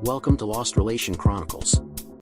Welcome to Lost Relation Chronicles.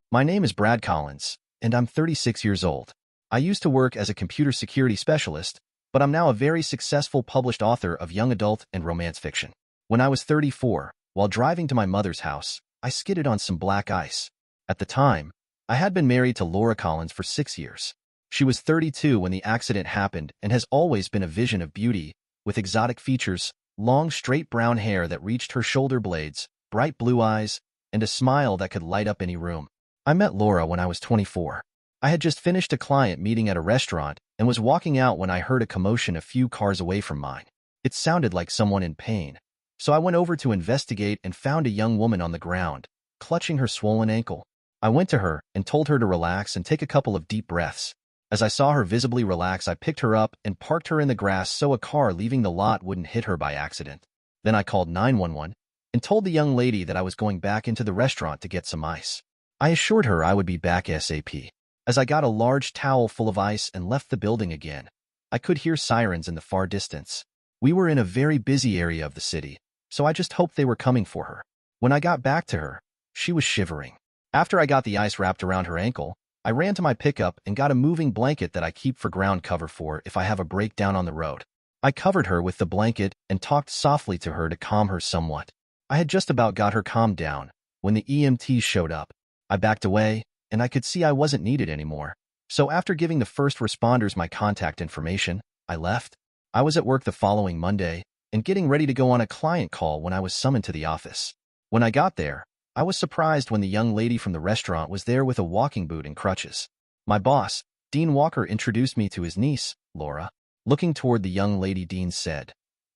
My name is Brad Collins, and I'm 36 years old. I used to work as a computer security specialist, but I'm now a very successful published author of young adult and romance fiction. When I was 34, while driving to my mother's house, I skidded on some black ice. At the time, I had been married to Laura Collins for 6 years. She was 32 when the accident happened and has always been a vision of beauty, with exotic features, long straight brown hair that reached her shoulder blades, bright blue eyes, and a smile that could light up any room. I met Laura when I was 24. I had just finished a client meeting at a restaurant and was walking out when I heard a commotion a few cars away from mine. It sounded like someone in pain. So I went over to investigate and found a young woman on the ground, clutching her swollen ankle. I went to her and told her to relax and take a couple of deep breaths. As I saw her visibly relax, I picked her up and parked her in the grass so a car leaving the lot wouldn't hit her by accident. Then I called 911 and told the young lady that I was going back into the restaurant to get some ice. I assured her I would be back ASAP. As I got a large towel full of ice and left the building again, I could hear sirens in the far distance. We were in a very busy area of the city, so I just hoped they were coming for her. When I got back to her, she was shivering. After I got the ice wrapped around her ankle, I ran to my pickup and got a moving blanket that I keep for ground cover for if I have a breakdown on the road. I covered her with the blanket and talked softly to her to calm her somewhat. I had just about got her calmed down when the EMTs showed up. I backed away, and I could see I wasn't needed anymore. So after giving the first responders my contact information, I left. I was at work the following Monday and getting ready to go on a client call when I was summoned to the office. When I got there, I was surprised when the young lady from the restaurant was there with a walking boot and crutches. My boss, Dean Walker, introduced me to his niece, Laura. Looking toward the young lady, Dean said,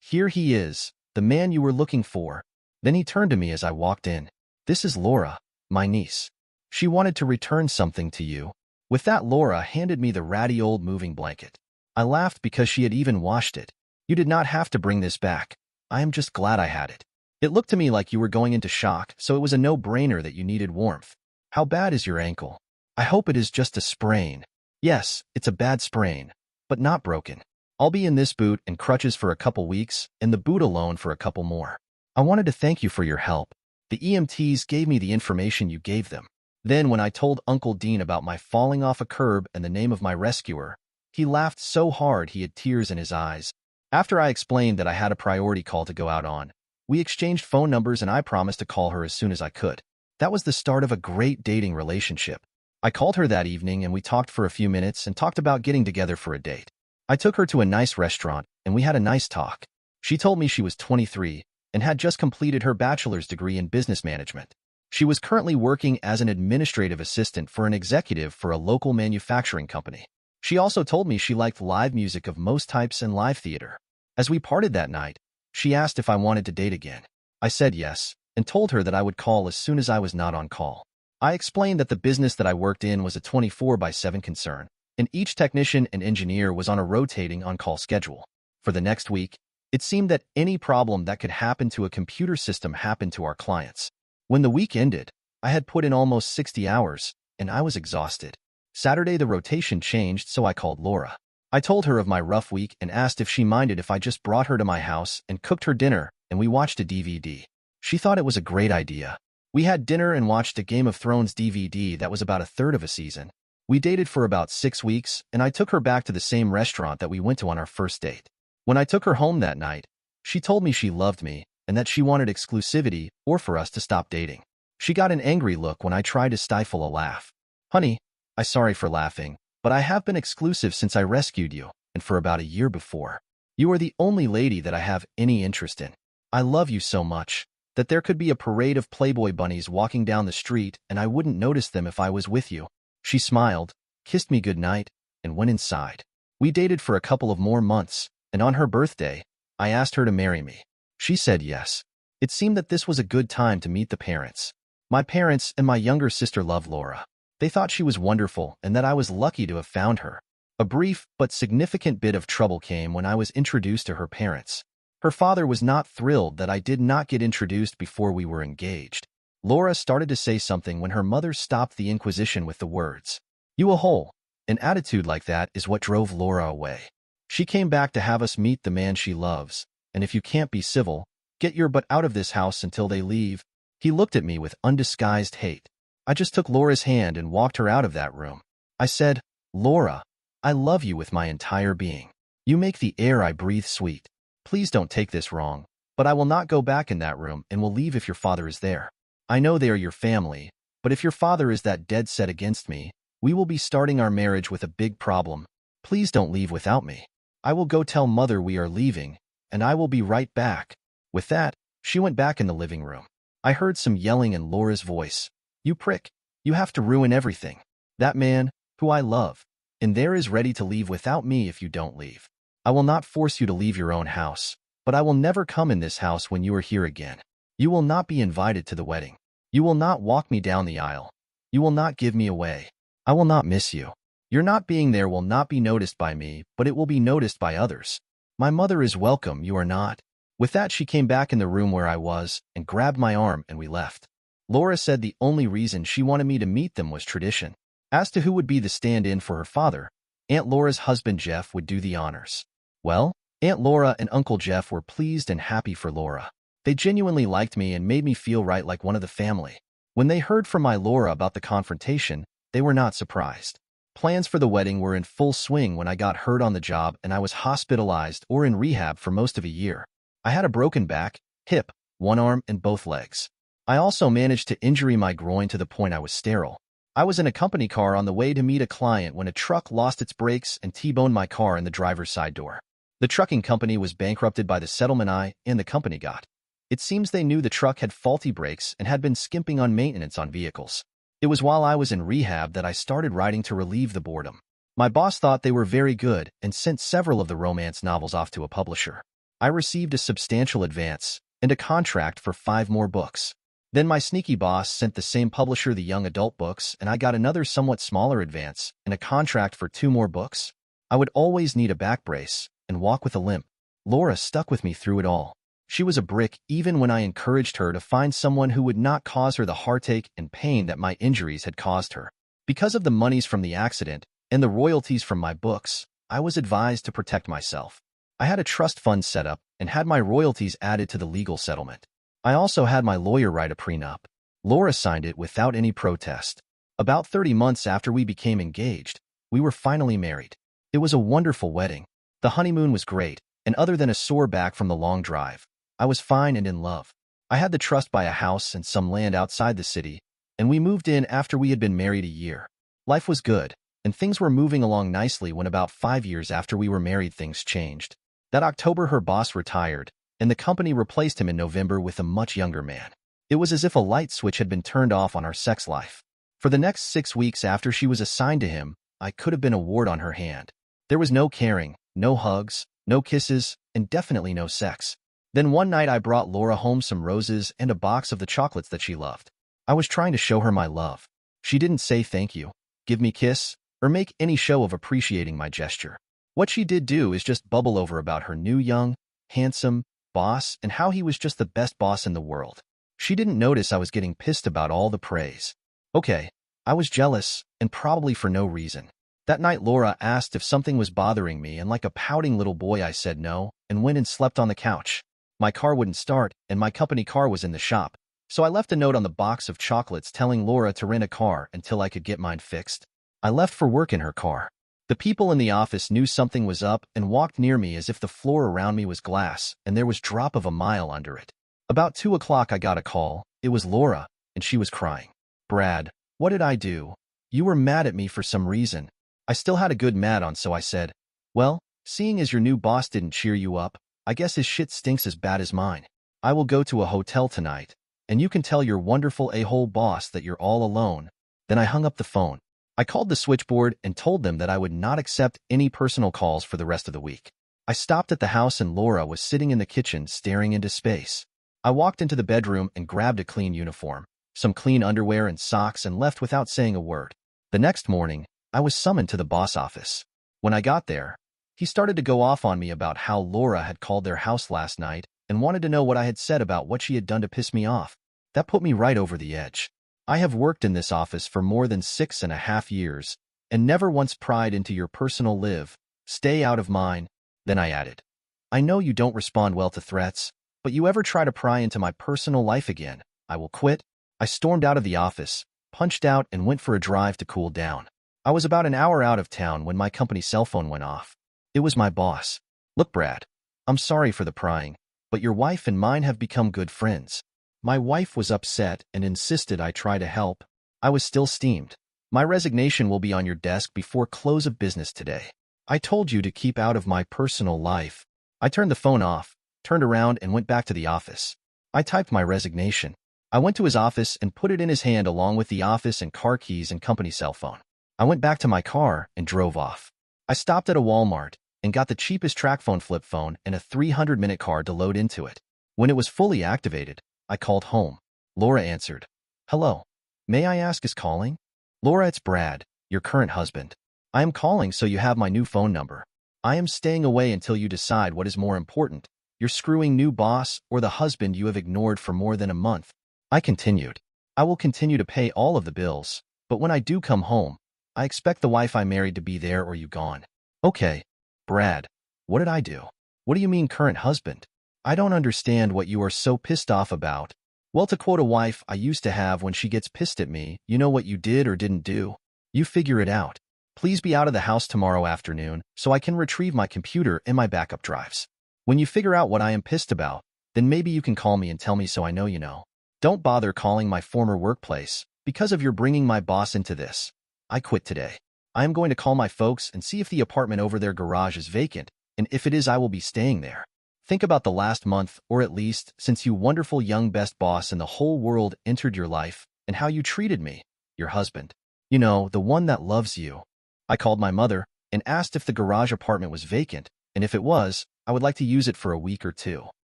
"Here he is, the man you were looking for." Then he turned to me as I walked in. "This is Laura, my niece. She wanted to return something to you." With that, Laura handed me the ratty old moving blanket. I laughed because she had even washed it. "You did not have to bring this back. I am just glad I had it. It looked to me like you were going into shock, so it was a no-brainer that you needed warmth. How bad is your ankle? I hope it is just a sprain." "Yes, it's a bad sprain, but not broken. I'll be in this boot and crutches for a couple weeks, and the boot alone for a couple more. I wanted to thank you for your help. The EMTs gave me the information you gave them." Then when I told Uncle Dean about my falling off a curb and the name of my rescuer, he laughed so hard he had tears in his eyes. After I explained that I had a priority call to go out on, we exchanged phone numbers and I promised to call her as soon as I could. That was the start of a great dating relationship. I called her that evening and we talked for a few minutes and talked about getting together for a date. I took her to a nice restaurant and we had a nice talk. She told me she was 23 and had just completed her bachelor's degree in business management. She was currently working as an administrative assistant for an executive for a local manufacturing company. She also told me she liked live music of most types and live theater. As we parted that night, she asked if I wanted to date again. I said yes, and told her that I would call as soon as I was not on call. I explained that the business that I worked in was a 24/7 concern, and each technician and engineer was on a rotating on-call schedule. For the next week, it seemed that any problem that could happen to a computer system happened to our clients. When the week ended, I had put in almost 60 hours, and I was exhausted. Saturday, the rotation changed, so I called Laura. I told her of my rough week and asked if she minded if I just brought her to my house and cooked her dinner, and we watched a DVD. She thought it was a great idea. We had dinner and watched a Game of Thrones DVD that was about a third of a season. We dated for about 6 weeks, and I took her back to the same restaurant that we went to on our first date. When I took her home that night, she told me she loved me and that she wanted exclusivity or for us to stop dating. She got an angry look when I tried to stifle a laugh. "Honey, I'm sorry for laughing, but I have been exclusive since I rescued you, and for about a year before. You are the only lady that I have any interest in. I love you so much that there could be a parade of Playboy bunnies walking down the street and I wouldn't notice them if I was with you." She smiled, kissed me goodnight, and went inside. We dated for a couple of more months, and on her birthday, I asked her to marry me. She said yes. It seemed that this was a good time to meet the parents. My parents and my younger sister loved Laura. They thought she was wonderful and that I was lucky to have found her. A brief but significant bit of trouble came when I was introduced to her parents. Her father was not thrilled that I did not get introduced before we were engaged. Laura started to say something when her mother stopped the inquisition with the words, "You a hole." An attitude like that is what drove Laura away. She came back to have us meet the man she loves, and if you can't be civil, get your butt out of this house until they leave. He looked at me with undisguised hate. I just took Laura's hand and walked her out of that room. I said, "Laura, I love you with my entire being. You make the air I breathe sweet. Please don't take this wrong, but I will not go back in that room and will leave if your father is there. I know they are your family, but if your father is that dead set against me, we will be starting our marriage with a big problem. Please don't leave without me. I will go tell Mother we are leaving, and I will be right back." With that, she went back in the living room. I heard some yelling in Laura's voice. "You prick, you have to ruin everything. That man, who I love, and there is ready to leave without me if you don't leave. I will not force you to leave your own house, but I will never come in this house when you are here again. You will not be invited to the wedding. You will not walk me down the aisle. You will not give me away. I will not miss you. Your not being there will not be noticed by me, but it will be noticed by others. My mother is welcome, you are not." With that, she came back in the room where I was and grabbed my arm and we left. Laura said the only reason she wanted me to meet them was tradition. As to who would be the stand-in for her father, Aunt Laura's husband Jeff would do the honors. Well, Aunt Laura and Uncle Jeff were pleased and happy for Laura. They genuinely liked me and made me feel right like one of the family. When they heard from my Laura about the confrontation, they were not surprised. Plans for the wedding were in full swing when I got hurt on the job and I was hospitalized or in rehab for most of a year. I had a broken back, hip, one arm, and both legs. I also managed to injure my groin to the point I was sterile. I was in a company car on the way to meet a client when a truck lost its brakes and T-boned my car in the driver's side door. The trucking company was bankrupted by the settlement I and the company got. It seems they knew the truck had faulty brakes and had been skimping on maintenance on vehicles. It was while I was in rehab that I started writing to relieve the boredom. My boss thought they were very good and sent several of the romance novels off to a publisher. I received a substantial advance and a contract for 5 more books. Then my sneaky boss sent the same publisher the young adult books, and I got another somewhat smaller advance and a contract for 2 more books. I would always need a back brace and walk with a limp. Laura stuck with me through it all. She was a brick even when I encouraged her to find someone who would not cause her the heartache and pain that my injuries had caused her. Because of the monies from the accident and the royalties from my books, I was advised to protect myself. I had a trust fund set up and had my royalties added to the legal settlement. I also had my lawyer write a prenup. Laura signed it without any protest. About 30 months after we became engaged, we were finally married. It was a wonderful wedding. The honeymoon was great, and other than a sore back from the long drive, I was fine and in love. I had the trust to buy a house and some land outside the city, and we moved in after we had been married a year. Life was good, and things were moving along nicely when about 5 years after we were married things changed. That October her boss retired, and the company replaced him in November with a much younger man. It was as if a light switch had been turned off on our sex life. For the next 6 weeks after she was assigned to him, I could have been a wart on her hand. There was no caring, no hugs, no kisses, and definitely no sex. Then one night I brought Laura home some roses and a box of the chocolates that she loved. I was trying to show her my love. She didn't say thank you, give me a kiss, or make any show of appreciating my gesture. What she did do is just bubble over about her new young, handsome boss and how he was just the best boss in the world. She didn't notice I was getting pissed about all the praise. Okay, I was jealous, and probably for no reason. That night Laura asked if something was bothering me, and like a pouting little boy I said no, and went and slept on the couch. My car wouldn't start, and my company car was in the shop, so I left a note on the box of chocolates telling Laura to rent a car until I could get mine fixed. I left for work in her car. The people in the office knew something was up and walked near me as if the floor around me was glass and there was drop of a mile under it. About 2 o'clock I got a call. It was Laura, and she was crying. "Brad, what did I do? You were mad at me for some reason." I still had a good mad on, so I said, "Well, seeing as your new boss didn't cheer you up, I guess his shit stinks as bad as mine. I will go to a hotel tonight, and you can tell your wonderful a-hole boss that you're all alone." Then I hung up the phone. I called the switchboard and told them that I would not accept any personal calls for the rest of the week. I stopped at the house and Laura was sitting in the kitchen staring into space. I walked into the bedroom and grabbed a clean uniform, some clean underwear and socks, and left without saying a word. The next morning, I was summoned to the boss office. When I got there, he started to go off on me about how Laura had called their house last night and wanted to know what I had said about what she had done to piss me off. That put me right over the edge. I have worked in this office for more than 6.5 years, and never once pried into your personal life. Stay out of mine. Then I added, "I know you don't respond well to threats, but you ever try to pry into my personal life again, I will quit. I stormed out of the office, punched out, and went for a drive to cool down. I was about an hour out of town when my company cell phone went off. It was my boss. Look, Brad, I'm sorry for the prying, but your wife and mine have become good friends. My wife was upset and insisted I try to help. I was still steamed. My resignation will be on your desk before close of business today. I told you to keep out of my personal life. I turned the phone off, turned around, and went back to the office. I typed my resignation. I went to his office and put it in his hand along with the office and car keys and company cell phone. I went back to my car and drove off. I stopped at a Walmart and got the cheapest TracFone flip phone and a 300-minute card to load into it. When it was fully activated, I called home. Laura answered. Hello. May I ask is calling? Laura, it's Brad, your current husband. I am calling so you have my new phone number. I am staying away until you decide what is more important, your screwing new boss or the husband you have ignored for more than a month. I continued. I will continue to pay all of the bills, but when I do come home, I expect the wife I married to be there or you gone. Okay. Brad, what did I do? What do you mean current husband? I don't understand what you are so pissed off about. Well, to quote a wife I used to have, when she gets pissed at me, you know what you did or didn't do? You figure it out. Please be out of the house tomorrow afternoon so I can retrieve my computer and my backup drives. When you figure out what I am pissed about, then maybe you can call me and tell me so I know you know. Don't bother calling my former workplace because of your bringing my boss into this. I quit today. I am going to call my folks and see if the apartment over their garage is vacant, and if it is, I will be staying there. Think about the last month, or at least since you wonderful young best boss in the whole world entered your life, and how you treated me, your husband. You know, the one that loves you. I called my mother and asked if the garage apartment was vacant, and if it was, I would like to use it for a week or two.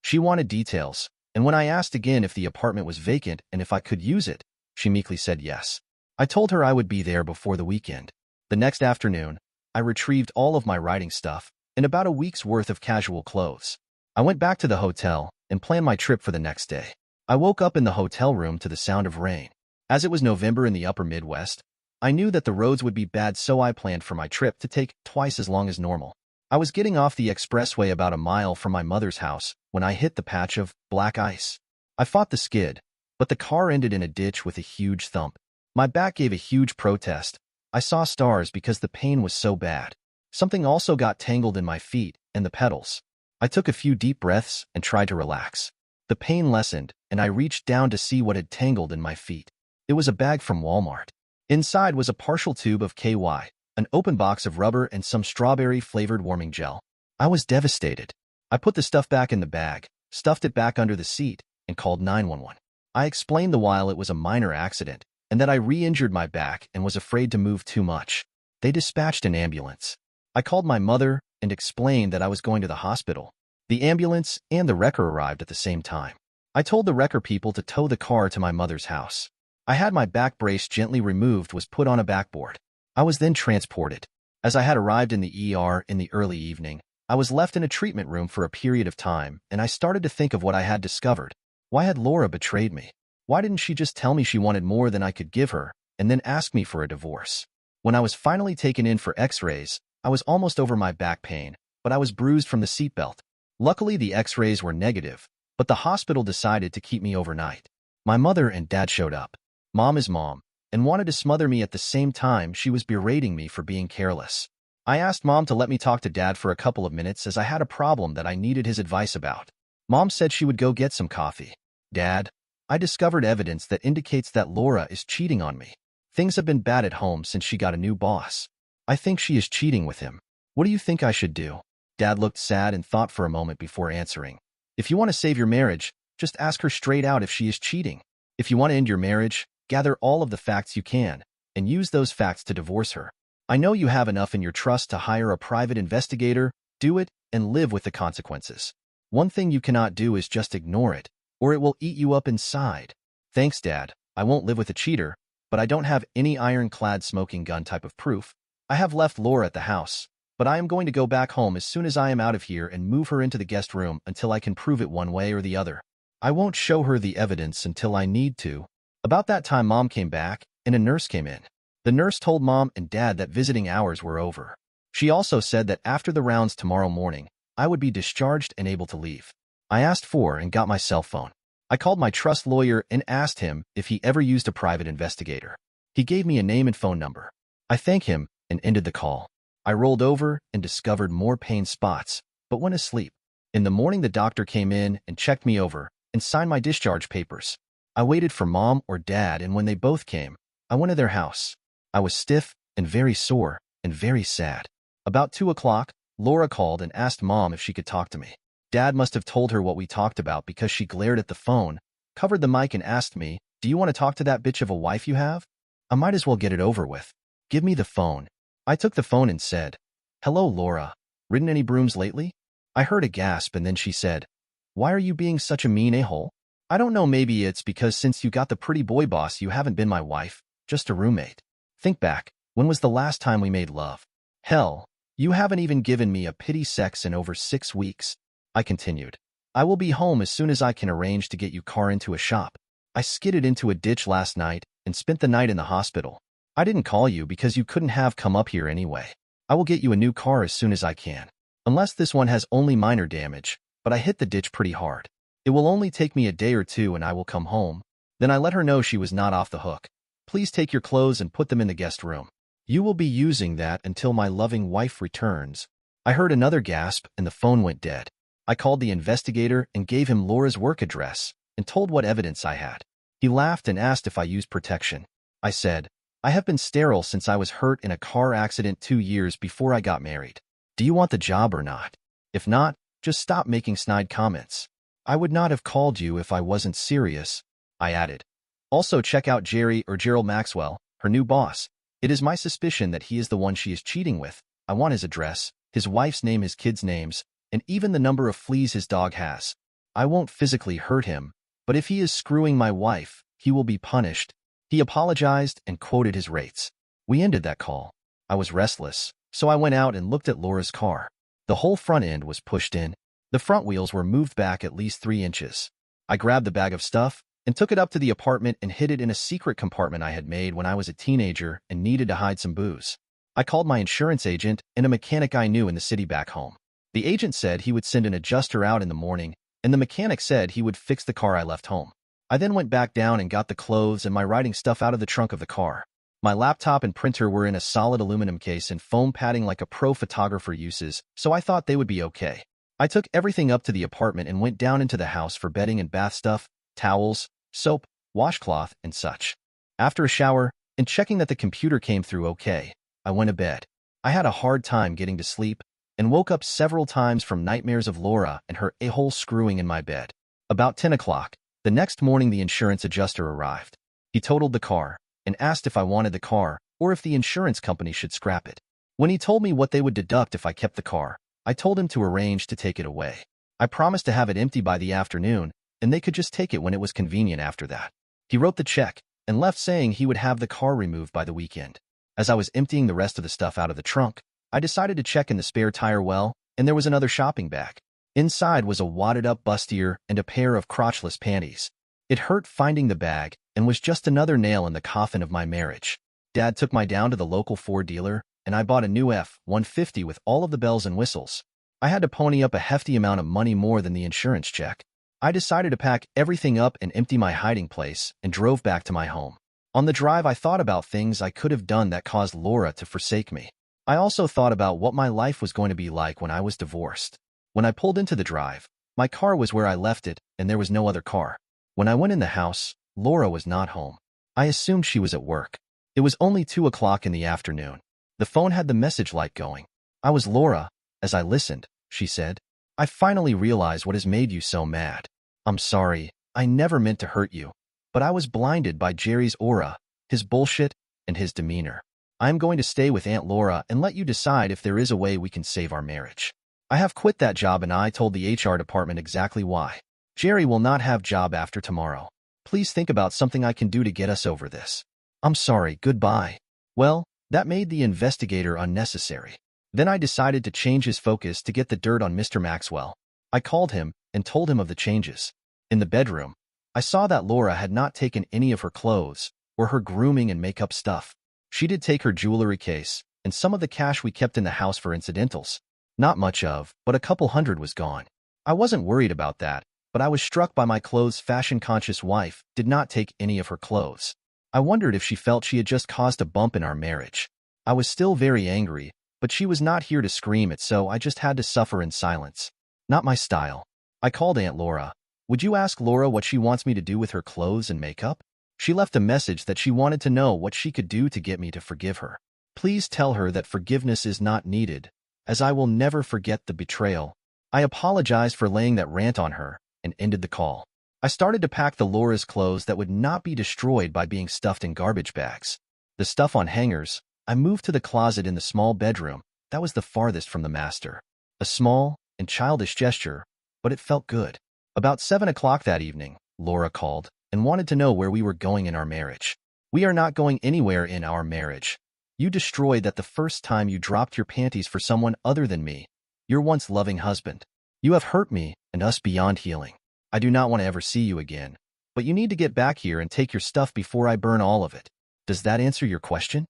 She wanted details, and when I asked again if the apartment was vacant and if I could use it, she meekly said yes. I told her I would be there before the weekend. The next afternoon, I retrieved all of my writing stuff and about a week's worth of casual clothes. I went back to the hotel and planned my trip for the next day. I woke up in the hotel room to the sound of rain. As it was November in the upper Midwest, I knew that the roads would be bad, so I planned for my trip to take twice as long as normal. I was getting off the expressway about a mile from my mother's house when I hit the patch of black ice. I fought the skid, but the car ended in a ditch with a huge thump. My back gave a huge protest. I saw stars because the pain was so bad. Something also got tangled in my feet and the pedals. I took a few deep breaths and tried to relax. The pain lessened, and I reached down to see what had tangled in my feet. It was a bag from Walmart. Inside was a partial tube of KY, an open box of rubber, and some strawberry-flavored warming gel. I was devastated. I put the stuff back in the bag, stuffed it back under the seat, and called 911. I explained the while it was a minor accident, and that I re-injured my back and was afraid to move too much. They dispatched an ambulance. I called my mother and explained that I was going to the hospital. The ambulance and the wrecker arrived at the same time. I told the wrecker people to tow the car to my mother's house. I had my back brace gently removed, was put on a backboard. I was then transported. As I had arrived in the ER in the early evening, I was left in a treatment room for a period of time, and I started to think of what I had discovered. Why had Laura betrayed me? Why didn't she just tell me she wanted more than I could give her, and then ask me for a divorce? When I was finally taken in for x-rays, I was almost over my back pain, but I was bruised from the seatbelt. Luckily, the x-rays were negative, but the hospital decided to keep me overnight. My mother and dad showed up. Mom is mom, and wanted to smother me. At the same time, she was berating me for being careless. I asked Mom to let me talk to Dad for a couple of minutes as I had a problem that I needed his advice about. Mom said she would go get some coffee. Dad, I discovered evidence that indicates that Laura is cheating on me. Things have been bad at home since she got a new boss. I think she is cheating with him. What do you think I should do? Dad looked sad and thought for a moment before answering. If you want to save your marriage, just ask her straight out if she is cheating. If you want to end your marriage, gather all of the facts you can, and use those facts to divorce her. I know you have enough in your trust to hire a private investigator, do it, and live with the consequences. One thing you cannot do is just ignore it, or it will eat you up inside. Thanks, Dad. I won't live with a cheater, but I don't have any ironclad smoking gun type of proof. I have left Laura at the house, but I am going to go back home as soon as I am out of here and move her into the guest room until I can prove it one way or the other. I won't show her the evidence until I need to. About that time, Mom came back, and a nurse came in. The nurse told Mom and Dad that visiting hours were over. She also said that after the rounds tomorrow morning, I would be discharged and able to leave. I asked for and got my cell phone. I called my trust lawyer and asked him if he ever used a private investigator. He gave me a name and phone number. I thanked him and ended the call. I rolled over and discovered more pain spots, but went asleep. In the morning, the doctor came in and checked me over and signed my discharge papers. I waited for Mom or Dad, and when they both came, I went to their house. I was stiff and very sore and very sad. About 2 o'clock, Laura called and asked Mom if she could talk to me. Dad must have told her what we talked about because she glared at the phone, covered the mic, and asked me, "Do you want to talk to that bitch of a wife you have? I might as well get it over with. Give me the phone." I took the phone and said, "Hello, Laura. Ridden any brooms lately?" I heard a gasp, and then she said, "Why are you being such a mean a-hole? I don't know, maybe it's because since you got the pretty boy boss you haven't been my wife, just a roommate. Think back, when was the last time we made love? Hell, you haven't even given me a pity sex in over 6 weeks." I continued, "I will be home as soon as I can arrange to get you car into a shop. I skidded into a ditch last night and spent the night in the hospital. I didn't call you because you couldn't have come up here anyway. I will get you a new car as soon as I can. Unless this one has only minor damage, but I hit the ditch pretty hard. It will only take me a day or two and I will come home." Then I let her know she was not off the hook. "Please take your clothes and put them in the guest room. You will be using that until my loving wife returns." I heard another gasp and the phone went dead. I called the investigator and gave him Laura's work address and told what evidence I had. He laughed and asked if I used protection. I said, "I have been sterile since I was hurt in a car accident 2 years before I got married. Do you want the job or not? If not, just stop making snide comments. I would not have called you if I wasn't serious," I added. "Also, check out Jerry or Gerald Maxwell, her new boss. It is my suspicion that he is the one she is cheating with. I want his address, his wife's name, his kids' names, and even the number of fleas his dog has. I won't physically hurt him, but if he is screwing my wife, he will be punished." He apologized and quoted his rates. We ended that call. I was restless, so I went out and looked at Laura's car. The whole front end was pushed in. The front wheels were moved back at least 3 inches. I grabbed the bag of stuff and took it up to the apartment and hid it in a secret compartment I had made when I was a teenager and needed to hide some booze. I called my insurance agent and a mechanic I knew in the city back home. The agent said he would send an adjuster out in the morning, and the mechanic said he would fix the car I left home. I then went back down and got the clothes and my writing stuff out of the trunk of the car. My laptop and printer were in a solid aluminum case and foam padding like a pro photographer uses, so I thought they would be okay. I took everything up to the apartment and went down into the house for bedding and bath stuff, towels, soap, washcloth, and such. After a shower and checking that the computer came through okay, I went to bed. I had a hard time getting to sleep and woke up several times from nightmares of Laura and her a-hole screwing in my bed. About 10 o'clock, the next morning, the insurance adjuster arrived. He totaled the car and asked if I wanted the car or if the insurance company should scrap it. When he told me what they would deduct if I kept the car, I told him to arrange to take it away. I promised to have it empty by the afternoon, and they could just take it when it was convenient after that. He wrote the check and left saying he would have the car removed by the weekend. As I was emptying the rest of the stuff out of the trunk, I decided to check in the spare tire well, and there was another shopping bag. Inside was a wadded-up bustier and a pair of crotchless panties. It hurt finding the bag and was just another nail in the coffin of my marriage. Dad took my down to the local Ford dealer, and I bought a new F-150 with all of the bells and whistles. I had to pony up a hefty amount of money more than the insurance check. I decided to pack everything up and empty my hiding place and drove back to my home. On the drive, I thought about things I could have done that caused Laura to forsake me. I also thought about what my life was going to be like when I was divorced. When I pulled into the drive, my car was where I left it, and there was no other car. When I went in the house, Laura was not home. I assumed she was at work. It was only 2 o'clock in the afternoon. The phone had the message light going. "I was Laura." As I listened, she said, "I finally realized what has made you so mad. I'm sorry, I never meant to hurt you, but I was blinded by Jerry's aura, his bullshit, and his demeanor. I'm going to stay with Aunt Laura and let you decide if there is a way we can save our marriage. I have quit that job," and I told the HR department exactly why. "Jerry will not have job after tomorrow. Please think about something I can do to get us over this. I'm sorry, goodbye." Well, that made the investigator unnecessary. Then I decided to change his focus to get the dirt on Mr. Maxwell. I called him and told him of the changes. In the bedroom, I saw that Laura had not taken any of her clothes or her grooming and makeup stuff. She did take her jewelry case and some of the cash we kept in the house for incidentals. Not much of, but a couple hundred was gone. I wasn't worried about that, but but I was struck by my clothes' fashion-conscious wife did not take any of her clothes. I wondered if she felt she had just caused a bump in our marriage. I was still very angry, but she was not here to scream at, so I just had to suffer in silence. Not my style. I called Aunt Laura. Would you ask Laura what she wants me to do with her clothes and makeup? She left a message that she wanted to know what she could do to get me to forgive her. Please tell her that forgiveness is not needed, as I will never forget the betrayal. I apologized for laying that rant on her and ended the call. I started to pack the Laura's clothes that would not be destroyed by being stuffed in garbage bags. The stuff on hangers, I moved to the closet in the small bedroom that was the farthest from the master. A small and childish gesture, but it felt good. About 7 o'clock that evening, Laura called and wanted to know where we were going in our marriage. We are not going anywhere in our marriage. You destroyed that the first time you dropped your panties for someone other than me, your once loving husband. You have hurt me and us beyond healing. I do not want to ever see you again, but you need to get back here and take your stuff before I burn all of it. Does that answer your question?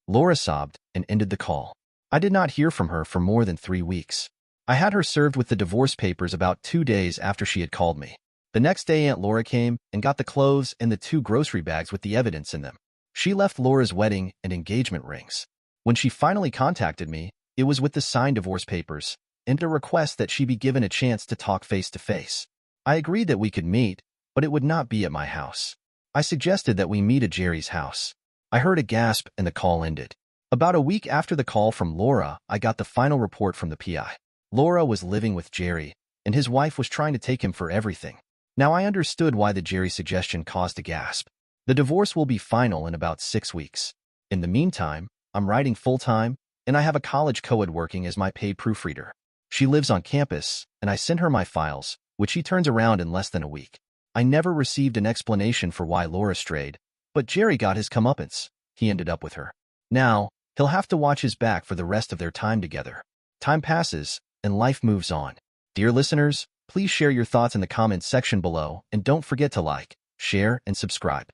Laura sobbed and ended the call. I did not hear from her for more than 3 weeks. I had her served with the divorce papers about 2 days after she had called me. The next day, Aunt Laura came and got the clothes and the 2 grocery bags with the evidence in them. She left Laura's wedding and engagement rings. When she finally contacted me, it was with the signed divorce papers and a request that she be given a chance to talk face to face. I agreed that we could meet, but it would not be at my house. I suggested that we meet at Jerry's house. I heard a gasp and the call ended. About a week after the call from Laura, I got the final report from the PI. Laura was living with Jerry, and his wife was trying to take him for everything. Now I understood why the Jerry suggestion caused a gasp. The divorce will be final in about 6 weeks. In the meantime, I'm writing full-time, and I have a college co-ed working as my paid proofreader. She lives on campus, and I send her my files, which she turns around in less than a week. I never received an explanation for why Laura strayed, but Jerry got his comeuppance. He ended up with her. Now, he'll have to watch his back for the rest of their time together. Time passes, and life moves on. Dear listeners, please share your thoughts in the comments section below, and don't forget to like, share, and subscribe.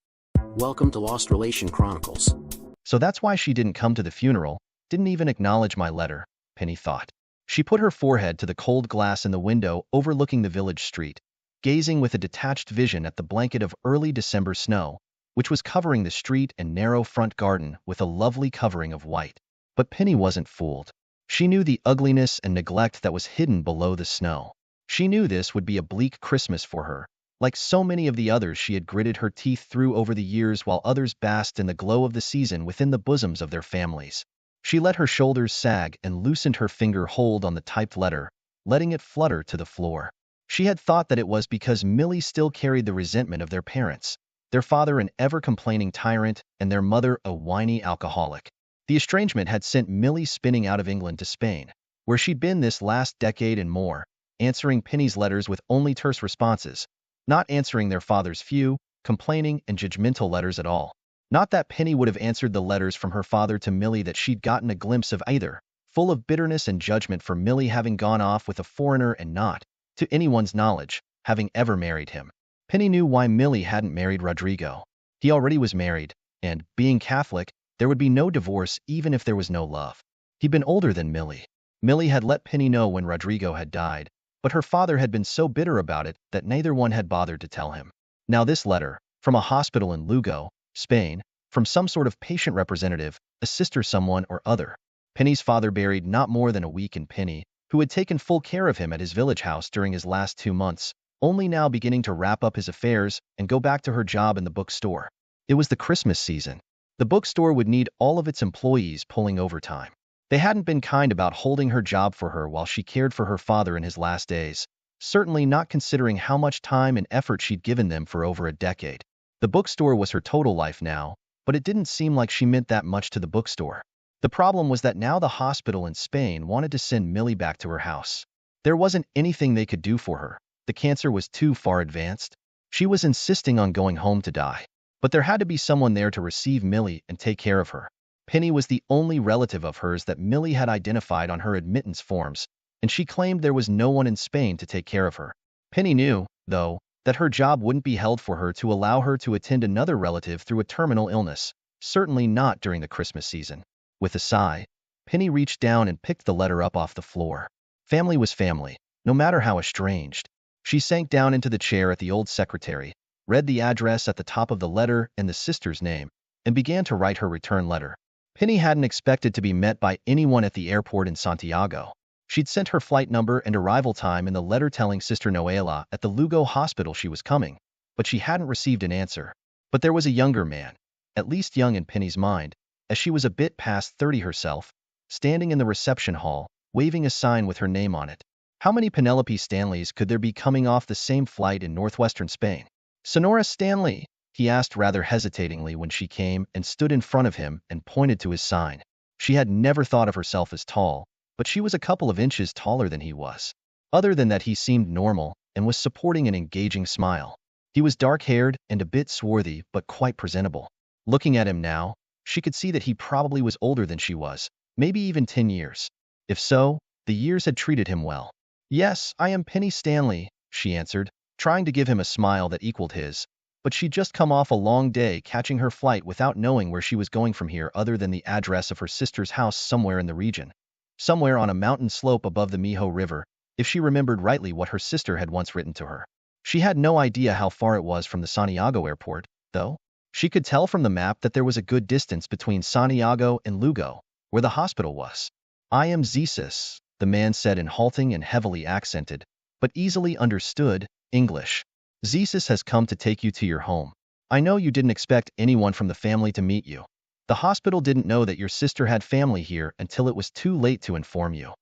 Welcome to Lost Relation Chronicles. So that's why she didn't come to the funeral, didn't even acknowledge my letter, Penny thought. She put her forehead to the cold glass in the window overlooking the village street, gazing with a detached vision at the blanket of early December snow, which was covering the street and narrow front garden with a lovely covering of white. But Penny wasn't fooled. She knew the ugliness and neglect that was hidden below the snow. She knew this would be a bleak Christmas for her, like so many of the others she had gritted her teeth through over the years while others basked in the glow of the season within the bosoms of their families. She let her shoulders sag and loosened her finger hold on the typed letter, letting it flutter to the floor. She had thought that it was because Millie still carried the resentment of their parents, their father an ever-complaining tyrant and their mother a whiny alcoholic. The estrangement had sent Millie spinning out of England to Spain, where she'd been this last decade and more, answering Penny's letters with only terse responses, not answering their father's few, complaining and judgmental letters at all. Not that Penny would have answered the letters from her father to Millie that she'd gotten a glimpse of either, full of bitterness and judgment for Millie having gone off with a foreigner and not, to anyone's knowledge, having ever married him. Penny knew why Millie hadn't married Rodrigo. He already was married, and, being Catholic, there would be no divorce even if there was no love. He'd been older than Millie. Millie had let Penny know when Rodrigo had died, but her father had been so bitter about it that neither one had bothered to tell him. Now this letter, from a hospital in Lugo, Spain, from some sort of patient representative, a sister someone or other. Penny's father buried not more than a week in Penny, who had taken full care of him at his village house during his last 2 months, only now beginning to wrap up his affairs and go back to her job in the bookstore. It was the Christmas season. The bookstore would need all of its employees pulling overtime. They hadn't been kind about holding her job for her while she cared for her father in his last days, certainly not considering how much time and effort she'd given them for over a decade. The bookstore was her total life now, but it didn't seem like she meant that much to the bookstore. The problem was that now the hospital in Spain wanted to send Millie back to her house. There wasn't anything they could do for her. The cancer was too far advanced. She was insisting on going home to die. But there had to be someone there to receive Millie and take care of her. Penny was the only relative of hers that Millie had identified on her admittance forms, and she claimed there was no one in Spain to take care of her. Penny knew, though, that her job wouldn't be held for her to allow her to attend another relative through a terminal illness, certainly not during the Christmas season. With a sigh, Penny reached down and picked the letter up off the floor. Family was family, no matter how estranged. She sank down into the chair at the old secretary, read the address at the top of the letter and the sister's name, and began to write her return letter. Penny hadn't expected to be met by anyone at the airport in Santiago. She'd sent her flight number and arrival time in the letter telling Sister Noela at the Lugo hospital she was coming, but she hadn't received an answer. But there was a younger man, at least young in Penny's mind, as she was a bit past 30 herself, standing in the reception hall, waving a sign with her name on it. How many Penelope Stanleys could there be coming off the same flight in northwestern Spain? "Sonora Stanley," he asked rather hesitatingly when she came and stood in front of him and pointed to his sign. She had never thought of herself as tall, but she was a couple of inches taller than he was. Other than that, he seemed normal and was supporting an engaging smile. He was dark-haired and a bit swarthy, but quite presentable. Looking at him now, she could see that he probably was older than she was, maybe even 10 years. If so, the years had treated him well. "Yes, I am Penny Stanley," she answered, trying to give him a smile that equaled his. But she'd just come off a long day catching her flight without knowing where she was going from here other than the address of her sister's house somewhere in the region. Somewhere on a mountain slope above the Mijo River, if she remembered rightly what her sister had once written to her. She had no idea how far it was from the Santiago airport, though. She could tell from the map that there was a good distance between Santiago and Lugo, where the hospital was. "I am Jesus," the man said in halting and heavily accented, but easily understood, English. "Jesus has come to take you to your home. I know you didn't expect anyone from the family to meet you. The hospital didn't know that your sister had family here until it was too late to inform you."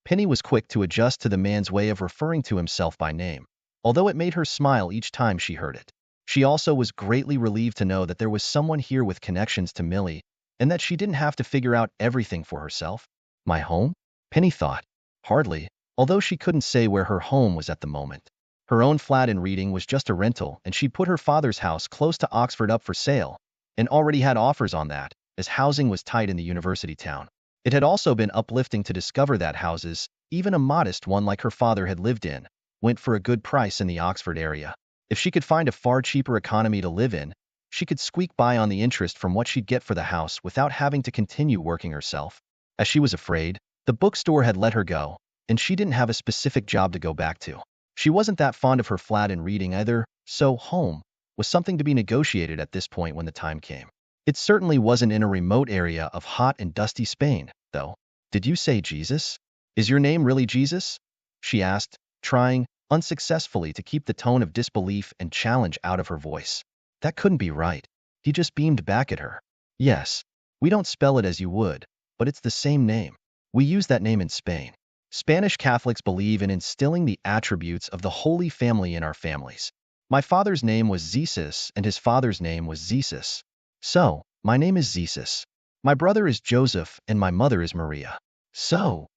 Penny was quick to adjust to the man's way of referring to himself by name, although it made her smile each time she heard it. She also was greatly relieved to know that there was someone here with connections to Millie, and that she didn't have to figure out everything for herself. "My home?" Penny thought. Hardly, although she couldn't say where her home was at the moment. Her own flat in Reading was just a rental, and she'd put her father's house close to Oxford up for sale, and already had offers on that, as housing was tight in the university town. It had also been uplifting to discover that houses, even a modest one like her father had lived in, went for a good price in the Oxford area. If she could find a far cheaper economy to live in, she could squeak by on the interest from what she'd get for the house without having to continue working herself. As she was afraid, the bookstore had let her go, and she didn't have a specific job to go back to. She wasn't that fond of her flat in Reading either, so home was something to be negotiated at this point when the time came. It certainly wasn't in a remote area of hot and dusty Spain, though. "Did you say Jesus? Is your name really Jesus?" she asked, trying, unsuccessfully, to keep the tone of disbelief and challenge out of her voice. That couldn't be right. He just beamed back at her. "Yes. We don't spell it as you would, but it's the same name. We use that name in Spain. Spanish Catholics believe in instilling the attributes of the Holy Family in our families. My father's name was Jesus and his father's name was Jesus. So, my name is Jesus. My brother is Joseph and my mother is Maria. So."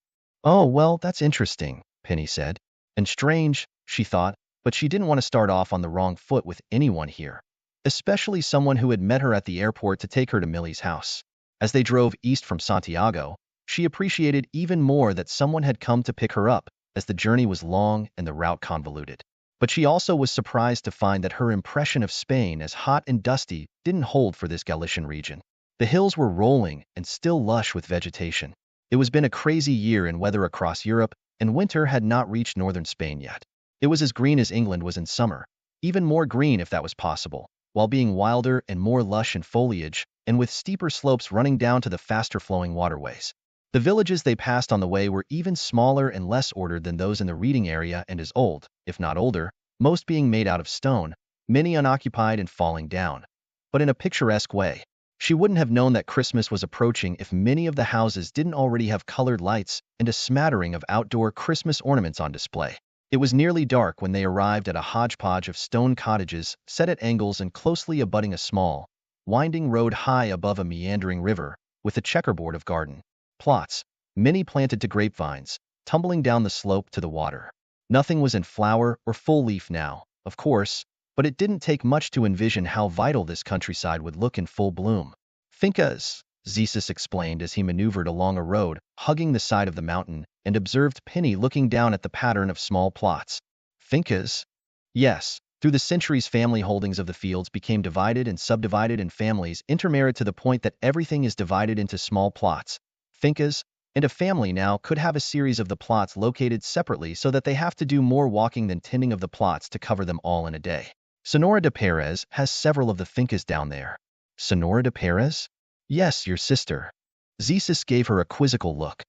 "Oh, well, that's interesting," Penny said. And strange, she thought, but she didn't want to start off on the wrong foot with anyone here, especially someone who had met her at the airport to take her to Millie's house. As they drove east from Santiago, she appreciated even more that someone had come to pick her up, as the journey was long and the route convoluted. But she also was surprised to find that her impression of Spain as hot and dusty didn't hold for this Galician region. The hills were rolling and still lush with vegetation. It was been a crazy year in weather across Europe, and winter had not reached northern Spain yet. It was as green as England was in summer, even more green if that was possible, while being wilder and more lush in foliage, and with steeper slopes running down to the faster-flowing waterways. The villages they passed on the way were even smaller and less ordered than those in the Reading area and as old, if not older, most being made out of stone, many unoccupied and falling down. But in a picturesque way. She wouldn't have known that Christmas was approaching if many of the houses didn't already have colored lights and a smattering of outdoor Christmas ornaments on display. It was nearly dark when they arrived at a hodgepodge of stone cottages set at angles and closely abutting a small, winding road high above a meandering river, with a checkerboard of garden plots, many planted to grapevines, tumbling down the slope to the water. Nothing was in flower or full leaf now, of course, but it didn't take much to envision how vital this countryside would look in full bloom. "Fincas," Jesus explained as he maneuvered along a road, hugging the side of the mountain, and observed Penny looking down at the pattern of small plots. "Fincas?" "Yes. Through the centuries, family holdings of the fields became divided and subdivided, and families intermarried to the point that everything is divided into small plots. Fincas, And a family now could have a series of the plots located separately so that they have to do more walking than tending of the plots to cover them all in a day. Sonora de Perez has several of the fincas down there. Sonora de Perez? Yes, your sister. Zesis gave her a quizzical look.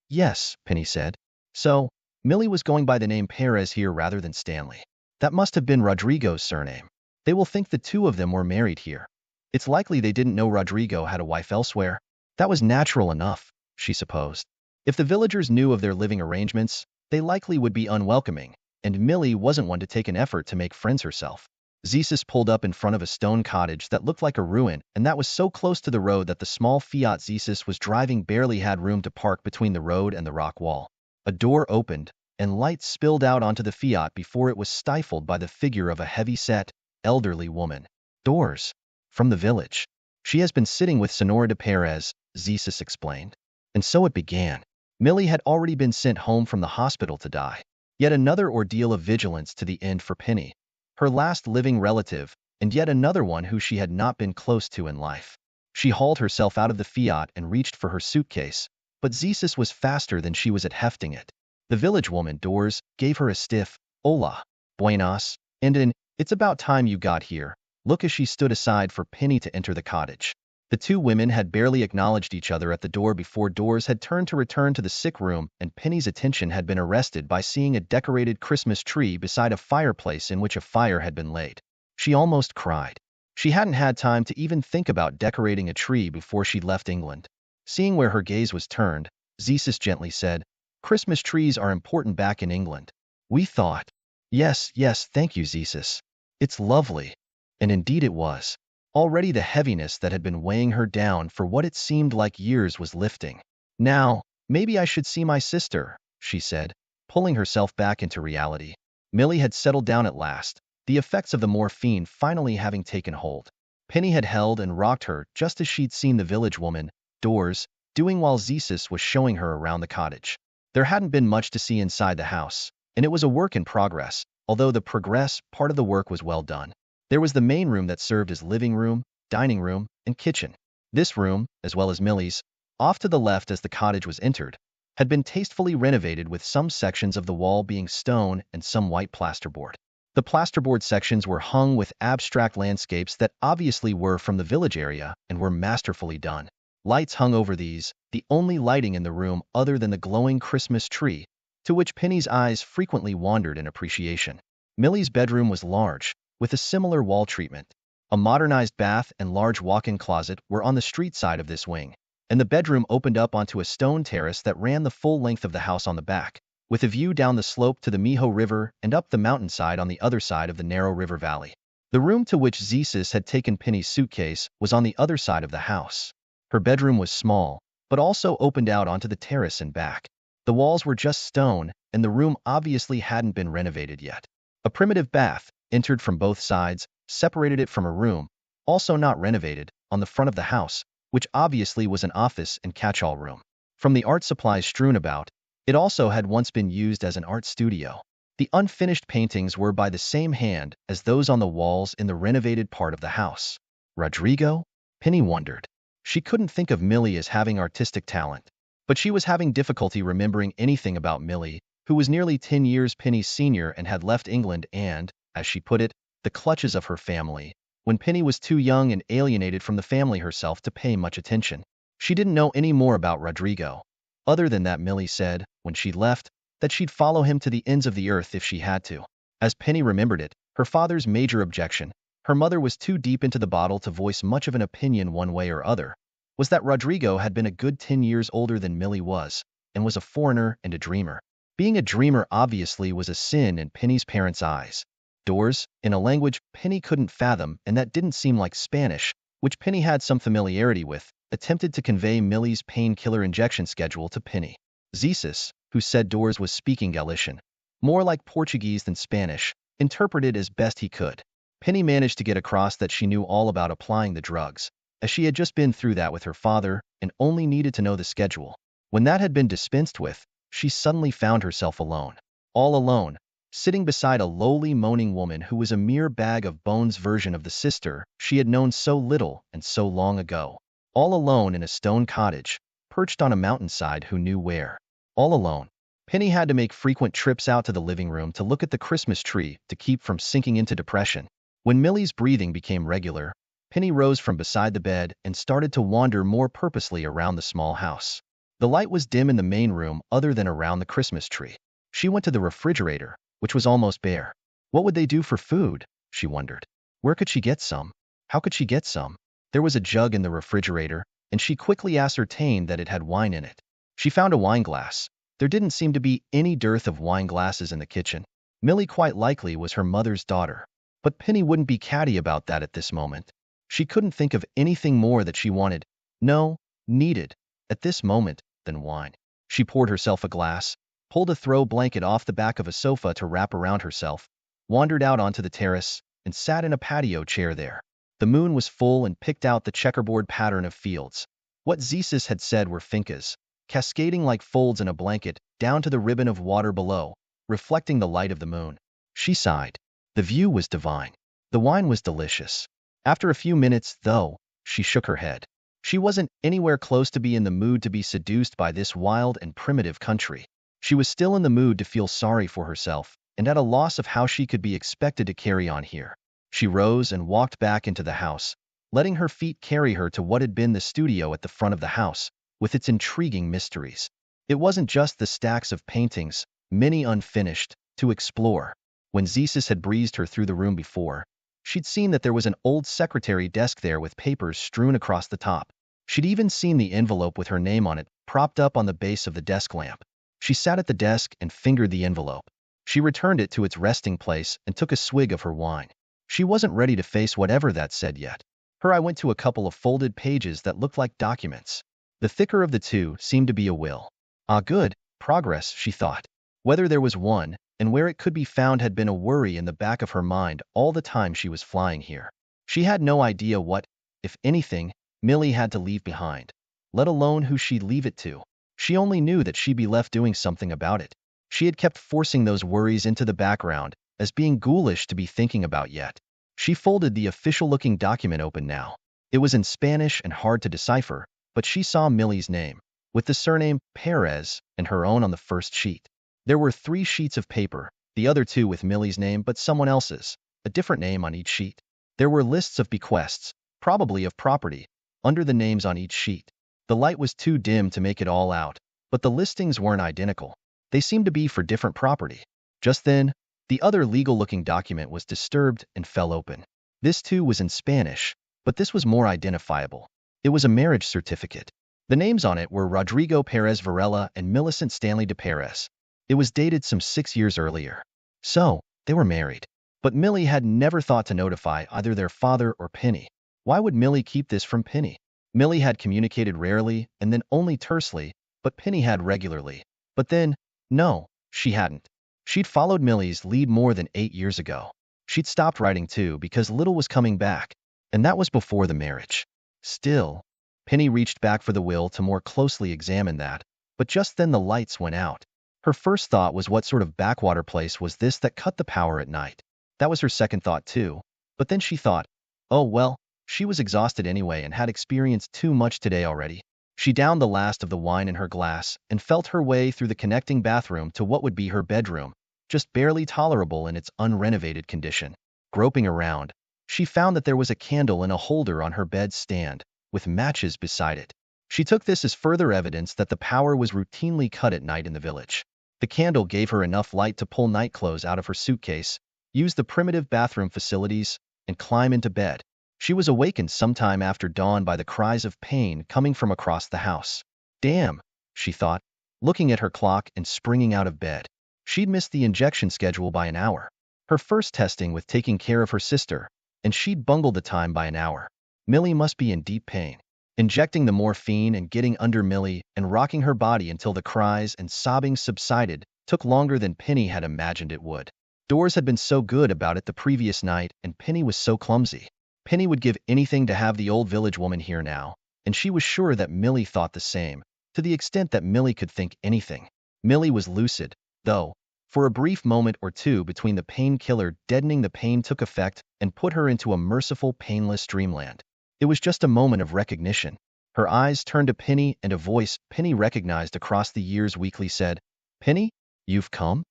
Yes, Penny said. So, Millie was going by the name Perez here rather than Stanley. That must have been Rodrigo's surname. They will think the two of them were married here. It's likely they didn't know Rodrigo had a wife elsewhere. That was natural enough, she supposed. If the villagers knew of their living arrangements, they likely would be unwelcoming, and Millie wasn't one to take an effort to make friends herself. Zesis pulled up in front of a stone cottage that looked like a ruin, and that was so close to the road that the small Fiat Zesis was driving barely had room to park between the road and the rock wall. A door opened, and light spilled out onto the Fiat before it was stifled by the figure of a heavy-set, elderly woman. Doors. From the village. She has been sitting with Sonora de Perez, Zesis explained. And so it began. Millie had already been sent home from the hospital to die. Yet another ordeal of vigilance to the end for Penny, her last living relative, and yet another one who she had not been close to in life. She hauled herself out of the Fiat and reached for her suitcase, but Zesis was faster than she was at hefting it. The village woman, Doors, gave her a stiff, "Hola, buenas," and an, "It's about time you got here," look as she stood aside for Penny to enter the cottage. The two women had barely acknowledged each other at the door before Doors had turned to return to the sick room, and Penny's attention had been arrested by seeing a decorated Christmas tree beside a fireplace in which a fire had been laid. She almost cried. She hadn't had time to even think about decorating a tree before she'd left England. Seeing where her gaze was turned, Zesis gently said, "Christmas trees are important back in England. We thought." Yes, thank you, Zesis. It's lovely." And indeed it was. Already the heaviness that had been weighing her down for what it seemed like years was lifting. "Now, maybe I should see my sister," she said, pulling herself back into reality. Millie had settled down at last, the effects of the morphine finally having taken hold. Penny had held and rocked her just as she'd seen the village woman, Doors, doing while Zesis was showing her around the cottage. There hadn't been much to see inside the house, and it was a work in progress, although the progress part of the work was well done. There was the main room that served as living room, dining room, and kitchen. This room, as well as Millie's, off to the left as the cottage was entered, had been tastefully renovated with some sections of the wall being stone and some white plasterboard. The plasterboard sections were hung with abstract landscapes that obviously were from the village area and were masterfully done. Lights hung over these, the only lighting in the room other than the glowing Christmas tree, to which Penny's eyes frequently wandered in appreciation. Millie's bedroom was large, with a similar wall treatment. A modernized bath and large walk-in closet were on the street side of this wing, and the bedroom opened up onto a stone terrace that ran the full length of the house on the back, with a view down the slope to the Miho River and up the mountainside on the other side of the narrow river valley. The room to which Zesis had taken Penny's suitcase was on the other side of the house. Her bedroom was small, but also opened out onto the terrace and back. The walls were just stone, and the room obviously hadn't been renovated yet. A primitive bath, entered from both sides, separated it from a room, also not renovated, on the front of the house, which obviously was an office and catch-all room. From the art supplies strewn about, it also had once been used as an art studio. The unfinished paintings were by the same hand as those on the walls in the renovated part of the house. Rodrigo? Penny wondered. She couldn't think of Millie as having artistic talent, but she was having difficulty remembering anything about Millie, who was nearly 10 years Penny's senior and had left England and, as she put it, the clutches of her family, when Penny was too young and alienated from the family herself to pay much attention. She didn't know any more about Rodrigo, other than that Millie said, when she left, that she'd follow him to the ends of the earth if she had to. As Penny remembered it, her father's major objection, her mother was too deep into the bottle to voice much of an opinion one way or other, was that Rodrigo had been a good 10 years older than Millie was, and was a foreigner and a dreamer. Being a dreamer obviously was a sin in Penny's parents' eyes. Doors, in a language Penny couldn't fathom and that didn't seem like Spanish, which Penny had some familiarity with, attempted to convey Millie's painkiller injection schedule to Penny. Zesis, who said Doors was speaking Galician, more like Portuguese than Spanish, interpreted as best he could. Penny managed to get across that she knew all about applying the drugs, as she had just been through that with her father and only needed to know the schedule. When that had been dispensed with, she suddenly found herself alone. All alone, sitting beside a lowly moaning woman who was a mere bag of bones version of the sister she had known so little and so long ago. All alone in a stone cottage, perched on a mountainside who knew where. All alone, Penny had to make frequent trips out to the living room to look at the Christmas tree to keep from sinking into depression. When Millie's breathing became regular, Penny rose from beside the bed and started to wander more purposely around the small house. The light was dim in the main room other than around the Christmas tree. She went to the refrigerator, which was almost bare. What would they do for food? She wondered. Where could she get some? How could she get some? There was a jug in the refrigerator, and she quickly ascertained that it had wine in it. She found a wine glass. There didn't seem to be any dearth of wine glasses in the kitchen. Millie quite likely was her mother's daughter. But Penny wouldn't be catty about that at this moment. She couldn't think of anything more that she wanted, no, needed, at this moment, than wine. She poured herself a glass, pulled a throw blanket off the back of a sofa to wrap around herself, wandered out onto the terrace, and sat in a patio chair there. The moon was full and picked out the checkerboard pattern of fields. What Zeus had said were fincas, cascading like folds in a blanket, down to the ribbon of water below, reflecting the light of the moon. She sighed. The view was divine. The wine was delicious. After a few minutes, though, she shook her head. She wasn't anywhere close to be in the mood to be seduced by this wild and primitive country. She was still in the mood to feel sorry for herself, and at a loss of how she could be expected to carry on here. She rose and walked back into the house, letting her feet carry her to what had been the studio at the front of the house, with its intriguing mysteries. It wasn't just the stacks of paintings, many unfinished, to explore. When Zeus had breezed her through the room before, she'd seen that there was an old secretary desk there with papers strewn across the top. She'd even seen the envelope with her name on it, propped up on the base of the desk lamp. She sat at the desk and fingered the envelope. She returned it to its resting place and took a swig of her wine. She wasn't ready to face whatever that said yet. Her eye went to a couple of folded pages that looked like documents. The thicker of the two seemed to be a will. Ah, good, progress, she thought. Whether there was one, and where it could be found had been a worry in the back of her mind all the time she was flying here. She had no idea what, if anything, Millie had to leave behind, let alone who she'd leave it to. She only knew that she'd be left doing something about it. She had kept forcing those worries into the background, as being ghoulish to be thinking about yet. She folded the official-looking document open now. It was in Spanish and hard to decipher, but she saw Millie's name, with the surname Perez and her own on the first sheet. There were 3 sheets of paper, the other 2 with Millie's name but someone else's, a different name on each sheet. There were lists of bequests, probably of property, under the names on each sheet. The light was too dim to make it all out, but the listings weren't identical. They seemed to be for different property. Just then, the other legal-looking document was disturbed and fell open. This too was in Spanish, but this was more identifiable. It was a marriage certificate. The names on it were Rodrigo Perez Varela and Millicent Stanley de Perez. It was dated some 6 years earlier. So, they were married. But Millie had never thought to notify either their father or Penny. Why would Millie keep this from Penny? Millie had communicated rarely and then only tersely, but Penny had regularly. But then, no, she hadn't. She'd followed Millie's lead more than 8 years ago. She'd stopped writing too because little was coming back, and that was before the marriage. Still, Penny reached back for the will to more closely examine that, but just then the lights went out. Her first thought was what sort of backwater place was this that cut the power at night? That was her second thought too, but then she thought, oh well, she was exhausted anyway and had experienced too much today already. She downed the last of the wine in her glass and felt her way through the connecting bathroom to what would be her bedroom, just barely tolerable in its unrenovated condition. Groping around, she found that there was a candle in a holder on her bed stand, with matches beside it. She took this as further evidence that the power was routinely cut at night in the village. The candle gave her enough light to pull nightclothes out of her suitcase, use the primitive bathroom facilities, and climb into bed. She was awakened sometime after dawn by the cries of pain coming from across the house. Damn, she thought, looking at her clock and springing out of bed. She'd missed the injection schedule by an hour. Her first testing with taking care of her sister, and she'd bungled the time by an hour. Millie must be in deep pain. Injecting the morphine and getting under Millie and rocking her body until the cries and sobbing subsided took longer than Penny had imagined it would. Doors had been so good about it the previous night, and Penny was so clumsy. Penny would give anything to have the old village woman here now, and she was sure that Millie thought the same, to the extent that Millie could think anything. Millie was lucid, though. For a brief moment or two between the painkiller deadening the pain took effect and put her into a merciful, painless dreamland. It was just a moment of recognition. Her eyes turned to Penny, and a voice Penny recognized across the years weakly said, "Penny, you've come?"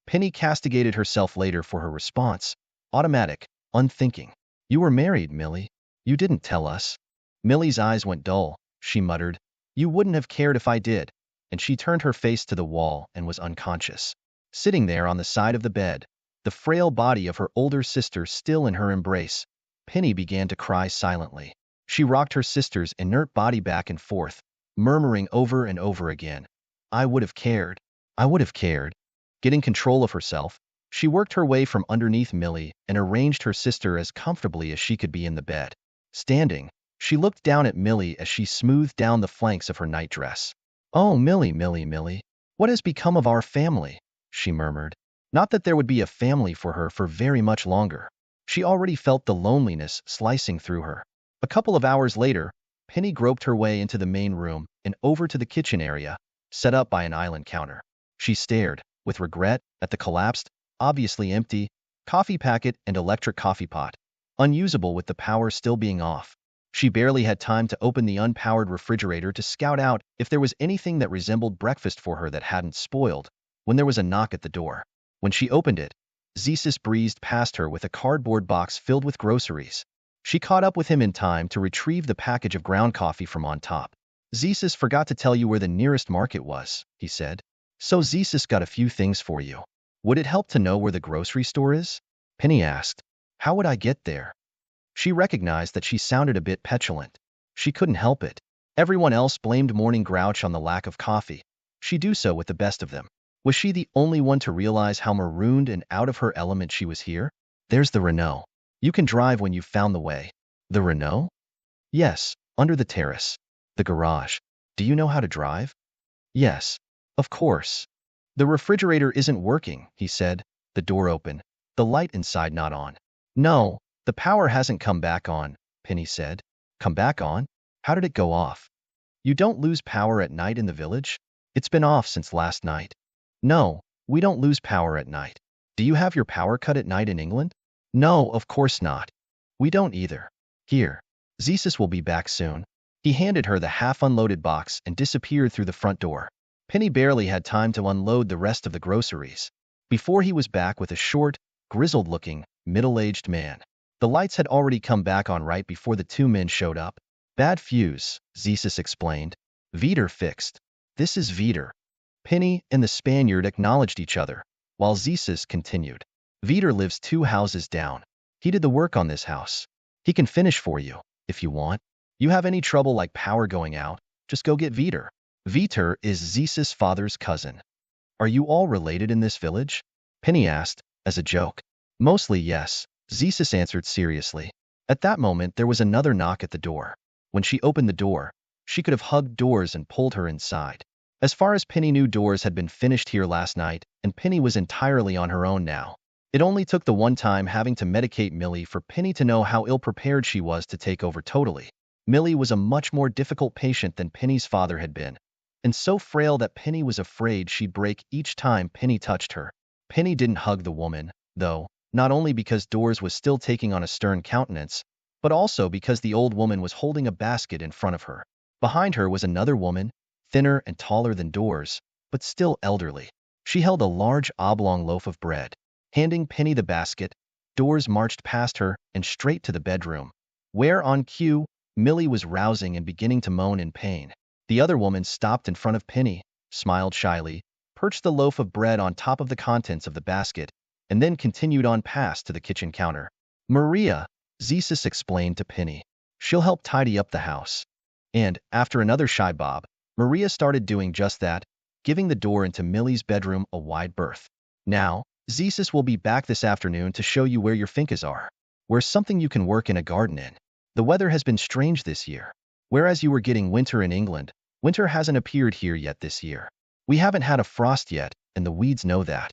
Penny castigated herself later for her response. Automatic, unthinking. "You were married, Millie. You didn't tell us." Millie's eyes went dull. She muttered, "You wouldn't have cared if I did," and she turned her face to the wall and was unconscious. Sitting there on the side of the bed, the frail body of her older sister still in her embrace, Penny began to cry silently. She rocked her sister's inert body back and forth, murmuring over and over again, "I would have cared. I would have cared." Getting control of herself, she worked her way from underneath Millie and arranged her sister as comfortably as she could be in the bed. Standing, she looked down at Millie as she smoothed down the flanks of her nightdress. "Oh, Millie, Millie, Millie, what has become of our family?" she murmured. Not that there would be a family for her for very much longer. She already felt the loneliness slicing through her. A couple of hours later, Penny groped her way into the main room and over to the kitchen area, set up by an island counter. She stared, with regret, at the collapsed, obviously empty, coffee packet and electric coffee pot, unusable with the power still being off. She barely had time to open the unpowered refrigerator to scout out if there was anything that resembled breakfast for her that hadn't spoiled, when there was a knock at the door. When she opened it, Zesis breezed past her with a cardboard box filled with groceries. She caught up with him in time to retrieve the package of ground coffee from on top. "Zesis forgot to tell you where the nearest market was," he said. "So Zesis got a few things for you. Would it help to know where the grocery store is?" Penny asked. "How would I get there?" She recognized that she sounded a bit petulant. She couldn't help it. Everyone else blamed morning grouch on the lack of coffee. She'd do so with the best of them. Was she the only one to realize how marooned and out of her element she was here? "There's the Renault. You can drive when you've found the way." "The Renault?" "Yes, under the terrace. The garage. Do you know how to drive?" "Yes, of course." "The refrigerator isn't working," he said, the door open, the light inside not on. "No, the power hasn't come back on," Penny said. "Come back on? How did it go off?" "You don't lose power at night in the village?" "It's been off since last night." "No, we don't lose power at night." "Do you have your power cut at night in England?" "No, of course not. We don't either. Here. Zesis will be back soon." He handed her the half-unloaded box and disappeared through the front door. Penny barely had time to unload the rest of the groceries before he was back with a short, grizzled-looking, middle-aged man. The lights had already come back on right before the two men showed up. "Bad fuse," Zesis explained. "Veter fixed." "This is Veter." Penny and the Spaniard acknowledged each other, while Zesis continued. "Veter lives 2 houses down. He did the work on this house. He can finish for you, if you want. You have any trouble like power going out, just go get Veter." Veter is Zesis' father's cousin. "Are you all related in this village?" Penny asked, as a joke. "Mostly yes," Zesis answered seriously. At that moment there was another knock at the door. When she opened the door, she could have hugged doors and pulled her inside. As far as Penny knew, doors had been finished here last night, and Penny was entirely on her own now. It only took the one time having to medicate Millie for Penny to know how ill-prepared she was to take over totally. Millie was a much more difficult patient than Penny's father had been, and so frail that Penny was afraid she'd break each time Penny touched her. Penny didn't hug the woman, though, not only because Doors was still taking on a stern countenance, but also because the old woman was holding a basket in front of her. Behind her was another woman, thinner and taller than Doors, but still elderly. She held a large oblong loaf of bread. Handing Penny the basket, Doors marched past her and straight to the bedroom, where, on cue, Millie was rousing and beginning to moan in pain. The other woman stopped in front of Penny, smiled shyly, perched the loaf of bread on top of the contents of the basket, and then continued on past to the kitchen counter. "Maria," Zesis explained to Penny. "She'll help tidy up the house." And, after another shy bob, Maria started doing just that, giving the door into Millie's bedroom a wide berth. "Now, Zesis will be back this afternoon to show you where your fincas are. Where's something you can work in a garden in? The weather has been strange this year. Whereas you were getting winter in England, winter hasn't appeared here yet this year. We haven't had a frost yet, and the weeds know that.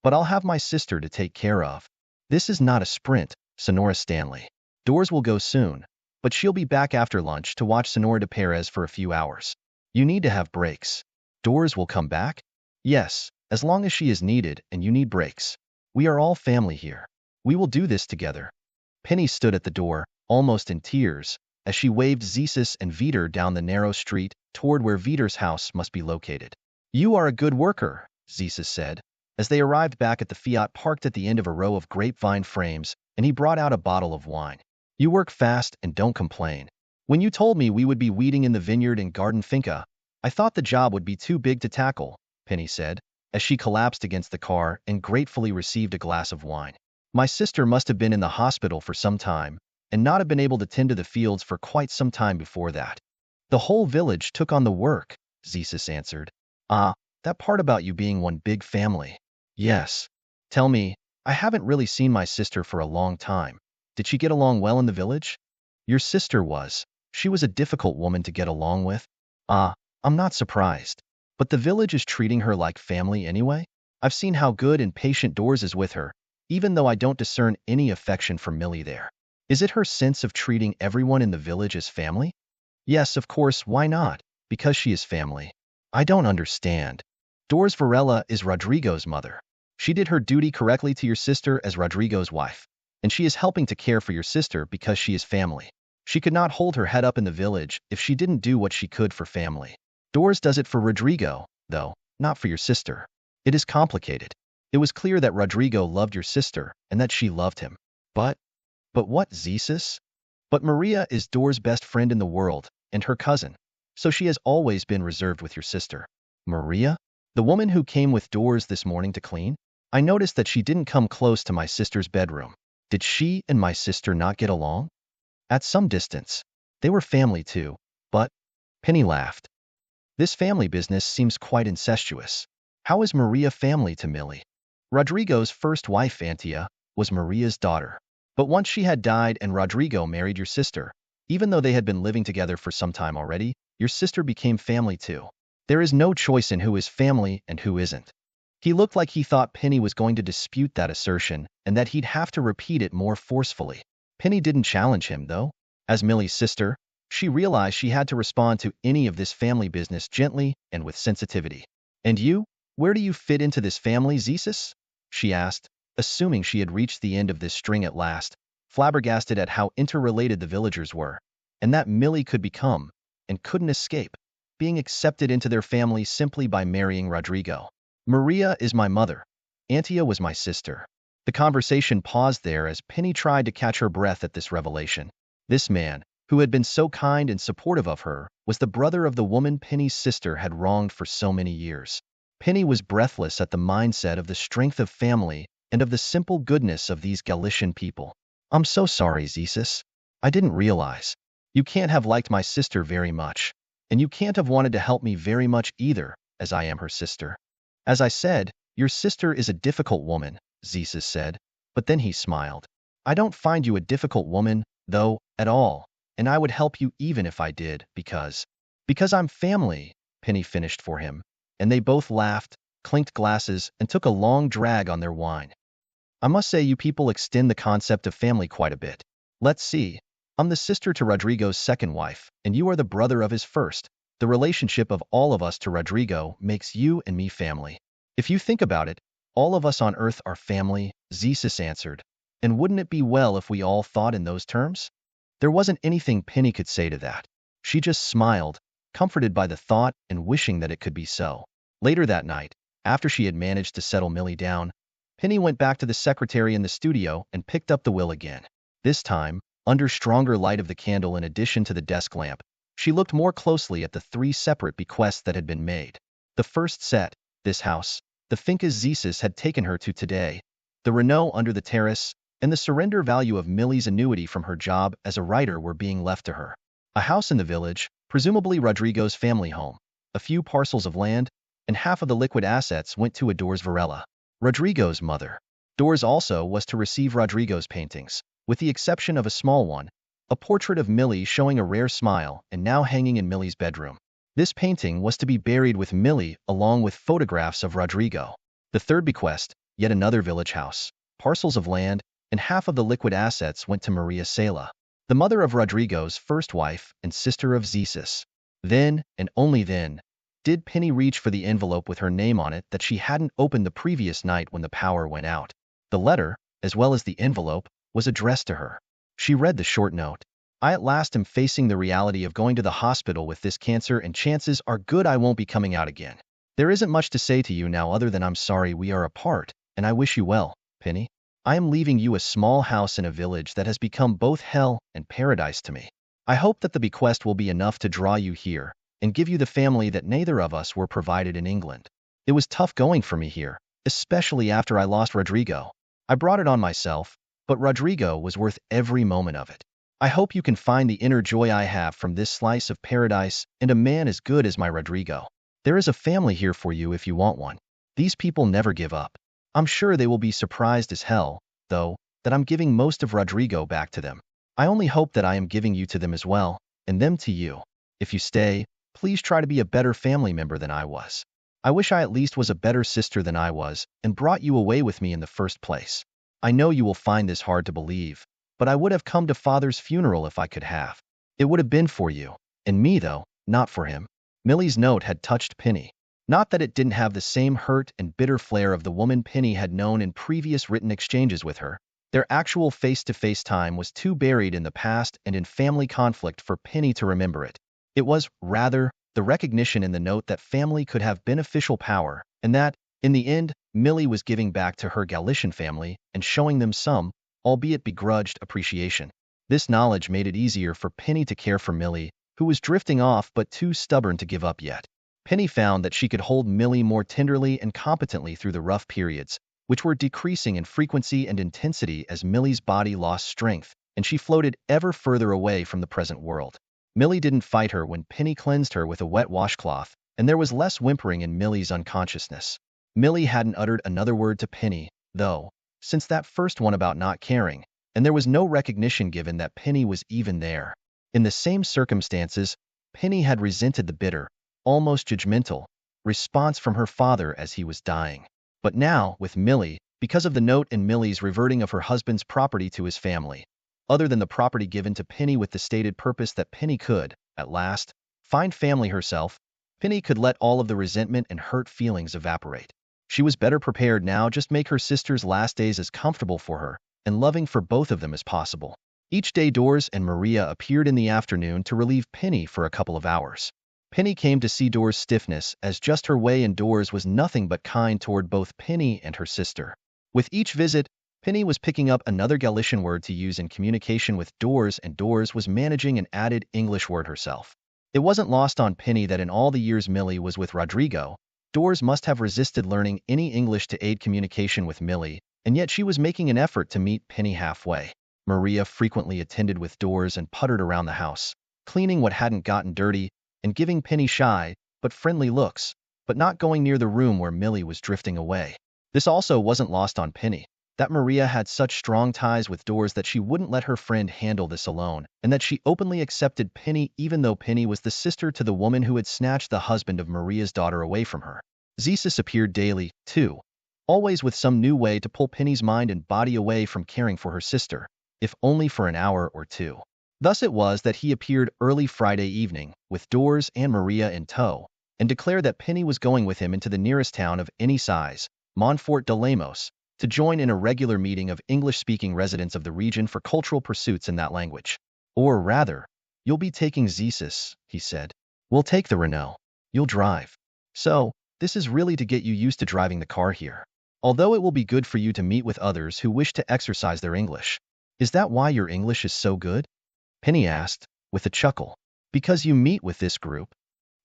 But I'll have my sister to take care of. This is not a sprint, Sonora Stanley. Doors will go soon, but she'll be back after lunch to watch Sonora de Perez for a few hours. You need to have breaks." "Doors will come back?" "Yes, as long as she is needed and you need breaks. We are all family here. We will do this together." Penny stood at the door, almost in tears, as she waved Zesis and Veter down the narrow street toward where Veter's house must be located. "You are a good worker," Zesis said, as they arrived back at the Fiat parked at the end of a row of grapevine frames, and he brought out a bottle of wine. "You work fast and don't complain. When you told me we would be weeding in the vineyard and garden finca, I thought the job would be too big to tackle," Penny said, as she collapsed against the car and gratefully received a glass of wine. "My sister must have been in the hospital for some time, and not have been able to tend to the fields for quite some time before that." "The whole village took on the work," Zesis answered. "Ah, that part about you being one big family." "Yes. Tell me, I haven't really seen my sister for a long time. Did she get along well in the village?" "Your sister was. She was a difficult woman to get along with." "Ah, I'm not surprised. But the village is treating her like family anyway? I've seen how good and patient Doors is with her, even though I don't discern any affection for Millie there. Is it her sense of treating everyone in the village as family?" "Yes, of course, why not? Because she is family." "I don't understand. Doors Varela is Rodrigo's mother. She did her duty correctly to your sister as Rodrigo's wife, and she is helping to care for your sister because she is family. She could not hold her head up in the village if she didn't do what she could for family. Doors does it for Rodrigo, though, not for your sister. It is complicated. It was clear that Rodrigo loved your sister and that she loved him. But what, Zesis? But Maria is Doors' best friend in the world, and her cousin, so she has always been reserved with your sister." "Maria? The woman who came with Doors this morning to clean? I noticed that she didn't come close to my sister's bedroom. Did she and my sister not get along?" "At some distance. They were family too, but—" Penny laughed. "This family business seems quite incestuous. How is Maria family to Millie?" "Rodrigo's first wife, Antia, was Maria's daughter. But once she had died and Rodrigo married your sister, even though they had been living together for some time already, your sister became family too. There is no choice in who is family and who isn't." He looked like he thought Penny was going to dispute that assertion and that he'd have to repeat it more forcefully. Penny didn't challenge him, though. As Millie's sister, she realized she had to respond to any of this family business gently and with sensitivity. "And you? Where do you fit into this family, Zesis?" she asked, assuming she had reached the end of this string at last, flabbergasted at how interrelated the villagers were, and that Millie could become, and couldn't escape, being accepted into their family simply by marrying Rodrigo. "Maria is my mother. Antia was my sister." The conversation paused there as Penny tried to catch her breath at this revelation. This man, who had been so kind and supportive of her, was the brother of the woman Penny's sister had wronged for so many years. Penny was breathless at the mindset of the strength of family and of the simple goodness of these Galician people. "I'm so sorry, Zesis. I didn't realize. You can't have liked my sister very much, and you can't have wanted to help me very much either, as I am her sister." "As I said, your sister is a difficult woman," Zesis said, but then he smiled. "I don't find you a difficult woman, though, at all, and I would help you even if I did, because I'm family," Penny finished for him, and they both laughed, clinked glasses, and took a long drag on their wine. "I must say you people extend the concept of family quite a bit. Let's see. I'm the sister to Rodrigo's second wife, and you are the brother of his first. The relationship of all of us to Rodrigo makes you and me family. If you think about it, all of us on Earth are family," Zesis answered. "And wouldn't it be well if we all thought in those terms?" There wasn't anything Penny could say to that. She just smiled, comforted by the thought and wishing that it could be so. Later that night, after she had managed to settle Millie down, Penny went back to the secretary in the studio and picked up the will again. This time, under stronger light of the candle in addition to the desk lamp, she looked more closely at the 3 separate bequests that had been made. The first set, this house, the finca Zesis had taken her to today, the Renault under the terrace, and the surrender value of Millie's annuity from her job as a writer were being left to her. A house in the village, presumably Rodrigo's family home, a few parcels of land, and half of the liquid assets went to Doors Varela, Rodrigo's mother. Doors also was to receive Rodrigo's paintings, with the exception of a small one, a portrait of Millie showing a rare smile and now hanging in Millie's bedroom. This painting was to be buried with Millie along with photographs of Rodrigo. The third bequest, yet another village house, parcels of land, and half of the liquid assets went to Maria Sala, the mother of Rodrigo's first wife and sister of Zesis. Then, and only then, did Penny reach for the envelope with her name on it that she hadn't opened the previous night when the power went out. The letter, as well as the envelope, was addressed to her. She read the short note. I at last am facing the reality of going to the hospital with this cancer, and chances are good I won't be coming out again. There isn't much to say to you now other than I'm sorry we are apart, and I wish you well, Penny. I am leaving you a small house in a village that has become both hell and paradise to me. I hope that the bequest will be enough to draw you here and give you the family that neither of us were provided in England. It was tough going for me here, especially after I lost Rodrigo. I brought it on myself, but Rodrigo was worth every moment of it. I hope you can find the inner joy I have from this slice of paradise and a man as good as my Rodrigo. There is a family here for you if you want one. These people never give up. I'm sure they will be surprised as hell, though, that I'm giving most of Rodrigo back to them. I only hope that I am giving you to them as well, and them to you. If you stay, please try to be a better family member than I was. I wish I at least was a better sister than I was and brought you away with me in the first place. I know you will find this hard to believe, but I would have come to Father's funeral if I could have. It would have been for you, and me though, not for him. Millie's note had touched Penny. Not that it didn't have the same hurt and bitter flair of the woman Penny had known in previous written exchanges with her. Their actual face-to-face time was too buried in the past and in family conflict for Penny to remember it. It was, rather, the recognition in the note that family could have beneficial power, and that, in the end, Millie was giving back to her Galician family and showing them some, albeit begrudged, appreciation. This knowledge made it easier for Penny to care for Millie, who was drifting off but too stubborn to give up yet. Penny found that she could hold Millie more tenderly and competently through the rough periods, which were decreasing in frequency and intensity as Millie's body lost strength, and she floated ever further away from the present world. Millie didn't fight her when Penny cleansed her with a wet washcloth, and there was less whimpering in Millie's unconsciousness. Millie hadn't uttered another word to Penny, though, since that first one about not caring, and there was no recognition given that Penny was even there. In the same circumstances, Penny had resented the bitter, almost judgmental, response from her father as he was dying. But now, with Millie, because of the note and Millie's reverting of her husband's property to his family, other than the property given to Penny with the stated purpose that Penny could, at last, find family herself, Penny could let all of the resentment and hurt feelings evaporate. She was better prepared now, just make her sister's last days as comfortable for her and loving for both of them as possible. Each day Doris and Maria appeared in the afternoon to relieve Penny for a couple of hours. Penny came to see Doris' stiffness as just her way, and Doris was nothing but kind toward both Penny and her sister. With each visit, Penny was picking up another Galician word to use in communication with Doris, and Doris was managing an added English word herself. It wasn't lost on Penny that in all the years Millie was with Rodrigo, Doris must have resisted learning any English to aid communication with Millie, and yet she was making an effort to meet Penny halfway. Maria frequently attended with Doris and puttered around the house, cleaning what hadn't gotten dirty and giving Penny shy but friendly looks, but not going near the room where Millie was drifting away. This also wasn't lost on Penny, that Maria had such strong ties with Doris that she wouldn't let her friend handle this alone, and that she openly accepted Penny even though Penny was the sister to the woman who had snatched the husband of Maria's daughter away from her. Jesus appeared daily, too, always with some new way to pull Penny's mind and body away from caring for her sister, if only for an hour or two. Thus it was that he appeared early Friday evening, with Doris and Maria in tow, and declared that Penny was going with him into the nearest town of any size, Montfort de Lemos, to join in a regular meeting of English-speaking residents of the region for cultural pursuits in that language. Or rather, you'll be taking Jesus, he said. We'll take the Renault. You'll drive. So, this is really to get you used to driving the car here. Although it will be good for you to meet with others who wish to exercise their English. Is that why your English is so good? Penny asked, with a chuckle. Because you meet with this group?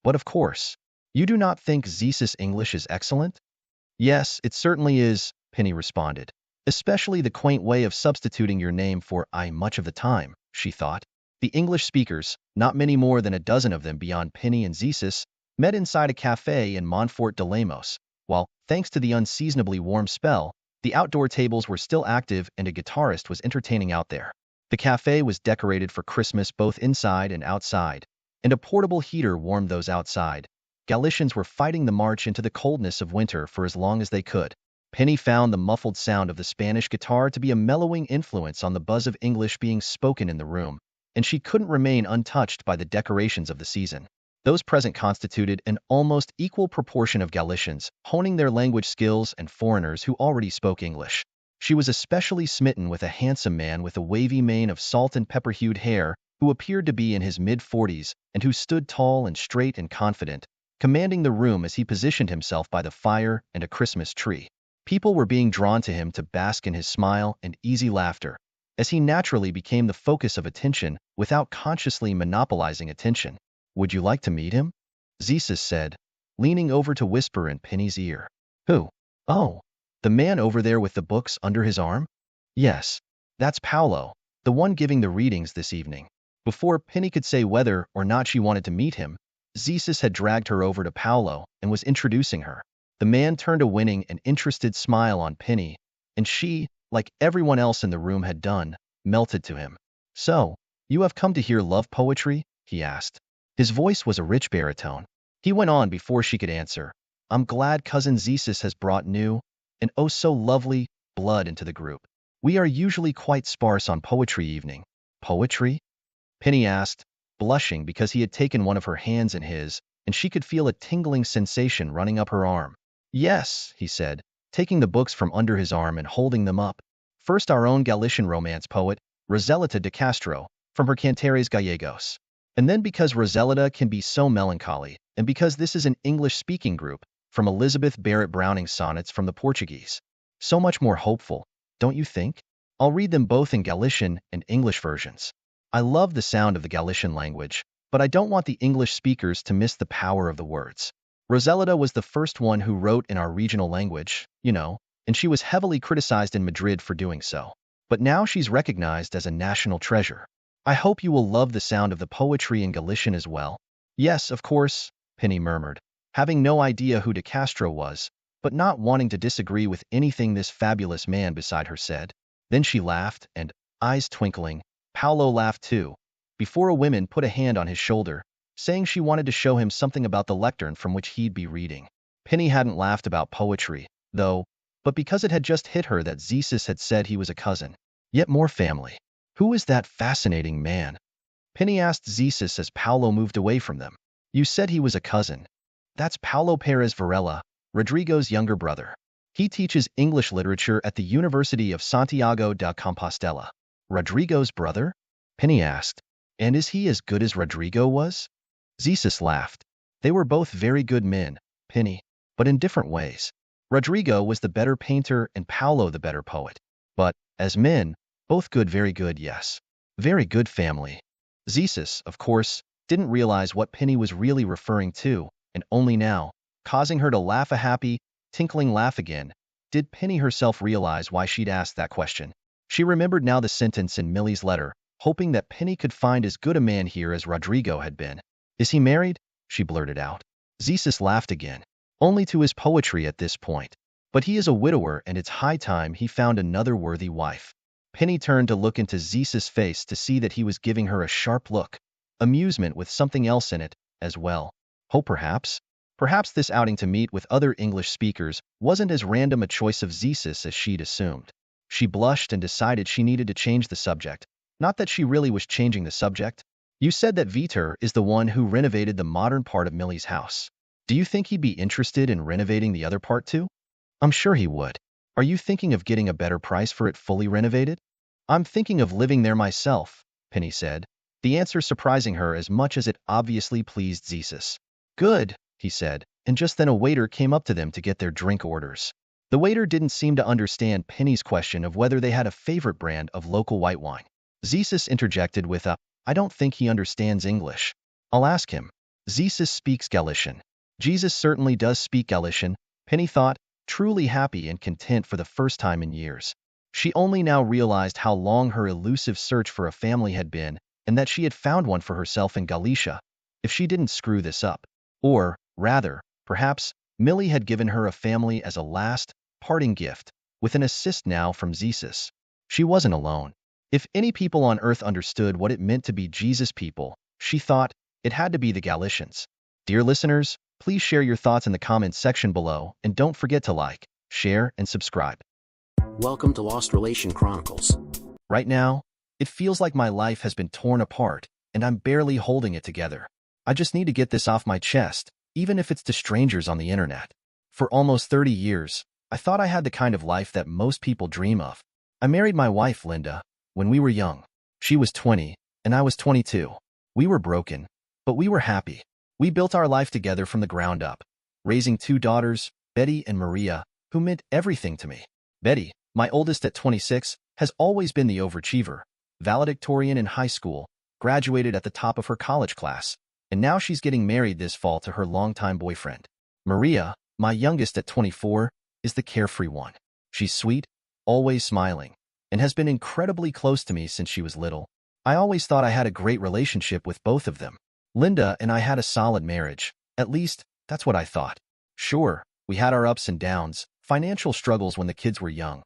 But of course. You do not think Jesus' English is excellent? Yes, it certainly is, Penny responded. Especially the quaint way of substituting your name for I much of the time, she thought. The English speakers, not many more than a dozen of them beyond Penny and Jesus, met inside a cafe in Montfort de Lemos, while, thanks to the unseasonably warm spell, the outdoor tables were still active and a guitarist was entertaining out there. The cafe was decorated for Christmas both inside and outside, and a portable heater warmed those outside. Galicians were fighting the march into the coldness of winter for as long as they could. Penny found the muffled sound of the Spanish guitar to be a mellowing influence on the buzz of English being spoken in the room, and she couldn't remain untouched by the decorations of the season. Those present constituted an almost equal proportion of Galicians, honing their language skills, and foreigners who already spoke English. She was especially smitten with a handsome man with a wavy mane of salt and pepper-hued hair who appeared to be in his mid-40s and who stood tall and straight and confident, commanding the room as he positioned himself by the fire and a Christmas tree. People were being drawn to him to bask in his smile and easy laughter, as he naturally became the focus of attention without consciously monopolizing attention. "Would you like to meet him?" Zeus said, leaning over to whisper in Penny's ear. "Who?" "Oh, the man over there with the books under his arm?" "Yes, that's Paolo, the one giving the readings this evening." Before Penny could say whether or not she wanted to meet him, Zeus had dragged her over to Paolo and was introducing her. The man turned a winning and interested smile on Penny, and she, like everyone else in the room had done, melted to him. "So, you have come to hear love poetry?" he asked. His voice was a rich baritone. He went on before she could answer. "I'm glad Cousin Zeus has brought new, and oh so lovely, blood into the group. We are usually quite sparse on poetry evening." "Poetry?" Penny asked, blushing because he had taken one of her hands in his, and she could feel a tingling sensation running up her arm. "Yes," he said, taking the books from under his arm and holding them up. "First our own Galician romance poet, Roselita de Castro, from her Cantares Gallegos. And then because Roselita can be so melancholy, and because this is an English-speaking group, from Elizabeth Barrett Browning's sonnets from the Portuguese. So much more hopeful, don't you think? I'll read them both in Galician and English versions. I love the sound of the Galician language, but I don't want the English speakers to miss the power of the words. Roselita was the first one who wrote in our regional language, you know, and she was heavily criticized in Madrid for doing so. But now she's recognized as a national treasure. I hope you will love the sound of the poetry in Galician as well." "Yes, of course," Penny murmured, having no idea who De Castro was, but not wanting to disagree with anything this fabulous man beside her said. Then she laughed, and, eyes twinkling, Paolo laughed too, before a woman put a hand on his shoulder, saying she wanted to show him something about the lectern from which he'd be reading. Penny hadn't laughed about poetry, though, but because it had just hit her that Zeus had said he was a cousin. Yet more family. "Who is that fascinating man?" Penny asked Zeus as Paolo moved away from them. "You said he was a cousin. That's Paulo Perez Varela, Rodrigo's younger brother. He teaches English literature at the University of Santiago de Compostela." "Rodrigo's brother?" Penny asked. "And is he as good as Rodrigo was?" Zeus laughed. "They were both very good men, Penny, but in different ways. Rodrigo was the better painter and Paolo the better poet. But, as men, both good, very good, yes. Very good family." Zeus, of course, didn't realize what Penny was really referring to, and only now, causing her to laugh a happy, tinkling laugh again, did Penny herself realize why she'd asked that question. She remembered now the sentence in Millie's letter, hoping that Penny could find as good a man here as Rodrigo had been. "Is he married?" she blurted out. Zeus laughed again. "Only to his poetry at this point. But he is a widower and it's high time he found another worthy wife." Penny turned to look into Zeus's face to see that he was giving her a sharp look. Amusement with something else in it, as well. Hope perhaps? Perhaps this outing to meet with other English speakers wasn't as random a choice of Zeus as she'd assumed. She blushed and decided she needed to change the subject. Not that she really was changing the subject. "You said that Vitor is the one who renovated the modern part of Millie's house. Do you think he'd be interested in renovating the other part too?" "I'm sure he would. Are you thinking of getting a better price for it fully renovated?" "I'm thinking of living there myself," Penny said, the answer surprising her as much as it obviously pleased Zeus. "Good," he said, and just then a waiter came up to them to get their drink orders. The waiter didn't seem to understand Penny's question of whether they had a favorite brand of local white wine. Zeus interjected with a, "I don't think he understands English. I'll ask him." Zeus speaks Galician. Jesus certainly does speak Galician, Penny thought, truly happy and content for the first time in years. She only now realized how long her elusive search for a family had been, and that she had found one for herself in Galicia, if she didn't screw this up. Or, rather, perhaps, Millie had given her a family as a last, parting gift, with an assist now from Zeus. She wasn't alone. If any people on earth understood what it meant to be Jesus people, she thought, it had to be the Galicians. Dear listeners, please share your thoughts in the comments section below, and don't forget to like, share, and subscribe. Welcome to Lost Relation Chronicles. Right now, it feels like my life has been torn apart, and I'm barely holding it together. I just need to get this off my chest, even if it's to strangers on the internet. For almost 30 years, I thought I had the kind of life that most people dream of. I married my wife, Linda, when we were young. She was 20, and I was 22. We were broken, but we were happy. We built our life together from the ground up, raising two daughters, Betty and Maria, who meant everything to me. Betty, my oldest at 26, has always been the overachiever, valedictorian in high school, graduated at the top of her college class, and now she's getting married this fall to her longtime boyfriend. Maria, my youngest at 24, is the carefree one. She's sweet, always smiling, and has been incredibly close to me since she was little. I always thought I had a great relationship with both of them. Linda and I had a solid marriage. At least, that's what I thought. Sure, we had our ups and downs, financial struggles when the kids were young,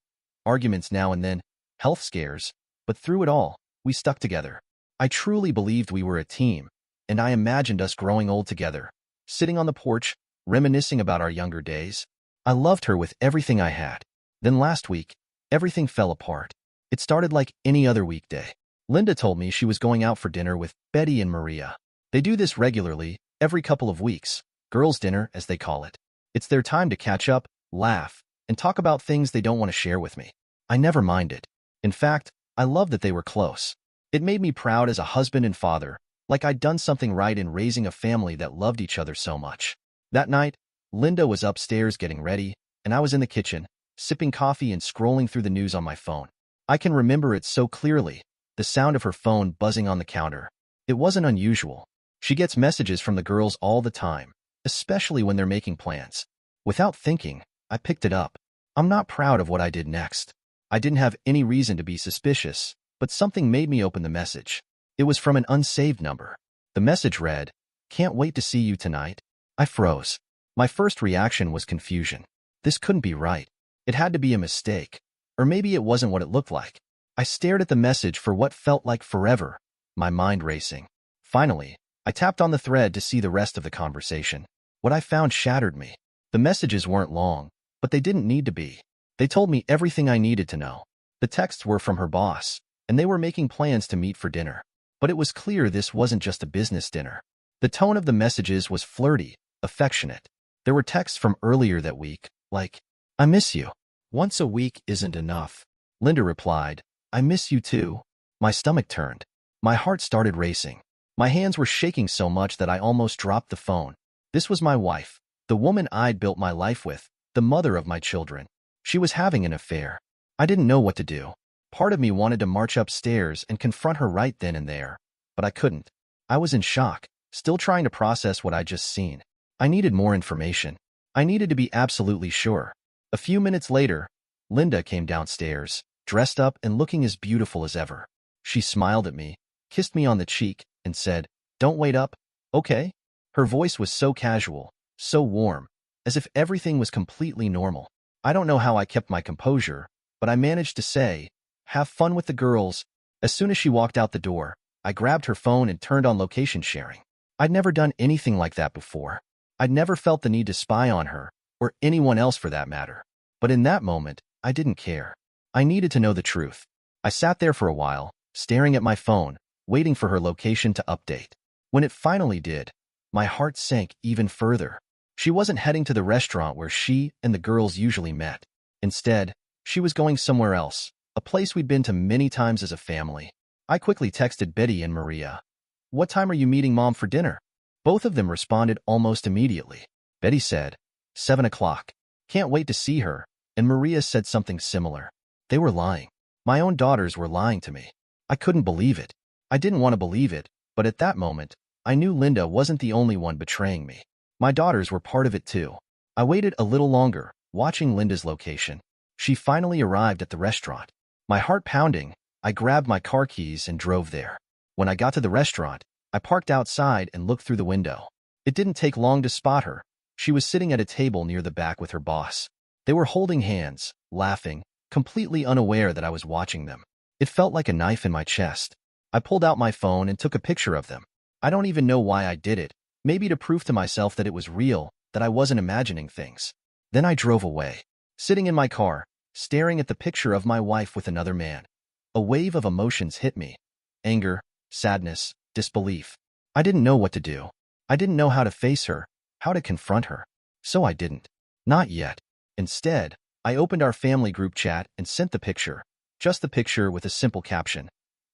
arguments now and then, health scares, but through it all, we stuck together. I truly believed we were a team, and I imagined us growing old together, sitting on the porch, reminiscing about our younger days. I loved her with everything I had. Then last week, everything fell apart. It started like any other weekday. Linda told me she was going out for dinner with Betty and Maria. They do this regularly, every couple of weeks, girls' dinner, as they call it. It's their time to catch up, laugh, and talk about things they don't want to share with me. I never minded. In fact, I loved that they were close. It made me proud as a husband and father, like I'd done something right in raising a family that loved each other so much. That night, Linda was upstairs getting ready, and I was in the kitchen, sipping coffee and scrolling through the news on my phone. I can remember it so clearly, the sound of her phone buzzing on the counter. It wasn't unusual. She gets messages from the girls all the time, especially when they're making plans. Without thinking, I picked it up. I'm not proud of what I did next. I didn't have any reason to be suspicious, but something made me open the message. It was from an unsaved number. The message read, "Can't wait to see you tonight." I froze. My first reaction was confusion. This couldn't be right. It had to be a mistake. Or maybe it wasn't what it looked like. I stared at the message for what felt like forever, my mind racing. Finally, I tapped on the thread to see the rest of the conversation. What I found shattered me. The messages weren't long, but they didn't need to be. They told me everything I needed to know. The texts were from her boss, and they were making plans to meet for dinner. But it was clear this wasn't just a business dinner. The tone of the messages was flirty, affectionate. There were texts from earlier that week, like, "I miss you. Once a week isn't enough." Linda replied, "I miss you too." My stomach turned. My heart started racing. My hands were shaking so much that I almost dropped the phone. This was my wife, the woman I'd built my life with, the mother of my children. She was having an affair. I didn't know what to do. Part of me wanted to march upstairs and confront her right then and there, but I couldn't. I was in shock, still trying to process what I'd just seen. I needed more information. I needed to be absolutely sure. A few minutes later, Linda came downstairs, dressed up and looking as beautiful as ever. She smiled at me, kissed me on the cheek, and said, "Don't wait up, okay?" Her voice was so casual, so warm, as if everything was completely normal. I don't know how I kept my composure, but I managed to say, "Have fun with the girls." As soon as she walked out the door, I grabbed her phone and turned on location sharing. I'd never done anything like that before. I'd never felt the need to spy on her, or anyone else for that matter. But in that moment, I didn't care. I needed to know the truth. I sat there for a while, staring at my phone, waiting for her location to update. When it finally did, my heart sank even further. She wasn't heading to the restaurant where she and the girls usually met. Instead, she was going somewhere else, a place we'd been to many times as a family. I quickly texted Betty and Maria. "What time are you meeting Mom for dinner?" Both of them responded almost immediately. Betty said, 7 o'clock. "Can't wait to see her," and Maria said something similar. They were lying. My own daughters were lying to me. I couldn't believe it. I didn't want to believe it, but at that moment, I knew Linda wasn't the only one betraying me. My daughters were part of it too. I waited a little longer, watching Linda's location. She finally arrived at the restaurant. My heart pounding, I grabbed my car keys and drove there. When I got to the restaurant, I parked outside and looked through the window. It didn't take long to spot her. She was sitting at a table near the back with her boss. They were holding hands, laughing, completely unaware that I was watching them. It felt like a knife in my chest. I pulled out my phone and took a picture of them. I don't even know why I did it, maybe to prove to myself that it was real, that I wasn't imagining things. Then I drove away, sitting in my car, staring at the picture of my wife with another man. A wave of emotions hit me. Anger, sadness, disbelief. I didn't know what to do. I didn't know how to face her, how to confront her. So I didn't. Not yet. Instead, I opened our family group chat and sent the picture. Just the picture with a simple caption.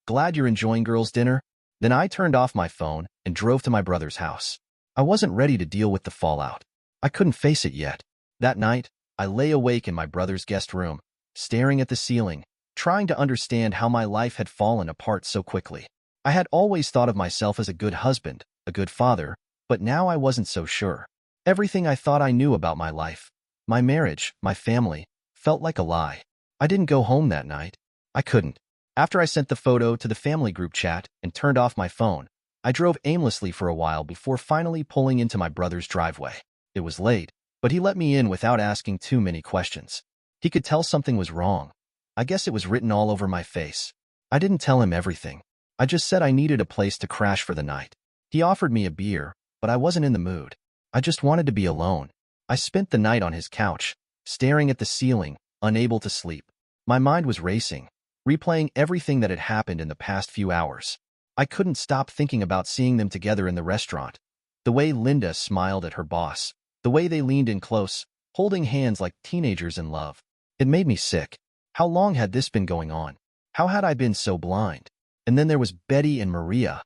"Glad you're enjoying girls' dinner. Then I turned off my phone and drove to my brother's house. I wasn't ready to deal with the fallout. I couldn't face it yet. That night, I lay awake in my brother's guest room, staring at the ceiling, trying to understand how my life had fallen apart so quickly. I had always thought of myself as a good husband, a good father, but now I wasn't so sure. Everything I thought I knew about my life, my marriage, my family, felt like a lie. I didn't go home that night. I couldn't. After I sent the photo to the family group chat and turned off my phone, I drove aimlessly for a while before finally pulling into my brother's driveway. It was late, but he let me in without asking too many questions. He could tell something was wrong. I guess it was written all over my face. I didn't tell him everything. I just said I needed a place to crash for the night. He offered me a beer, but I wasn't in the mood. I just wanted to be alone. I spent the night on his couch, staring at the ceiling, unable to sleep. My mind was racing, replaying everything that had happened in the past few hours. I couldn't stop thinking about seeing them together in the restaurant. The way Linda smiled at her boss, the way they leaned in close, holding hands like teenagers in love. It made me sick. How long had this been going on? How had I been so blind? And then there was Betty and Maria.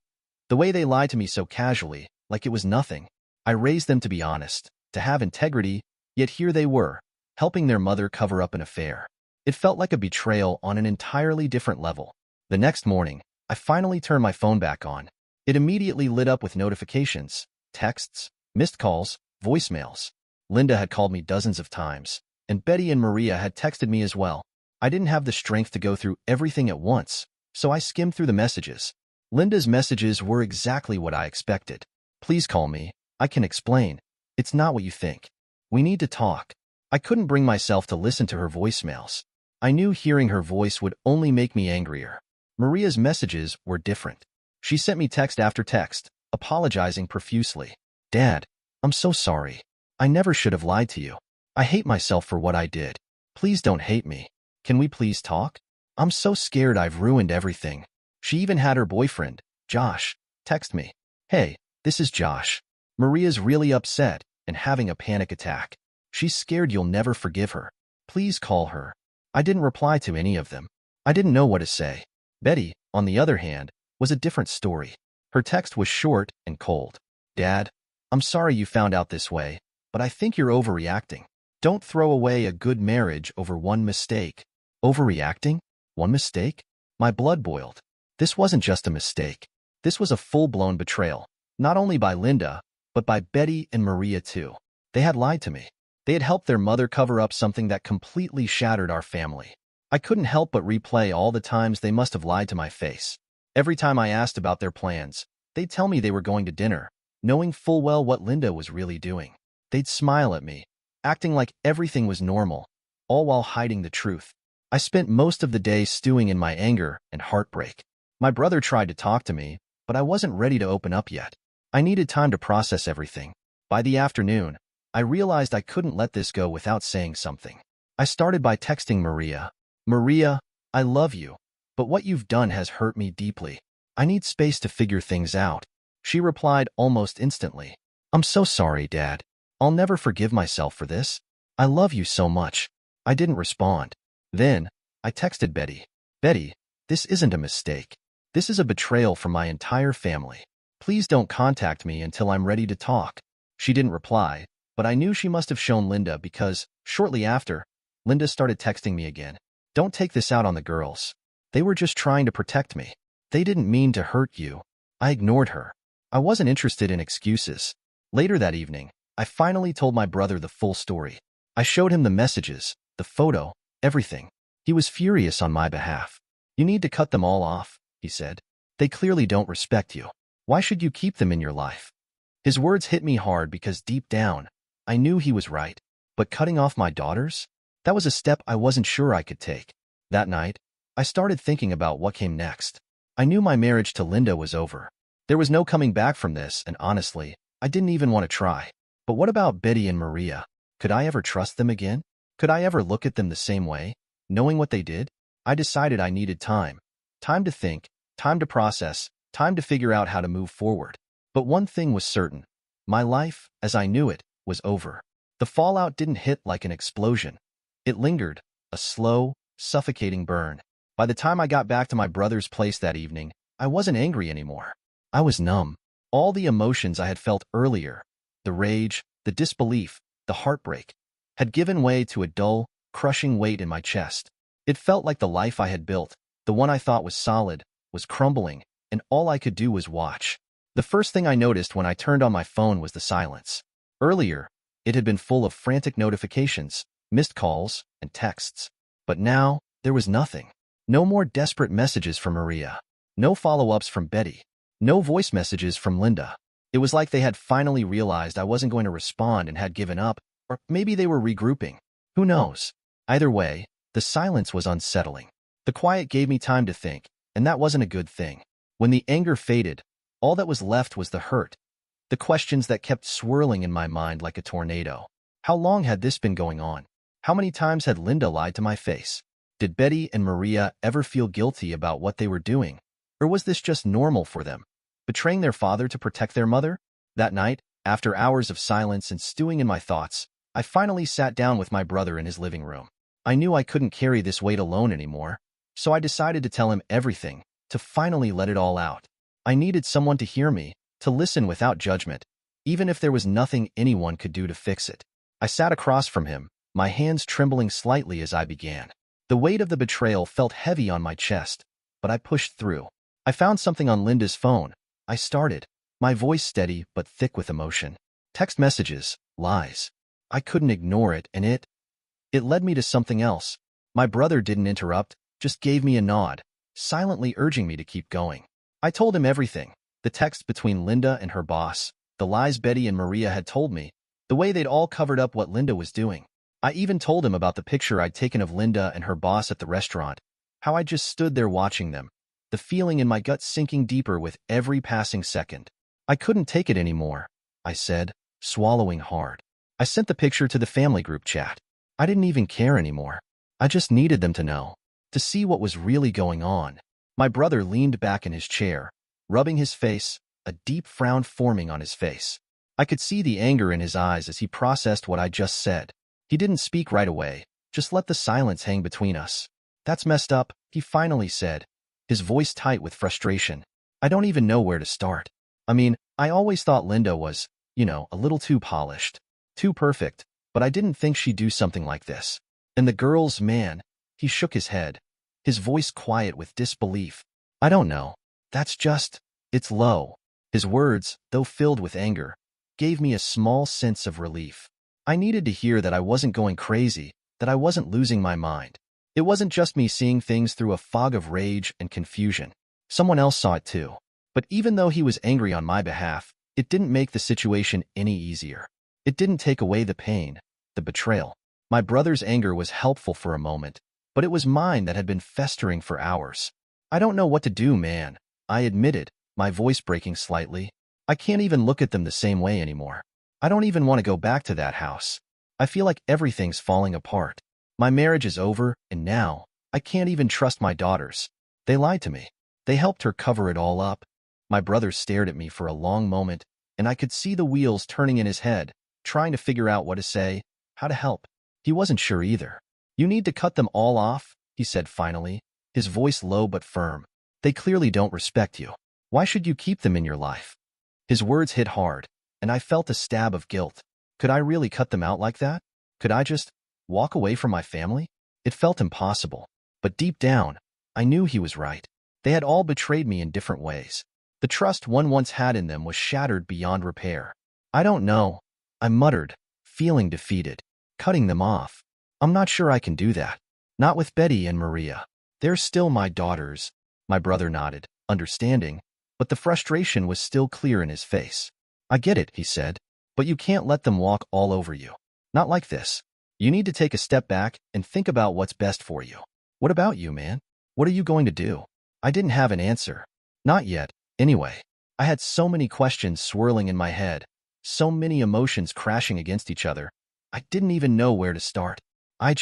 The way they lied to me so casually, like it was nothing. I raised them to be honest, to have integrity, yet here they were, helping their mother cover up an affair. It felt like a betrayal on an entirely different level. The next morning, I finally turned my phone back on. It immediately lit up with notifications, texts, missed calls, voicemails. Linda had called me dozens of times, and Betty and Maria had texted me as well. I didn't have the strength to go through everything at once, so I skimmed through the messages. Linda's messages were exactly what I expected. Please call me. I can explain. It's not what you think. We need to talk. I couldn't bring myself to listen to her voicemails. I knew hearing her voice would only make me angrier. Maria's messages were different. She sent me text after text, apologizing profusely. Dad, I'm so sorry. I never should have lied to you. I hate myself for what I did. Please don't hate me. Can we please talk? I'm so scared I've ruined everything. She even had her boyfriend, Josh, text me. Hey, this is Josh. Maria's really upset and having a panic attack. She's scared you'll never forgive her. Please call her. I didn't reply to any of them. I didn't know what to say. Betty, on the other hand, was a different story. Her text was short and cold. Dad, I'm sorry you found out this way, but I think you're overreacting. Don't throw away a good marriage over one mistake. Overreacting? One mistake? My blood boiled. This wasn't just a mistake. This was a full-blown betrayal, not only by Linda, but by Betty and Maria too. They had lied to me. They had helped their mother cover up something that completely shattered our family. I couldn't help but replay all the times they must have lied to my face. Every time I asked about their plans, they'd tell me they were going to dinner, knowing full well what Linda was really doing. They'd smile at me, acting like everything was normal, all while hiding the truth. I spent most of the day stewing in my anger and heartbreak. My brother tried to talk to me, but I wasn't ready to open up yet. I needed time to process everything. By the afternoon, I realized I couldn't let this go without saying something. I started by texting Maria. Maria, I love you, but what you've done has hurt me deeply. I need space to figure things out. She replied almost instantly. I'm so sorry, Dad. I'll never forgive myself for this. I love you so much. I didn't respond. Then, I texted Betty. Betty, this isn't a mistake. This is a betrayal from my entire family. Please don't contact me until I'm ready to talk. She didn't reply, but I knew she must have shown Linda because, shortly after, Linda started texting me again. Don't take this out on the girls. They were just trying to protect me. They didn't mean to hurt you. I ignored her. I wasn't interested in excuses. Later that evening, I finally told my brother the full story. I showed him the messages, the photo, everything. He was furious on my behalf. You need to cut them all off, he said. They clearly don't respect you. Why should you keep them in your life? His words hit me hard because deep down, I knew he was right. But cutting off my daughters? That was a step I wasn't sure I could take. That night, I started thinking about what came next. I knew my marriage to Linda was over. There was no coming back from this, and honestly, I didn't even want to try. But what about Betty and Maria? Could I ever trust them again? Could I ever look at them the same way, knowing what they did? I decided I needed time. Time to think, time to process, time to figure out how to move forward. But one thing was certain. My life, as I knew it, was over. The fallout didn't hit like an explosion. It lingered, a slow, suffocating burn. By the time I got back to my brother's place that evening, I wasn't angry anymore. I was numb. All the emotions I had felt earlier, the rage, the disbelief, the heartbreak, had given way to a dull, crushing weight in my chest. It felt like the life I had built, the one I thought was solid, was crumbling, and all I could do was watch. The first thing I noticed when I turned on my phone was the silence. Earlier, it had been full of frantic notifications, missed calls, and texts. But now, there was nothing. No more desperate messages from Maria. No follow-ups from Betty. No voice messages from Linda. It was like they had finally realized I wasn't going to respond and had given up, or maybe they were regrouping. Who knows? Either way, the silence was unsettling. The quiet gave me time to think, and that wasn't a good thing. When the anger faded, all that was left was the hurt, the questions that kept swirling in my mind like a tornado. How long had this been going on? How many times had Linda lied to my face? Did Betty and Maria ever feel guilty about what they were doing? Or was this just normal for them? Betraying their father to protect their mother? That night, after hours of silence and stewing in my thoughts, I finally sat down with my brother in his living room. I knew I couldn't carry this weight alone anymore, so I decided to tell him everything, to finally let it all out. I needed someone to hear me, to listen without judgment, even if there was nothing anyone could do to fix it. I sat across from him, my hands trembling slightly as I began. The weight of the betrayal felt heavy on my chest, but I pushed through. I found something on Linda's phone. I started, my voice steady but thick with emotion. Text messages, lies. I couldn't ignore it, and it led me to something else. My brother didn't interrupt, just gave me a nod, silently urging me to keep going. I told him everything. The text between Linda and her boss, the lies Betty and Maria had told me, the way they'd all covered up what Linda was doing. I even told him about the picture I'd taken of Linda and her boss at the restaurant, how I just stood there watching them, the feeling in my gut sinking deeper with every passing second. I couldn't take it anymore, I said, swallowing hard. I sent the picture to the family group chat. I didn't even care anymore. I just needed them to know, to see what was really going on. My brother leaned back in his chair, rubbing his face, a deep frown forming on his face. I could see the anger in his eyes as he processed what I just said. He didn't speak right away, just let the silence hang between us. That's messed up, he finally said, his voice tight with frustration. I don't even know where to start. I mean, I always thought Linda was, a little too polished, too perfect, but I didn't think she'd do something like this. And the girls, man, he shook his head, his voice quiet with disbelief. I don't know. It's low. His words, though filled with anger, gave me a small sense of relief. I needed to hear that I wasn't going crazy, that I wasn't losing my mind. It wasn't just me seeing things through a fog of rage and confusion. Someone else saw it too. But even though he was angry on my behalf, it didn't make the situation any easier. It didn't take away the pain, the betrayal. My brother's anger was helpful for a moment, but it was mine that had been festering for hours. I don't know what to do, man, I admitted, my voice breaking slightly. I can't even look at them the same way anymore. I don't even want to go back to that house. I feel like everything's falling apart. My marriage is over, and now, I can't even trust my daughters. They lied to me. They helped her cover it all up. My brother stared at me for a long moment, and I could see the wheels turning in his head, trying to figure out what to say, how to help. He wasn't sure either. You need to cut them all off, he said finally, his voice low but firm. They clearly don't respect you. Why should you keep them in your life? His words hit hard, and I felt a stab of guilt. Could I really cut them out like that? Could I just walk away from my family? It felt impossible. But deep down, I knew he was right. They had all betrayed me in different ways. The trust one once had in them was shattered beyond repair. I don't know, I muttered, feeling defeated. Cutting them off. I'm not sure I can do that. Not with Betty and Maria. They're still my daughters. My brother nodded, understanding, but the frustration was still clear in his face. I get it, he said, but you can't let them walk all over you. Not like this. You need to take a step back and think about what's best for you. What about you, man? What are you going to do? I didn't have an answer. Not yet, anyway. I had so many questions swirling in my head, so many emotions crashing against each other. I didn't even know where to start. I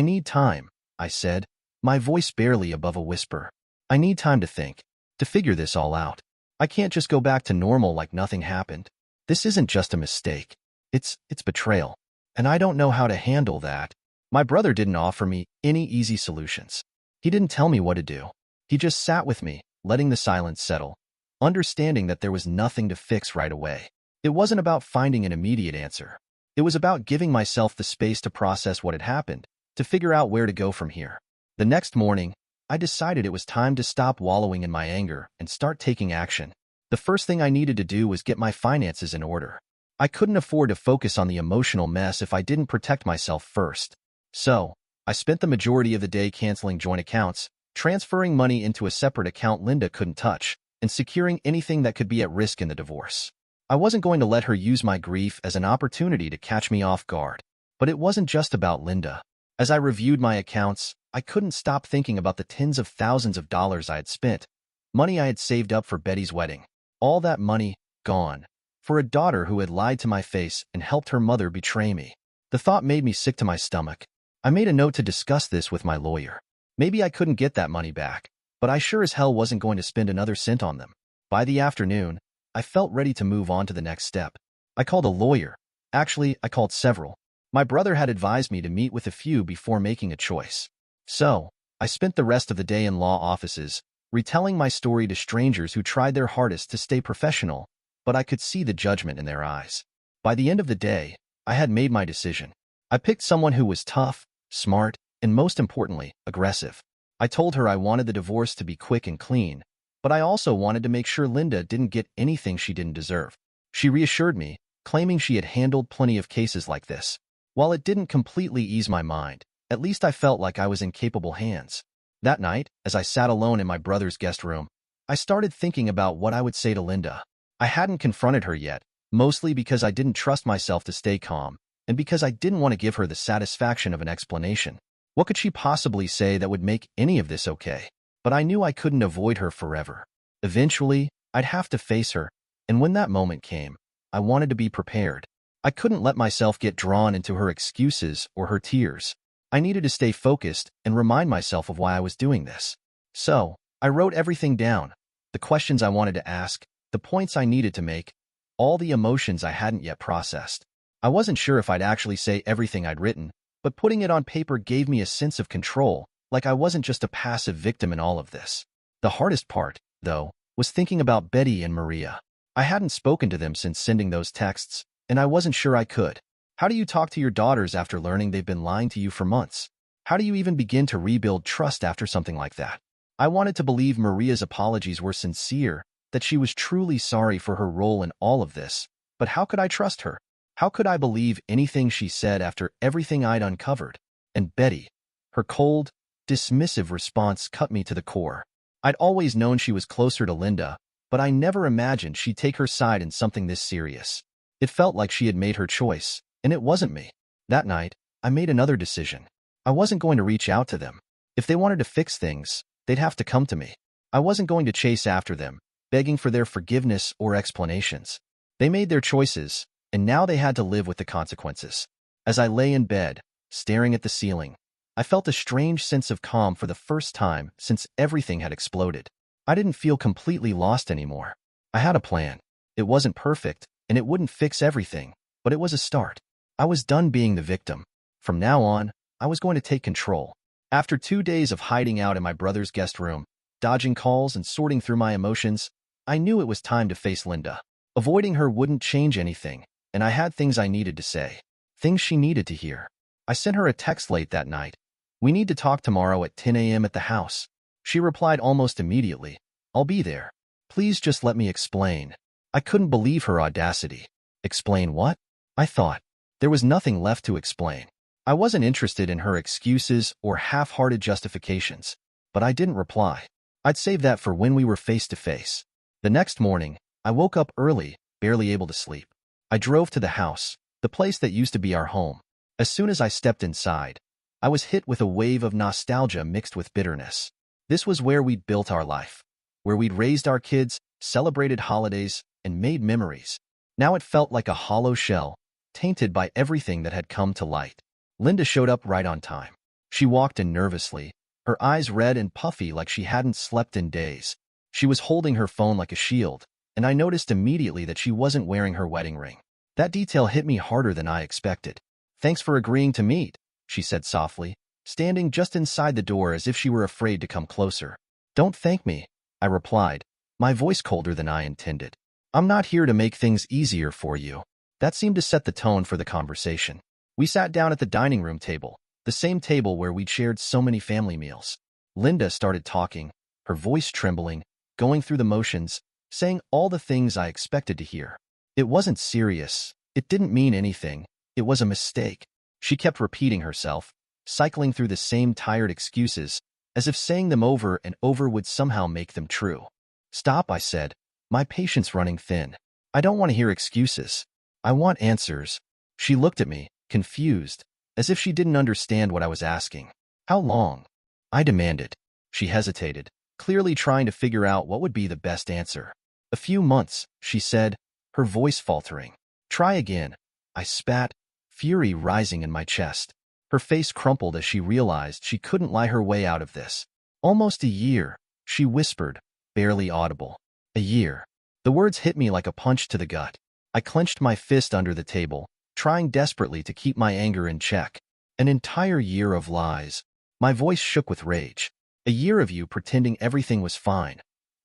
need time, I said, my voice barely above a whisper. I need time to think, to figure this all out. I can't just go back to normal like nothing happened. This isn't just a mistake. It's betrayal. And I don't know how to handle that. My brother didn't offer me any easy solutions. He didn't tell me what to do. He just sat with me, letting the silence settle, understanding that there was nothing to fix right away. It wasn't about finding an immediate answer. It was about giving myself the space to process what had happened, to figure out where to go from here. The next morning, I decided it was time to stop wallowing in my anger and start taking action. The first thing I needed to do was get my finances in order. I couldn't afford to focus on the emotional mess if I didn't protect myself first. So, I spent the majority of the day canceling joint accounts, transferring money into a separate account Linda couldn't touch, and securing anything that could be at risk in the divorce. I wasn't going to let her use my grief as an opportunity to catch me off guard. But it wasn't just about Linda. As I reviewed my accounts, I couldn't stop thinking about the tens of thousands of dollars I had spent, money I had saved up for Betty's wedding. All that money, gone. For a daughter who had lied to my face and helped her mother betray me. The thought made me sick to my stomach. I made a note to discuss this with my lawyer. Maybe I couldn't get that money back, but I sure as hell wasn't going to spend another cent on them. By the afternoon, I felt ready to move on to the next step. I called a lawyer. Actually, I called several. My brother had advised me to meet with a few before making a choice. So, I spent the rest of the day in law offices, retelling my story to strangers who tried their hardest to stay professional, but I could see the judgment in their eyes. By the end of the day, I had made my decision. I picked someone who was tough, smart, and most importantly, aggressive. I told her I wanted the divorce to be quick and clean, but I also wanted to make sure Linda didn't get anything she didn't deserve. She reassured me, claiming she had handled plenty of cases like this. While it didn't completely ease my mind, at least I felt like I was in capable hands. That night, as I sat alone in my brother's guest room, I started thinking about what I would say to Linda. I hadn't confronted her yet, mostly because I didn't trust myself to stay calm, and because I didn't want to give her the satisfaction of an explanation. What could she possibly say that would make any of this okay? But I knew I couldn't avoid her forever. Eventually, I'd have to face her, and when that moment came, I wanted to be prepared. I couldn't let myself get drawn into her excuses or her tears. I needed to stay focused and remind myself of why I was doing this. So, I wrote everything down, the questions I wanted to ask, the points I needed to make, all the emotions I hadn't yet processed. I wasn't sure if I'd actually say everything I'd written, but putting it on paper gave me a sense of control, like I wasn't just a passive victim in all of this. The hardest part, though, was thinking about Betty and Maria. I hadn't spoken to them since sending those texts, and I wasn't sure I could. How do you talk to your daughters after learning they've been lying to you for months? How do you even begin to rebuild trust after something like that? I wanted to believe Maria's apologies were sincere, that she was truly sorry for her role in all of this, but how could I trust her? How could I believe anything she said after everything I'd uncovered? And Betty, her cold, dismissive response cut me to the core. I'd always known she was closer to Linda, but I never imagined she'd take her side in something this serious. It felt like she had made her choice, and it wasn't me. That night, I made another decision. I wasn't going to reach out to them. If they wanted to fix things, they'd have to come to me. I wasn't going to chase after them, begging for their forgiveness or explanations. They made their choices, and now they had to live with the consequences. As I lay in bed, staring at the ceiling, I felt a strange sense of calm for the first time since everything had exploded. I didn't feel completely lost anymore. I had a plan. It wasn't perfect, and it wouldn't fix everything, but it was a start. I was done being the victim. From now on, I was going to take control. After 2 days of hiding out in my brother's guest room, dodging calls and sorting through my emotions, I knew it was time to face Linda. Avoiding her wouldn't change anything, and I had things I needed to say. Things she needed to hear. I sent her a text late that night. "We need to talk tomorrow at 10 a.m. at the house." She replied almost immediately, "I'll be there. Please just let me explain." I couldn't believe her audacity. Explain what? I thought. There was nothing left to explain. I wasn't interested in her excuses or half-hearted justifications, but I didn't reply. I'd save that for when we were face to face. The next morning, I woke up early, barely able to sleep. I drove to the house, the place that used to be our home. As soon as I stepped inside, I was hit with a wave of nostalgia mixed with bitterness. This was where we'd built our life, where we'd raised our kids, celebrated holidays, and made memories. Now it felt like a hollow shell, tainted by everything that had come to light. Linda showed up right on time. She walked in nervously, her eyes red and puffy like she hadn't slept in days. She was holding her phone like a shield, and I noticed immediately that she wasn't wearing her wedding ring. That detail hit me harder than I expected. "Thanks for agreeing to meet," she said softly, standing just inside the door as if she were afraid to come closer. "Don't thank me. I replied, my voice colder than I intended. I'm not here to make things easier for you. That seemed to set the tone for the conversation. We sat down at the dining room table, the same table where we'd shared so many family meals. Linda started talking, her voice trembling, going through the motions, saying all the things I expected to hear. It wasn't serious. It didn't mean anything. It was a mistake. She kept repeating herself, cycling through the same tired excuses, as if saying them over and over would somehow make them true. Stop, I said, my patience running thin. I don't want to hear excuses. I want answers. She looked at me, confused, as if she didn't understand what I was asking. How long? I demanded. She hesitated, clearly trying to figure out what would be the best answer. A few months, she said, her voice faltering. Try again. I spat, fury rising in my chest. Her face crumpled as she realized she couldn't lie her way out of this. Almost a year, she whispered, barely audible. A year. The words hit me like a punch to the gut. I clenched my fist under the table, trying desperately to keep my anger in check. An entire year of lies. My voice shook with rage. A year of you pretending everything was fine,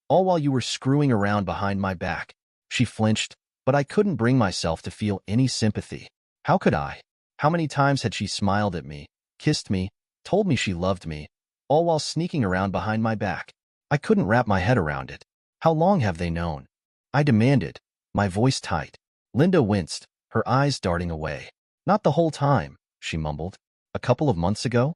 all while you were screwing around behind my back. She flinched, but I couldn't bring myself to feel any sympathy. How could I? How many times had she smiled at me, kissed me, told me she loved me, all while sneaking around behind my back? I couldn't wrap my head around it. How long have they known? I demanded, my voice tight. Linda winced, her eyes darting away. Not the whole time, she mumbled. A couple of months ago?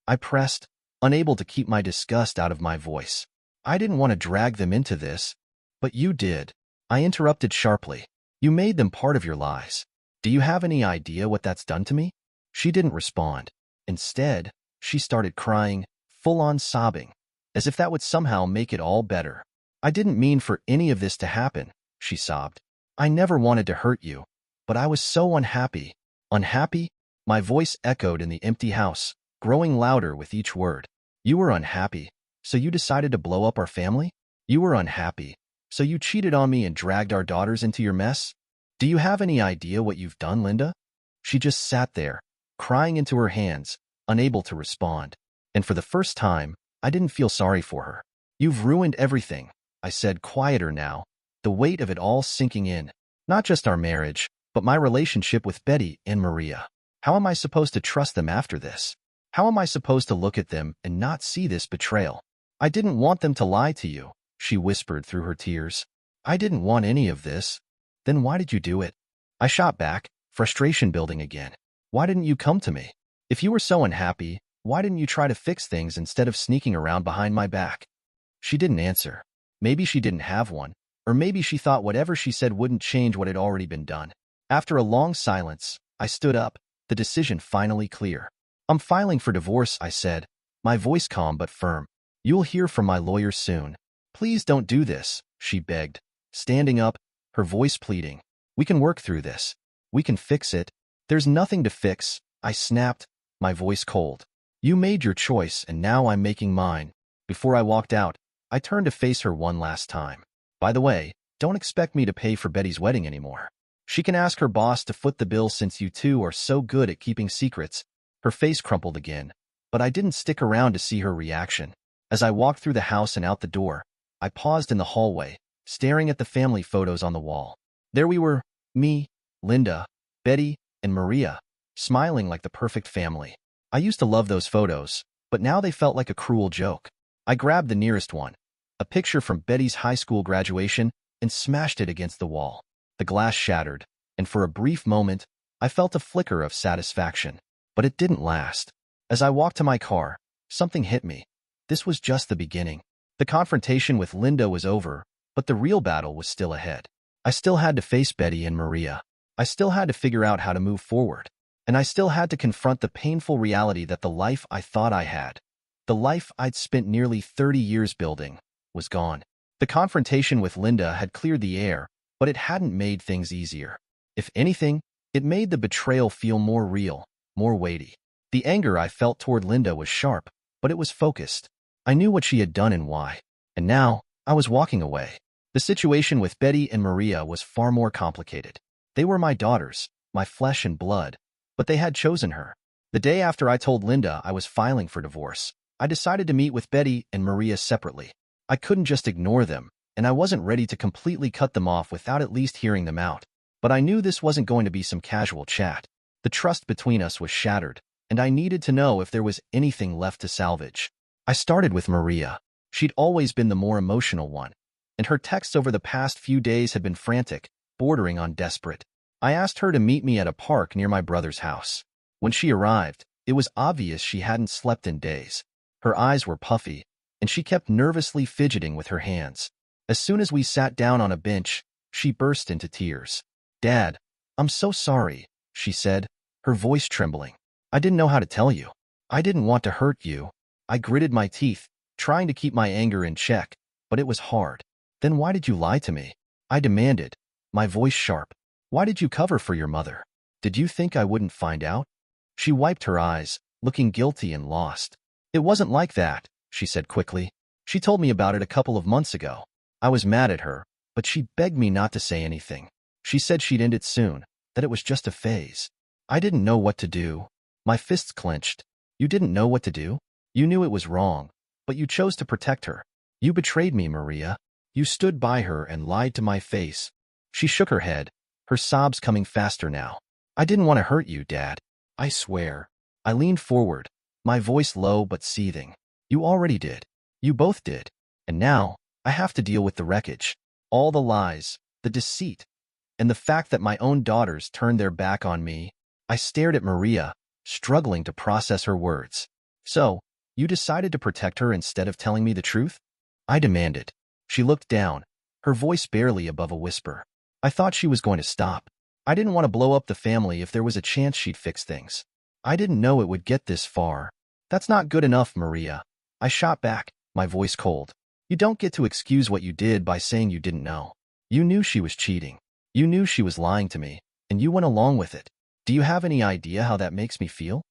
I pressed, unable to keep my disgust out of my voice. I didn't want to drag them into this, but you did. I interrupted sharply. You made them part of your lies. Do you have any idea what that's done to me? She didn't respond. Instead, she started crying, full-on sobbing, as if that would somehow make it all better. I didn't mean for any of this to happen, she sobbed. I never wanted to hurt you, but I was so unhappy. Unhappy? My voice echoed in the empty house, growing louder with each word. You were unhappy, so you decided to blow up our family? You were unhappy, so you cheated on me and dragged our daughters into your mess? Do you have any idea what you've done, Linda? She just sat there, crying into her hands, unable to respond. And for the first time, I didn't feel sorry for her. You've ruined everything, I said, quieter now, the weight of it all sinking in. Not just our marriage, but my relationship with Betty and Maria. How am I supposed to trust them after this? How am I supposed to look at them and not see this betrayal? I didn't want them to lie to you, she whispered through her tears. I didn't want any of this. Then why did you do it? I shot back, frustration building again. Why didn't you come to me? If you were so unhappy, why didn't you try to fix things instead of sneaking around behind my back? She didn't answer. Maybe she didn't have one, or maybe she thought whatever she said wouldn't change what had already been done. After a long silence, I stood up, the decision finally clear. I'm filing for divorce, I said, my voice calm but firm. You'll hear from my lawyer soon. Please don't do this, she begged, standing up, her voice pleading. We can work through this. We can fix it. There's nothing to fix, I snapped, my voice cold. You made your choice and now I'm making mine. Before I walked out, I turned to face her one last time. By the way, don't expect me to pay for Betty's wedding anymore. She can ask her boss to foot the bill since you two are so good at keeping secrets. Her face crumpled again, but I didn't stick around to see her reaction. As I walked through the house and out the door, I paused in the hallway, staring at the family photos on the wall. There we were, me, Linda, Betty, and Maria, smiling like the perfect family. I used to love those photos, but now they felt like a cruel joke. I grabbed the nearest one, a picture from Betty's high school graduation, and smashed it against the wall. The glass shattered, and for a brief moment, I felt a flicker of satisfaction. But it didn't last. As I walked to my car, something hit me. This was just the beginning. The confrontation with Linda was over, but the real battle was still ahead. I still had to face Betty and Maria. I still had to figure out how to move forward. And I still had to confront the painful reality that the life I thought I had, the life I'd spent nearly 30 years building, was gone. The confrontation with Linda had cleared the air, but it hadn't made things easier. If anything, it made the betrayal feel more real, more weighty. The anger I felt toward Linda was sharp, but it was focused. I knew what she had done and why. And now, I was walking away. The situation with Betty and Maria was far more complicated. They were my daughters, my flesh and blood, but they had chosen her. The day after I told Linda I was filing for divorce, I decided to meet with Betty and Maria separately. I couldn't just ignore them, and I wasn't ready to completely cut them off without at least hearing them out. But I knew this wasn't going to be some casual chat. The trust between us was shattered, and I needed to know if there was anything left to salvage. I started with Maria. She'd always been the more emotional one, and her texts over the past few days had been frantic, bordering on desperate. I asked her to meet me at a park near my brother's house. When she arrived, it was obvious she hadn't slept in days. Her eyes were puffy, and she kept nervously fidgeting with her hands. As soon as we sat down on a bench, she burst into tears. "Dad, I'm so sorry," she said, her voice trembling. "I didn't know how to tell you. I didn't want to hurt you." I gritted my teeth, trying to keep my anger in check, but it was hard. "Then why did you lie to me?" I demanded, my voice sharp. "Why did you cover for your mother? Did you think I wouldn't find out?" She wiped her eyes, looking guilty and lost. "It wasn't like that," she said quickly. "She told me about it a couple of months ago." I was mad at her, but she begged me not to say anything. She said she'd end it soon, that it was just a phase. I didn't know what to do. My fists clenched. "You didn't know what to do? You knew it was wrong, but you chose to protect her. You betrayed me, Maria. You stood by her and lied to my face." She shook her head, her sobs coming faster now. "I didn't want to hurt you, Dad. I swear." I leaned forward, my voice low but seething. "You already did. You both did. And now, I have to deal with the wreckage. All the lies, the deceit, and the fact that my own daughters turned their back on me." I stared at Maria, struggling to process her words. "So, you decided to protect her instead of telling me the truth?" I demanded. She looked down, her voice barely above a whisper. I thought she was going to stop. I didn't want to blow up the family if there was a chance she'd fix things. I didn't know it would get this far. "That's not good enough, Maria." I shot back, my voice cold. "You don't get to excuse what you did by saying you didn't know. You knew she was cheating. You knew she was lying to me, and you went along with it. Do you have any idea how that makes me feel?"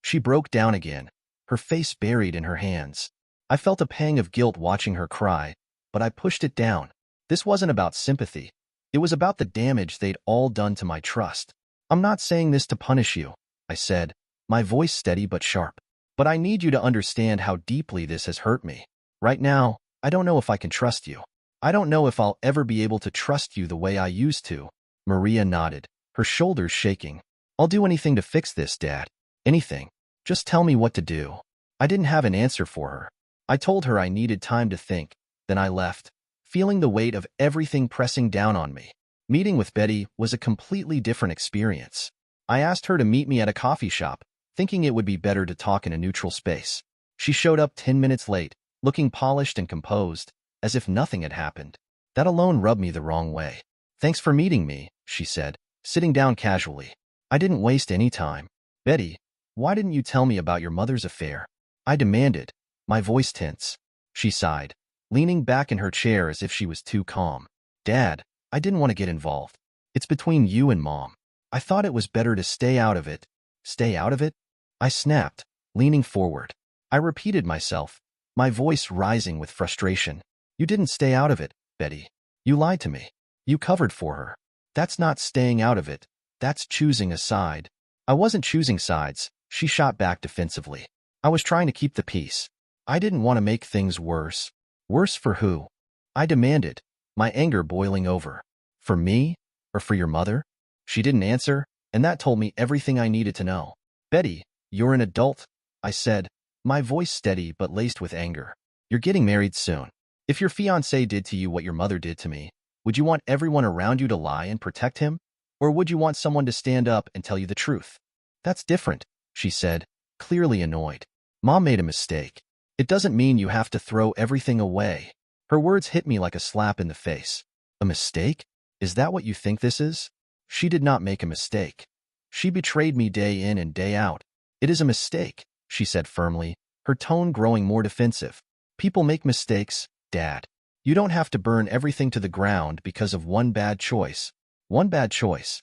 She broke down again, her face buried in her hands. I felt a pang of guilt watching her cry, but I pushed it down. This wasn't about sympathy. It was about the damage they'd all done to my trust. "I'm not saying this to punish you," I said, my voice steady but sharp. "But I need you to understand how deeply this has hurt me. Right now, I don't know if I can trust you. I don't know if I'll ever be able to trust you the way I used to." Maria nodded, her shoulders shaking. "I'll do anything to fix this, Dad. Anything. Just tell me what to do." I didn't have an answer for her. I told her I needed time to think, then I left, feeling the weight of everything pressing down on me. Meeting with Betty was a completely different experience. I asked her to meet me at a coffee shop, thinking it would be better to talk in a neutral space. She showed up 10 minutes late, looking polished and composed, as if nothing had happened. That alone rubbed me the wrong way. "Thanks for meeting me," she said, sitting down casually. I didn't waste any time. "Betty, why didn't you tell me about your mother's affair?" I demanded, my voice tense. She sighed, leaning back in her chair as if she was too calm. "Dad, I didn't want to get involved. It's between you and Mom. I thought it was better to stay out of it." "Stay out of it?" I snapped, leaning forward. I repeated myself, my voice rising with frustration. "You didn't stay out of it, Betty. You lied to me. You covered for her. That's not staying out of it. That's choosing a side." "I wasn't choosing sides," she shot back defensively. "I was trying to keep the peace. I didn't want to make things worse." "Worse for who?" I demanded, my anger boiling over. "For me? Or for your mother?" She didn't answer, and that told me everything I needed to know. "Betty, you're an adult," I said, my voice steady but laced with anger. "You're getting married soon. If your fiancé did to you what your mother did to me, would you want everyone around you to lie and protect him? Or would you want someone to stand up and tell you the truth?" "That's different," she said, clearly annoyed. "Mom made a mistake. It doesn't mean you have to throw everything away." Her words hit me like a slap in the face. "A mistake? Is that what you think this is?" She did not make a mistake. She betrayed me day in and day out. "It is a mistake," she said firmly, her tone growing more defensive. "People make mistakes, Dad. You don't have to burn everything to the ground because of one bad choice." "One bad choice?"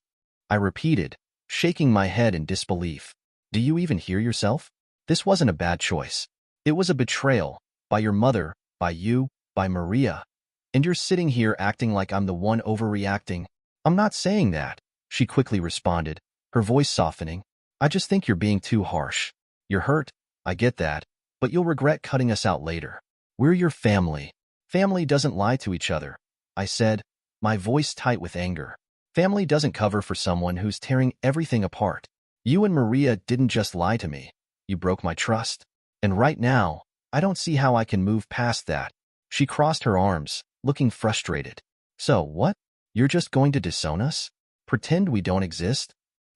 I repeated, shaking my head in disbelief. "Do you even hear yourself? This wasn't a bad choice. It was a betrayal, by your mother, by you, by Maria. And you're sitting here acting like I'm the one overreacting." "I'm not saying that," she quickly responded, her voice softening. "I just think you're being too harsh. You're hurt, I get that, but you'll regret cutting us out later. We're your family. Family doesn't lie to each other, I said, my voice tight with anger. Family doesn't cover for someone who's tearing everything apart. You and Maria didn't just lie to me. You broke my trust. And right now, I don't see how I can move past that. She crossed her arms, looking frustrated. So, what? You're just going to disown us? Pretend we don't exist?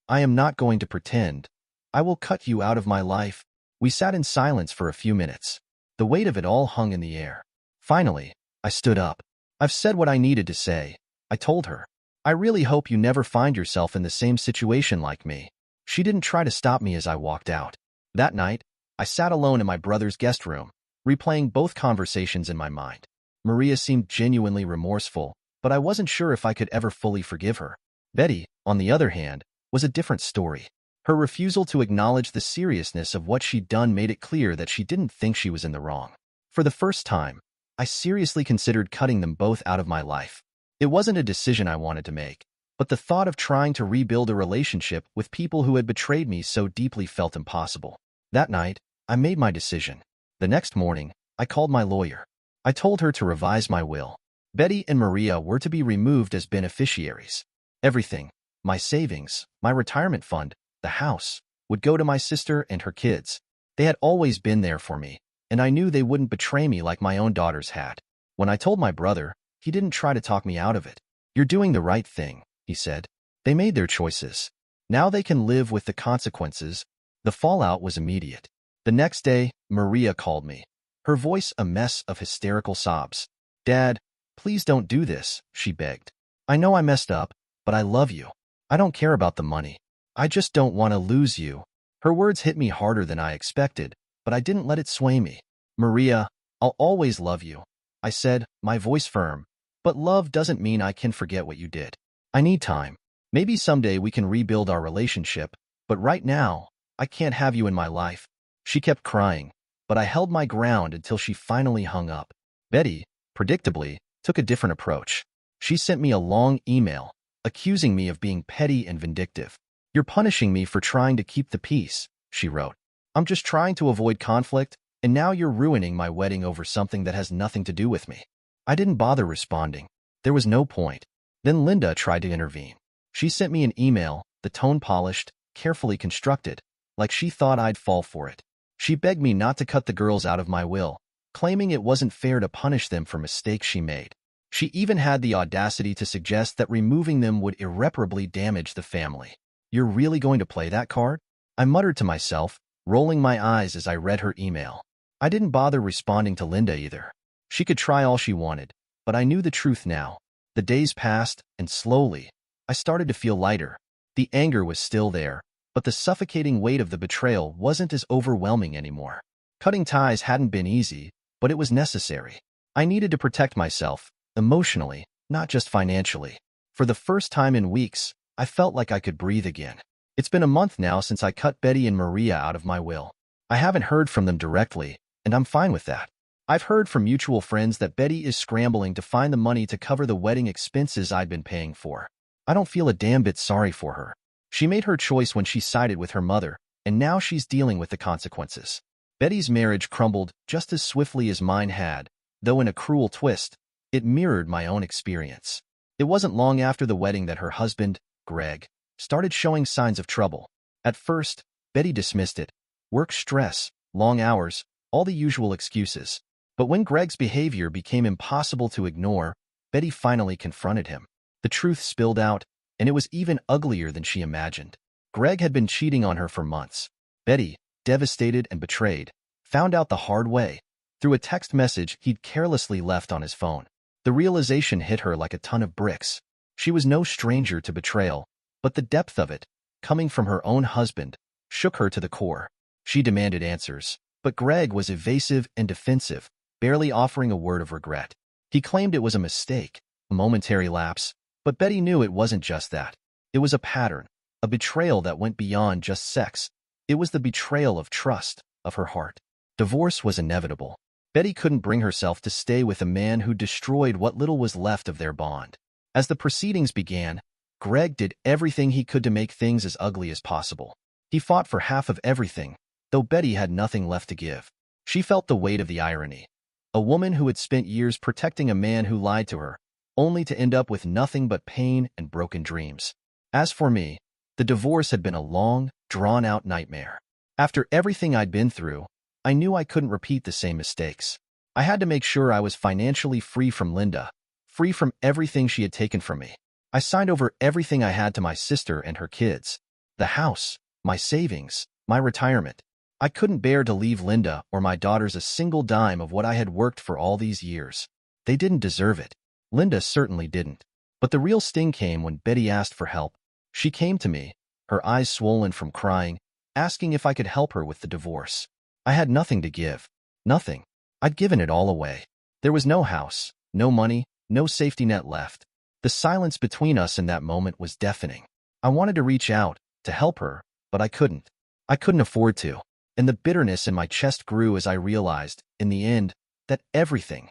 I am not going to pretend. I will cut you out of my life. We sat in silence for a few minutes. The weight of it all hung in the air. Finally, I stood up. I've said what I needed to say, I told her. I really hope you never find yourself in the same situation like me. She didn't try to stop me as I walked out. That night, I sat alone in my brother's guest room, replaying both conversations in my mind. Maria seemed genuinely remorseful, but I wasn't sure if I could ever fully forgive her. Betty, on the other hand, was a different story. Her refusal to acknowledge the seriousness of what she'd done made it clear that she didn't think she was in the wrong. For the first time, I seriously considered cutting them both out of my life. It wasn't a decision I wanted to make, but the thought of trying to rebuild a relationship with people who had betrayed me so deeply felt impossible. That night, I made my decision. The next morning, I called my lawyer. I told her to revise my will. Betty and Maria were to be removed as beneficiaries. Everything, my savings, my retirement fund, the house, would go to my sister and her kids. They had always been there for me, and I knew they wouldn't betray me like my own daughters had. When I told my brother, he didn't try to talk me out of it. You're doing the right thing, he said. They made their choices. Now they can live with the consequences. The fallout was immediate. The next day, Maria called me, her voice a mess of hysterical sobs. Dad, please don't do this, she begged. I know I messed up, but I love you. I don't care about the money. I just don't want to lose you. Her words hit me harder than I expected, but I didn't let it sway me. Maria, I'll always love you, I said, my voice firm. But love doesn't mean I can forget what you did. I need time. Maybe someday we can rebuild our relationship, but right now, I can't have you in my life. She kept crying, but I held my ground until she finally hung up. Betty, predictably, took a different approach. She sent me a long email, accusing me of being petty and vindictive. You're punishing me for trying to keep the peace, she wrote. I'm just trying to avoid conflict, and now you're ruining my wedding over something that has nothing to do with me. I didn't bother responding. There was no point. Then Linda tried to intervene. She sent me an email, the tone polished, carefully constructed, like she thought I'd fall for it. She begged me not to cut the girls out of my will, claiming it wasn't fair to punish them for mistakes she made. She even had the audacity to suggest that removing them would irreparably damage the family. You're really going to play that card? I muttered to myself, rolling my eyes as I read her email. I didn't bother responding to Linda either. She could try all she wanted, but I knew the truth now. The days passed, and slowly, I started to feel lighter. The anger was still there, but the suffocating weight of the betrayal wasn't as overwhelming anymore. Cutting ties hadn't been easy, but it was necessary. I needed to protect myself, emotionally, not just financially. For the first time in weeks, I felt like I could breathe again. It's been a month now since I cut Betty and Maria out of my will. I haven't heard from them directly, and I'm fine with that. I've heard from mutual friends that Betty is scrambling to find the money to cover the wedding expenses I'd been paying for. I don't feel a damn bit sorry for her. She made her choice when she sided with her mother, and now she's dealing with the consequences. Betty's marriage crumbled just as swiftly as mine had, though in a cruel twist, it mirrored my own experience. It wasn't long after the wedding that her husband, Greg, started showing signs of trouble. At first, Betty dismissed it. Work stress, long hours, all the usual excuses. But when Greg's behavior became impossible to ignore, Betty finally confronted him. The truth spilled out, and it was even uglier than she imagined. Greg had been cheating on her for months. Betty, devastated and betrayed, found out the hard way, through a text message he'd carelessly left on his phone. The realization hit her like a ton of bricks. She was no stranger to betrayal, but the depth of it, coming from her own husband, shook her to the core. She demanded answers, but Greg was evasive and defensive, barely offering a word of regret. He claimed it was a mistake, a momentary lapse, but Betty knew it wasn't just that. It was a pattern, a betrayal that went beyond just sex. It was the betrayal of trust, of her heart. Divorce was inevitable. Betty couldn't bring herself to stay with a man who destroyed what little was left of their bond. As the proceedings began, Greg did everything he could to make things as ugly as possible. He fought for half of everything, though Betty had nothing left to give. She felt the weight of the irony. a woman who had spent years protecting a man who lied to her, only to end up with nothing but pain and broken dreams. As for me, the divorce had been a long, drawn-out nightmare. After everything I'd been through, I knew I couldn't repeat the same mistakes. I had to make sure I was financially free from Linda, free from everything she had taken from me. I signed over everything I had to my sister and her kids, the house, my savings, my retirement. I couldn't bear to leave Linda or my daughters a single dime of what I had worked for all these years. They didn't deserve it. Linda certainly didn't. But the real sting came when Betty asked for help. She came to me, her eyes swollen from crying, asking if I could help her with the divorce. I had nothing to give. Nothing. I'd given it all away. There was no house, no money, no safety net left. The silence between us in that moment was deafening. I wanted to reach out, to help her, but I couldn't. I couldn't afford to. And the bitterness in my chest grew as I realized, in the end, that everything,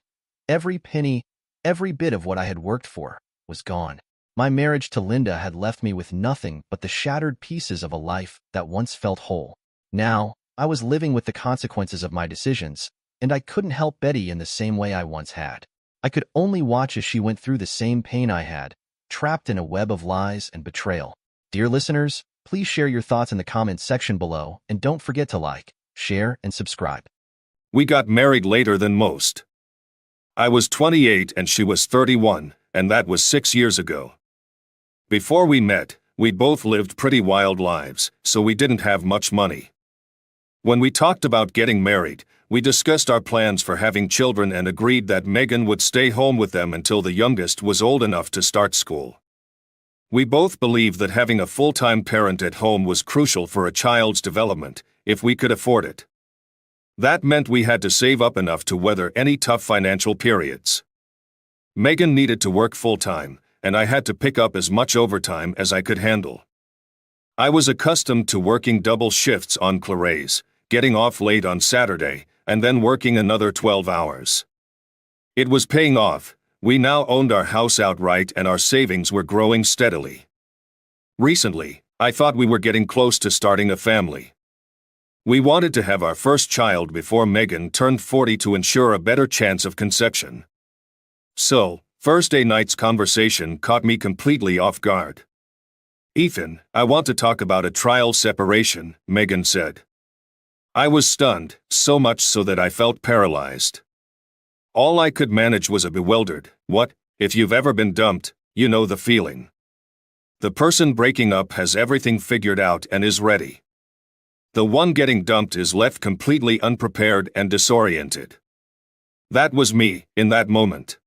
every penny, every bit of what I had worked for, was gone. My marriage to Linda had left me with nothing but the shattered pieces of a life that once felt whole. Now, I was living with the consequences of my decisions, and I couldn't help Betty in the same way I once had. I could only watch as she went through the same pain I had, trapped in a web of lies and betrayal. Dear listeners, please share your thoughts in the comments section below, and don't forget to like, share, and subscribe. We got married later than most. I was 28 and she was 31, and that was 6 years ago. Before we met, we both lived pretty wild lives, so we didn't have much money. When we talked about getting married, we discussed our plans for having children and agreed that Megan would stay home with them until the youngest was old enough to start school. We both believed that having a full-time parent at home was crucial for a child's development, if we could afford it. That meant we had to save up enough to weather any tough financial periods. Megan needed to work full-time, and I had to pick up as much overtime as I could handle. I was accustomed to working double shifts on Claret's, getting off late on Saturday, and then working another 12 hours. It was paying off. We now owned our house outright and our savings were growing steadily. Recently, I thought we were getting close to starting a family. We wanted to have our first child before Megan turned 40 to ensure a better chance of conception. So, Thursday night's conversation caught me completely off guard. "Ethan, I want to talk about a trial separation," Megan said. I was stunned, so much so that I felt paralyzed. All I could manage was a bewildered, "What? If you've ever been dumped, you know the feeling. The person breaking up has everything figured out and is ready. The one getting dumped is left completely unprepared and disoriented." That was me, in that moment.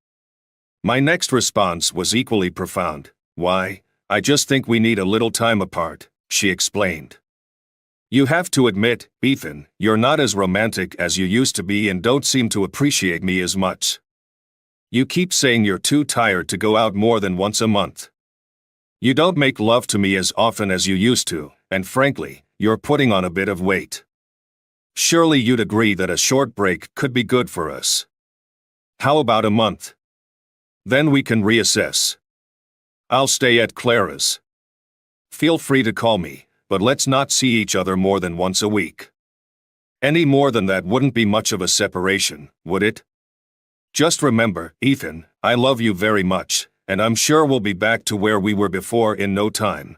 My next response was equally profound. "Why? I just think we need a little time apart," she explained. "You have to admit, Ethan, you're not as romantic as you used to be and don't seem to appreciate me as much. You keep saying you're too tired to go out more than once a month. You don't make love to me as often as you used to, and frankly, you're putting on a bit of weight. Surely you'd agree that a short break could be good for us. How about a month? Then we can reassess. I'll stay at Clara's. Feel free to call me, but let's not see each other more than once a week. Any more than that wouldn't be much of a separation, would it? Just remember, Ethan, I love you very much, and I'm sure we'll be back to where we were before in no time.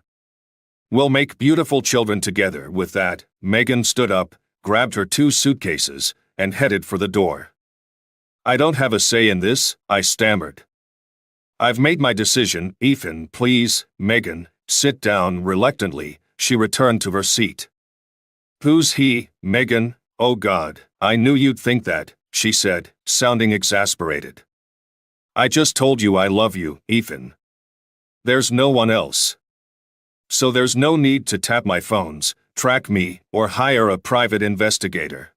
We'll make beautiful children together." With that, Megan stood up, grabbed her 2 suitcases, and headed for the door. "I don't have a say in this," I stammered. "I've made my decision, Ethan, please." "Megan, sit down." Reluctantly, she returned to her seat. "Who's he, Megan? Oh God, I knew you'd think that," she said, sounding exasperated. "I just told you I love you, Ethan. There's no one else. So there's no need to tap my phones, track me, or hire a private investigator.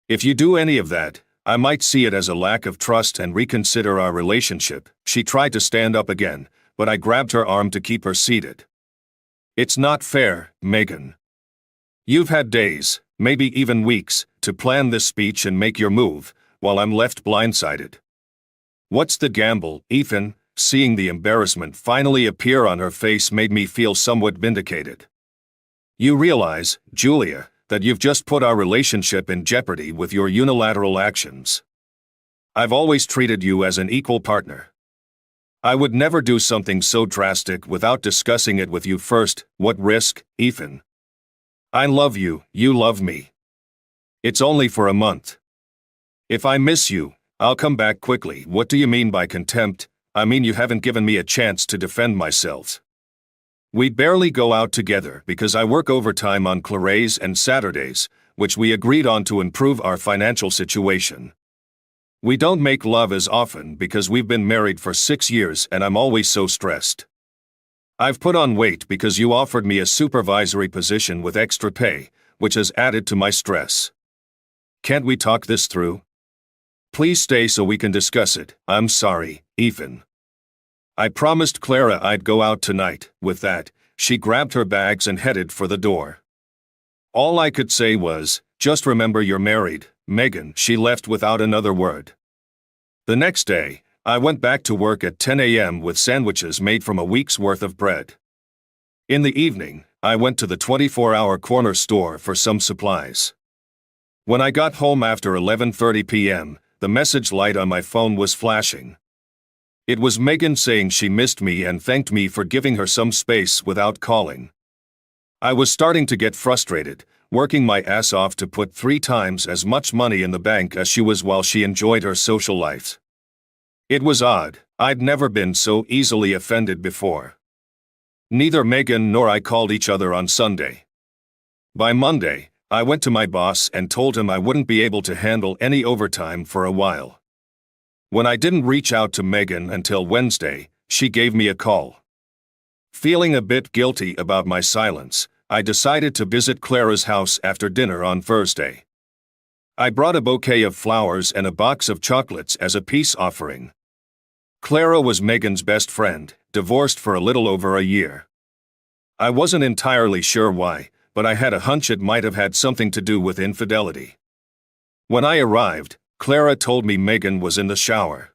If you do any of that, I might see it as a lack of trust and reconsider our relationship." She tried to stand up again, but I grabbed her arm to keep her seated. "It's not fair, Megan. You've had days, maybe even weeks, to plan this speech and make your move, while I'm left blindsided. What's the gamble, Ethan?" Seeing the embarrassment finally appear on her face made me feel somewhat vindicated. "You realize, Julia, that you've just put our relationship in jeopardy with your unilateral actions. I've always treated you as an equal partner. I would never do something so drastic without discussing it with you first. What risk, Ethan? I love you, you love me. It's only for a month. If I miss you, I'll come back quickly. What do you mean by contempt? I mean you haven't given me a chance to defend myself. We barely go out together because I work overtime on Clarays and Saturdays, which we agreed on to improve our financial situation. We don't make love as often because we've been married for 6 years and I'm always so stressed. I've put on weight because you offered me a supervisory position with extra pay, which has added to my stress. Can't we talk this through? Please stay so we can discuss it. I'm sorry, Ethan. I promised Clara I'd go out tonight. With that, she grabbed her bags and headed for the door. All I could say was, just remember you're married, Megan. She left without another word. The next day, I went back to work at 10 a.m. with sandwiches made from a week's worth of bread. In the evening, I went to the 24-hour corner store for some supplies. When I got home after 11:30 p.m., the message light on my phone was flashing. It was Megan saying she missed me and thanked me for giving her some space without calling. I was starting to get frustrated, working my ass off to put 3 times as much money in the bank as she was while she enjoyed her social life. It was odd, I'd never been so easily offended before. Neither Megan nor I called each other on Sunday. By Monday, I went to my boss and told him I wouldn't be able to handle any overtime for a while. When I didn't reach out to Megan until Wednesday, she gave me a call. Feeling a bit guilty about my silence, I decided to visit Clara's house after dinner on Thursday. I brought a bouquet of flowers and a box of chocolates as a peace offering. Clara was Megan's best friend, divorced for a little over a year. I wasn't entirely sure why, but I had a hunch it might have had something to do with infidelity. When I arrived, Clara told me Megan was in the shower.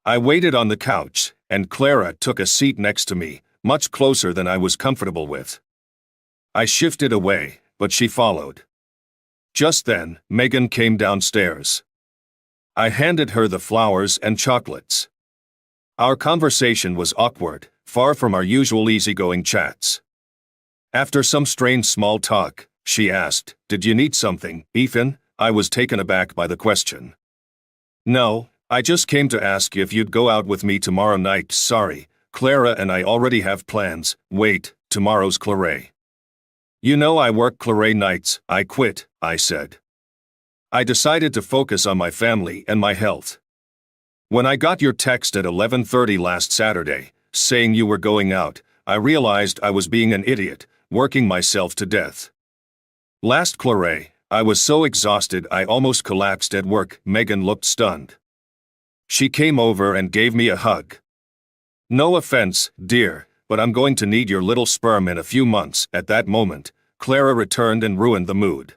I waited on the couch, and Clara took a seat next to me, much closer than I was comfortable with. I shifted away, but she followed. Just then, Megan came downstairs. I handed her the flowers and chocolates. Our conversation was awkward, far from our usual easygoing chats. After some strange small talk, she asked, "Did you need something, Ethan?" I was taken aback by the question. "No, I just came to ask if you'd go out with me tomorrow night." "Sorry, Clara and I already have plans." "Wait, tomorrow's Claray." "You know I work Claray nights." "I quit," I said. I decided to focus on my family and my health. When I got your text at 11:30 last Saturday, saying you were going out, I realized I was being an idiot, working myself to death. Last Claray, I was so exhausted I almost collapsed at work. Megan looked stunned. She came over and gave me a hug. "No offense, dear, but I'm going to need your little sperm in a few months." At that moment, Clara returned and ruined the mood.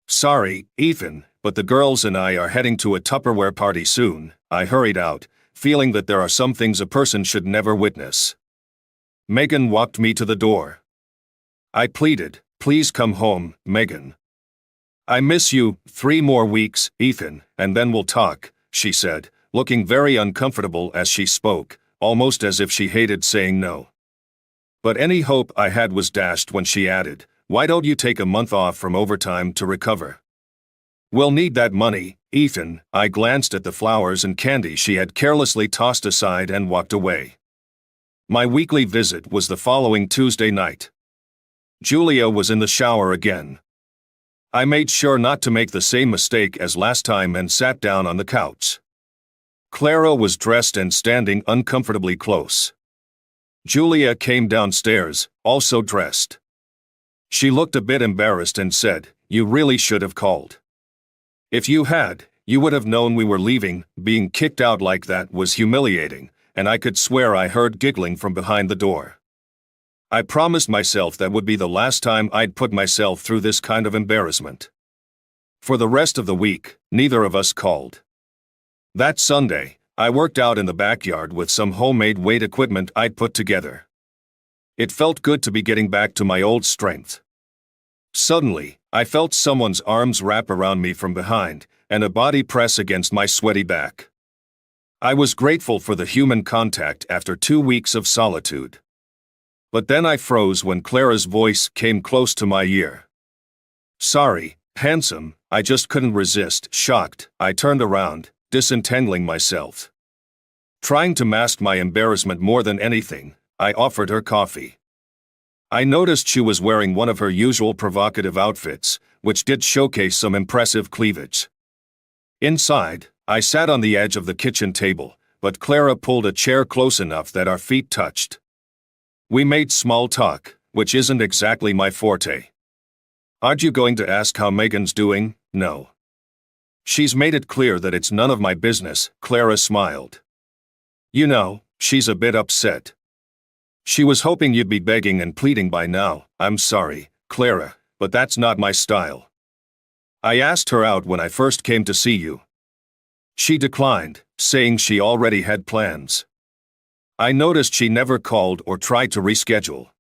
"Sorry, Ethan, but the girls and I are heading to a Tupperware party soon." I hurried out, feeling that there are some things a person should never witness. Megan walked me to the door. I pleaded, "Please come home, Megan. I miss you." 3 more weeks, Ethan, and then we'll talk," she said, looking very uncomfortable as she spoke, almost as if she hated saying no. But any hope I had was dashed when she added, "Why don't you take a month off from overtime to recover? We'll need that money, Ethan." I glanced at the flowers and candy she had carelessly tossed aside and walked away. My weekly visit was the following Tuesday night. Julia was in the shower again. I made sure not to make the same mistake as last time and sat down on the couch. Clara was dressed and standing uncomfortably close. Julia came downstairs, also dressed. She looked a bit embarrassed and said, "You really should have called. If you had, you would have known we were leaving." Being kicked out like that was humiliating, and I could swear I heard giggling from behind the door. I promised myself that would be the last time I'd put myself through this kind of embarrassment. For the rest of the week, neither of us called. That Sunday, I worked out in the backyard with some homemade weight equipment I'd put together. It felt good to be getting back to my old strength. Suddenly, I felt someone's arms wrap around me from behind, and a body press against my sweaty back. I was grateful for the human contact after 2 weeks of solitude. But then I froze when Clara's voice came close to my ear. "Sorry, handsome," I just couldn't resist. Shocked, I turned around, disentangling myself. Trying to mask my embarrassment more than anything, I offered her coffee. I noticed she was wearing one of her usual provocative outfits, which did showcase some impressive cleavage. Inside, I sat on the edge of the kitchen table, but Clara pulled a chair close enough that our feet touched. We made small talk, which isn't exactly my forte. "Aren't you going to ask how Megan's doing?" "No. She's made it clear that it's none of my business," Clara smiled. "You know, she's a bit upset. She was hoping you'd be begging and pleading by now." "I'm sorry, Clara, but that's not my style. I asked her out when I first came to see you. She declined, saying she already had plans. I noticed she never called or tried to reschedule.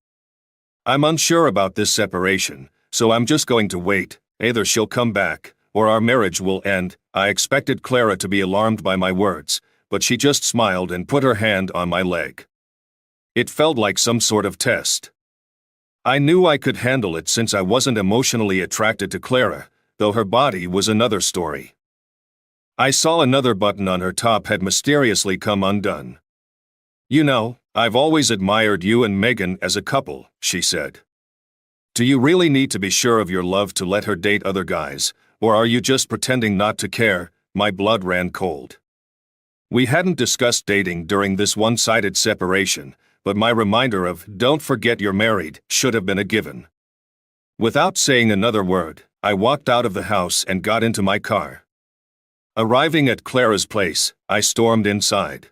I'm unsure about this separation, so I'm just going to wait. Either she'll come back, or our marriage will end." I expected Clara to be alarmed by my words, but she just smiled and put her hand on my leg. It felt like some sort of test. I knew I could handle it since I wasn't emotionally attracted to Clara, though her body was another story. I saw another button on her top had mysteriously come undone. "You know, I've always admired you and Megan as a couple," she said. "Do you really need to be sure of your love to let her date other guys, or are you just pretending not to care?" My blood ran cold. We hadn't discussed dating during this one-sided separation, but my reminder of "don't forget you're married" should have been a given. Without saying another word, I walked out of the house and got into my car. Arriving at Clara's place, I stormed inside.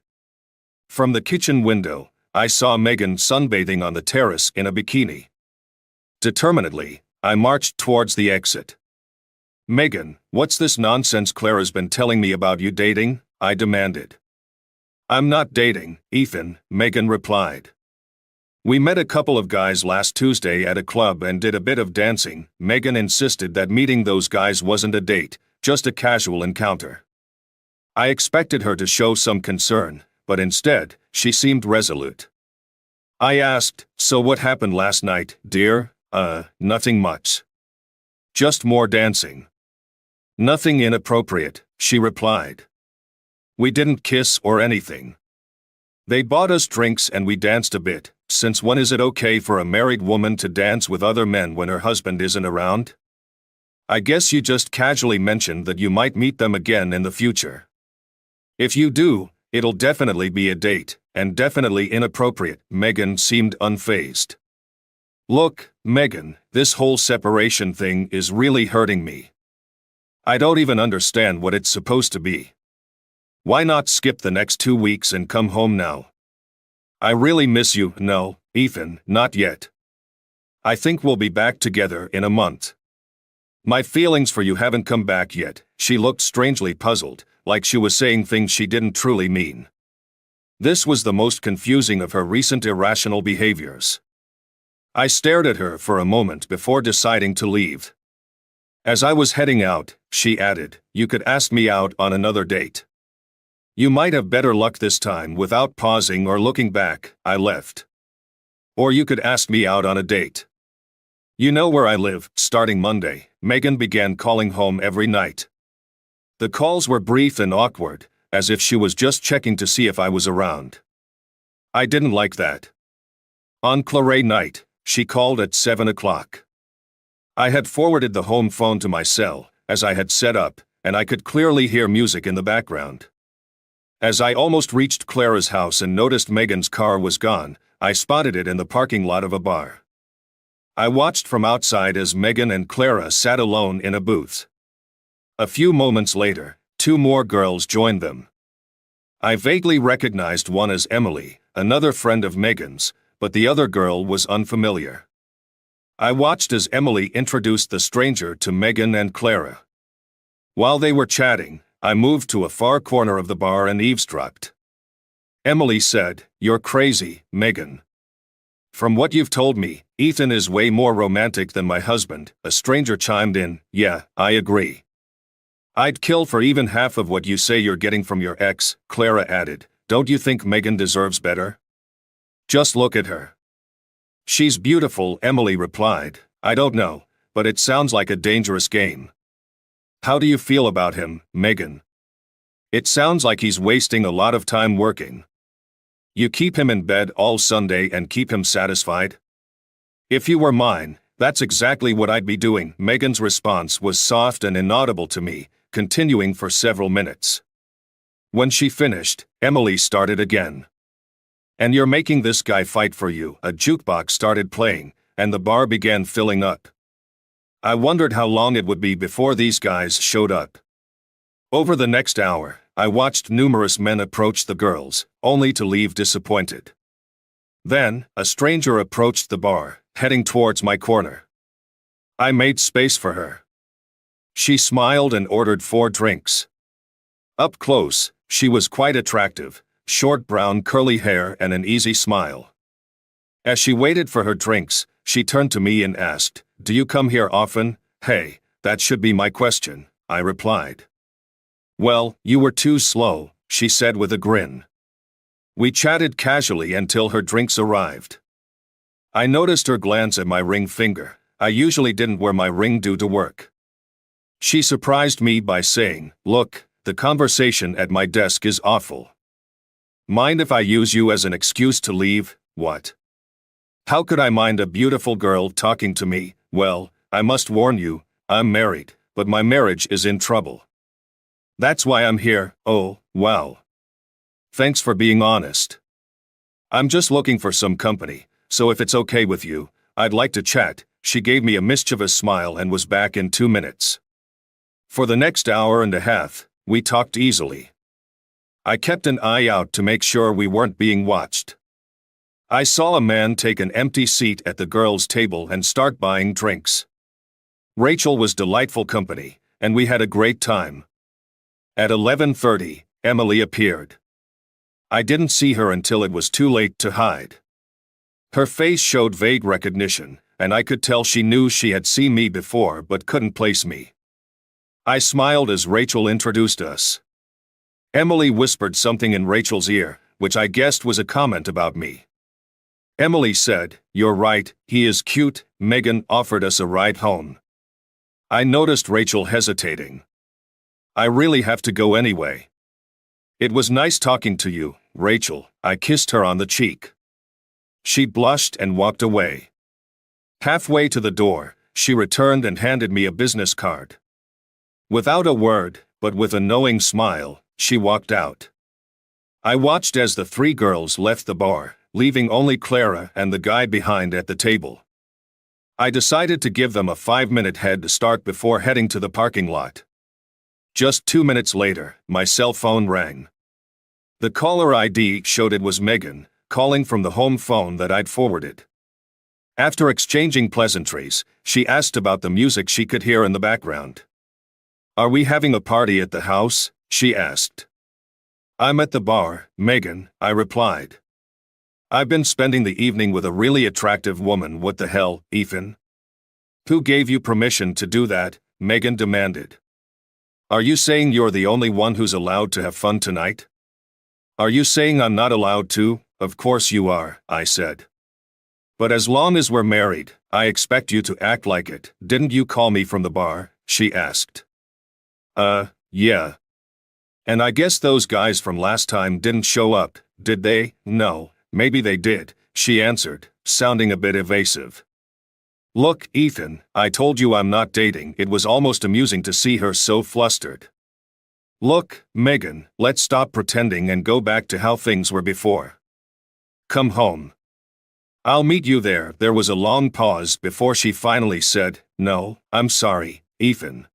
From the kitchen window, I saw Megan sunbathing on the terrace in a bikini. Determinedly, I marched towards the exit. "Megan, what's this nonsense Clara's been telling me about you dating?" I demanded. "I'm not dating, Ethan," Megan replied. "We met a couple of guys last Tuesday at a club and did a bit of dancing." Megan insisted that meeting those guys wasn't a date, just a casual encounter. I expected her to show some concern, but instead, she seemed resolute. I asked, "So what happened last night, dear?" Nothing much. Just more dancing." "Nothing inappropriate," she replied. "We didn't kiss or anything. They bought us drinks and we danced a bit." "Since when is it okay for a married woman to dance with other men when her husband isn't around?" "I guess you just casually mentioned that you might meet them again in the future. If you do, it'll definitely be a date, and definitely inappropriate." Megan seemed unfazed. "Look, Megan, this whole separation thing is really hurting me. I don't even understand what it's supposed to be. Why not skip the next 2 weeks and come home now? I really miss you." "No, Ethan, not yet. I think we'll be back together in a month. My feelings for you haven't come back yet." She looked strangely puzzled, like she was saying things she didn't truly mean. This was the most confusing of her recent irrational behaviors. I stared at her for a moment before deciding to leave. As I was heading out, she added, "You could ask me out on another date. You might have better luck this time." Without pausing or looking back, I left. "Or you could ask me out on a date. You know where I live." Starting Monday, Megan began calling home every night. The calls were brief and awkward, as if she was just checking to see if I was around. I didn't like that. On Clare night, she called at 7 o'clock. I had forwarded the home phone to my cell, as I had set up, and I could clearly hear music in the background. As I almost reached Clara's house and noticed Megan's car was gone, I spotted it in the parking lot of a bar. I watched from outside as Megan and Clara sat alone in a booth. A few moments later, 2 more girls joined them. I vaguely recognized one as Emily, another friend of Megan's, but the other girl was unfamiliar. I watched as Emily introduced the stranger to Megan and Clara. While they were chatting, I moved to a far corner of the bar and eavesdropped. Emily said, "You're crazy, Megan. From what you've told me, Ethan is way more romantic than my husband." A stranger chimed in, "Yeah, I agree." I'd kill for even half of what you say you're getting from your ex, Clara added. Don't you think Megan deserves better? Just look at her. She's beautiful, Emily replied. I don't know, but it sounds like a dangerous game. How do you feel about him, Megan? It sounds like he's wasting a lot of time working. You keep him in bed all Sunday and keep him satisfied? If you were mine, that's exactly what I'd be doing. Megan's response was soft and inaudible to me, continuing for several minutes. When she finished, Emily started again. And you're making this guy fight for you. A jukebox started playing, and the bar began filling up. I wondered how long it would be before these guys showed up. Over the next hour, I watched numerous men approach the girls, only to leave disappointed. Then, a stranger approached the bar, heading towards my corner. I made space for her. She smiled and ordered 4 drinks. Up close, she was quite attractive, short brown curly hair and an easy smile. As she waited for her drinks, she turned to me and asked, "Do you come here often?" "Hey, that should be my question," I replied. "Well, you were too slow," she said with a grin. We chatted casually until her drinks arrived. I noticed her glance at my ring finger. I usually didn't wear my ring due to work. She surprised me by saying, "Look, the conversation at my desk is awful. Mind if I use you as an excuse to leave?" "What? How could I mind a beautiful girl talking to me?" "Well, I must warn you, I'm married, but my marriage is in trouble. That's why I'm here." "Oh, wow. Thanks for being honest. I'm just looking for some company, so if it's okay with you, I'd like to chat." She gave me a mischievous smile and was back in 2 minutes. For the next hour and a half, we talked easily. I kept an eye out to make sure we weren't being watched. I saw a man take an empty seat at the girls' table and start buying drinks. Rachel was delightful company, and we had a great time. At 11:30, Emily appeared. I didn't see her until it was too late to hide. Her face showed vague recognition, and I could tell she knew she had seen me before but couldn't place me. I smiled as Rachel introduced us. Emily whispered something in Rachel's ear, which I guessed was a comment about me. Emily said, "You're right, he is cute." Megan offered us a ride home. I noticed Rachel hesitating. "I really have to go anyway." "It was nice talking to you, Rachel." I kissed her on the cheek. She blushed and walked away. Halfway to the door, she returned and handed me a business card. Without a word, but with a knowing smile, she walked out. I watched as the 3 girls left the bar, leaving only Clara and the guy behind at the table. I decided to give them a 5-minute head start before heading to the parking lot. Just 2 minutes later, my cell phone rang. The caller ID showed it was Megan, calling from the home phone that I'd forwarded. After exchanging pleasantries, she asked about the music she could hear in the background. "Are we having a party at the house?" she asked. "I'm at the bar, Megan," I replied. "I've been spending the evening with a really attractive woman." "What the hell, Ethan? Who gave you permission to do that?" Megan demanded. "Are you saying you're the only one who's allowed to have fun tonight? Are you saying I'm not allowed to?" "Of course you are," I said. "But as long as we're married, I expect you to act like it." "Didn't you call me from the bar?" she asked. Yeah. And I guess those guys from last time didn't show up, did they?" "No, maybe they did," she answered, sounding a bit evasive. "Look, Ethan, I told you I'm not dating." It was almost amusing to see her so flustered. "Look, Megan, let's stop pretending and go back to how things were before. Come home. I'll meet you there." There was a long pause before she finally said, "No, I'm sorry, Ethan.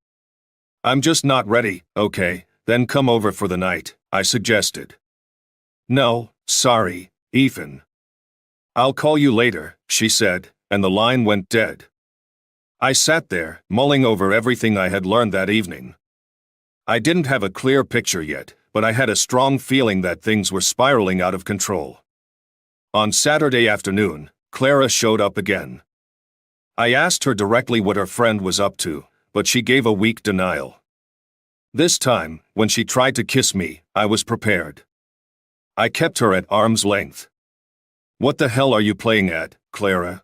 I'm just not ready." "Okay, then come over for the night," I suggested. "No, sorry, Ethan. I'll call you later," she said, and the line went dead. I sat there, mulling over everything I had learned that evening. I didn't have a clear picture yet, but I had a strong feeling that things were spiraling out of control. On Saturday afternoon, Clara showed up again. I asked her directly what her friend was up to, but she gave a weak denial. This time, when she tried to kiss me, I was prepared. I kept her at arm's length. "What the hell are you playing at, Clara?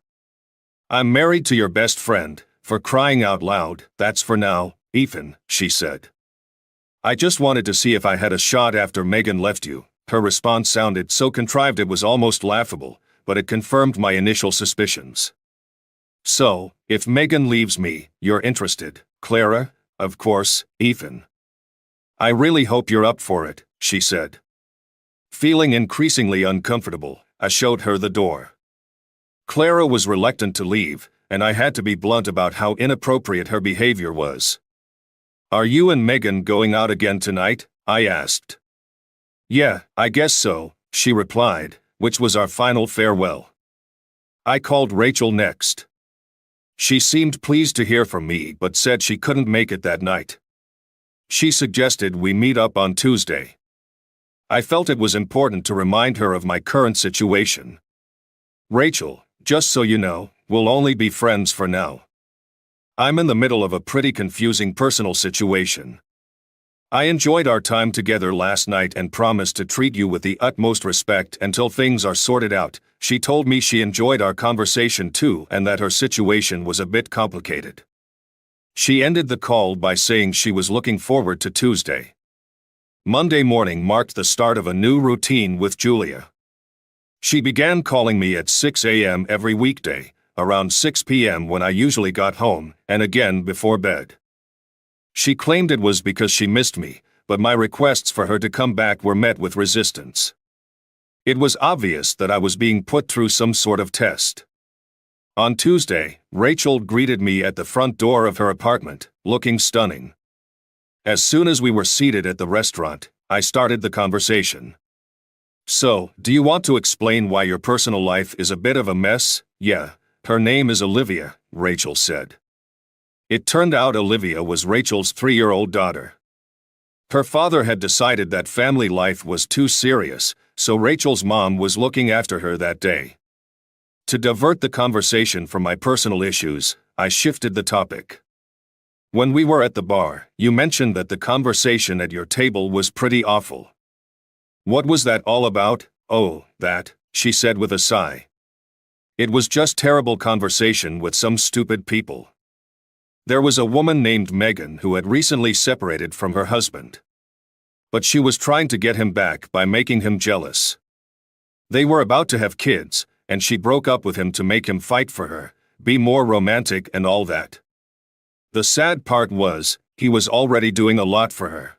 I'm married to your best friend, for crying out loud, that's for now, Ethan," she said. "I just wanted to see if I had a shot after Megan left you." Her response sounded so contrived it was almost laughable, but it confirmed my initial suspicions. "So, if Megan leaves me, you're interested, Clara?" "Of course, Ethan." "I really hope you're up for it," she said. Feeling increasingly uncomfortable, I showed her the door. Clara was reluctant to leave, and I had to be blunt about how inappropriate her behavior was. "Are you and Megan going out again tonight?" I asked. "Yeah, I guess so," she replied, which was our final farewell. I called Rachel next. She seemed pleased to hear from me but said she couldn't make it that night. She suggested we meet up on Tuesday. I felt it was important to remind her of my current situation. "Rachel, just so you know, we'll only be friends for now. I'm in the middle of a pretty confusing personal situation. I enjoyed our time together last night and promised to treat you with the utmost respect until things are sorted out." She told me she enjoyed our conversation too and that her situation was a bit complicated. She ended the call by saying she was looking forward to Tuesday. Monday morning marked the start of a new routine with Julia. She began calling me at 6 a.m. every weekday, around 6 p.m. when I usually got home, and again before bed. She claimed it was because she missed me, but my requests for her to come back were met with resistance. It was obvious that I was being put through some sort of test. On Tuesday, Rachel greeted me at the front door of her apartment, looking stunning. As soon as we were seated at the restaurant, I started the conversation. "So, do you want to explain why your personal life is a bit of a mess?" "Yeah, her name is Olivia," Rachel said. It turned out Olivia was Rachel's 3-year-old daughter. Her father had decided that family life was too serious, so Rachel's mom was looking after her that day. To divert the conversation from my personal issues, I shifted the topic. "When we were at the bar, you mentioned that the conversation at your table was pretty awful. What was that all about?" "Oh, that," she said with a sigh. "It was just terrible conversation with some stupid people. There was a woman named Megan who had recently separated from her husband. But she was trying to get him back by making him jealous. They were about to have kids, and she broke up with him to make him fight for her, be more romantic and all that. The sad part was, he was already doing a lot for her.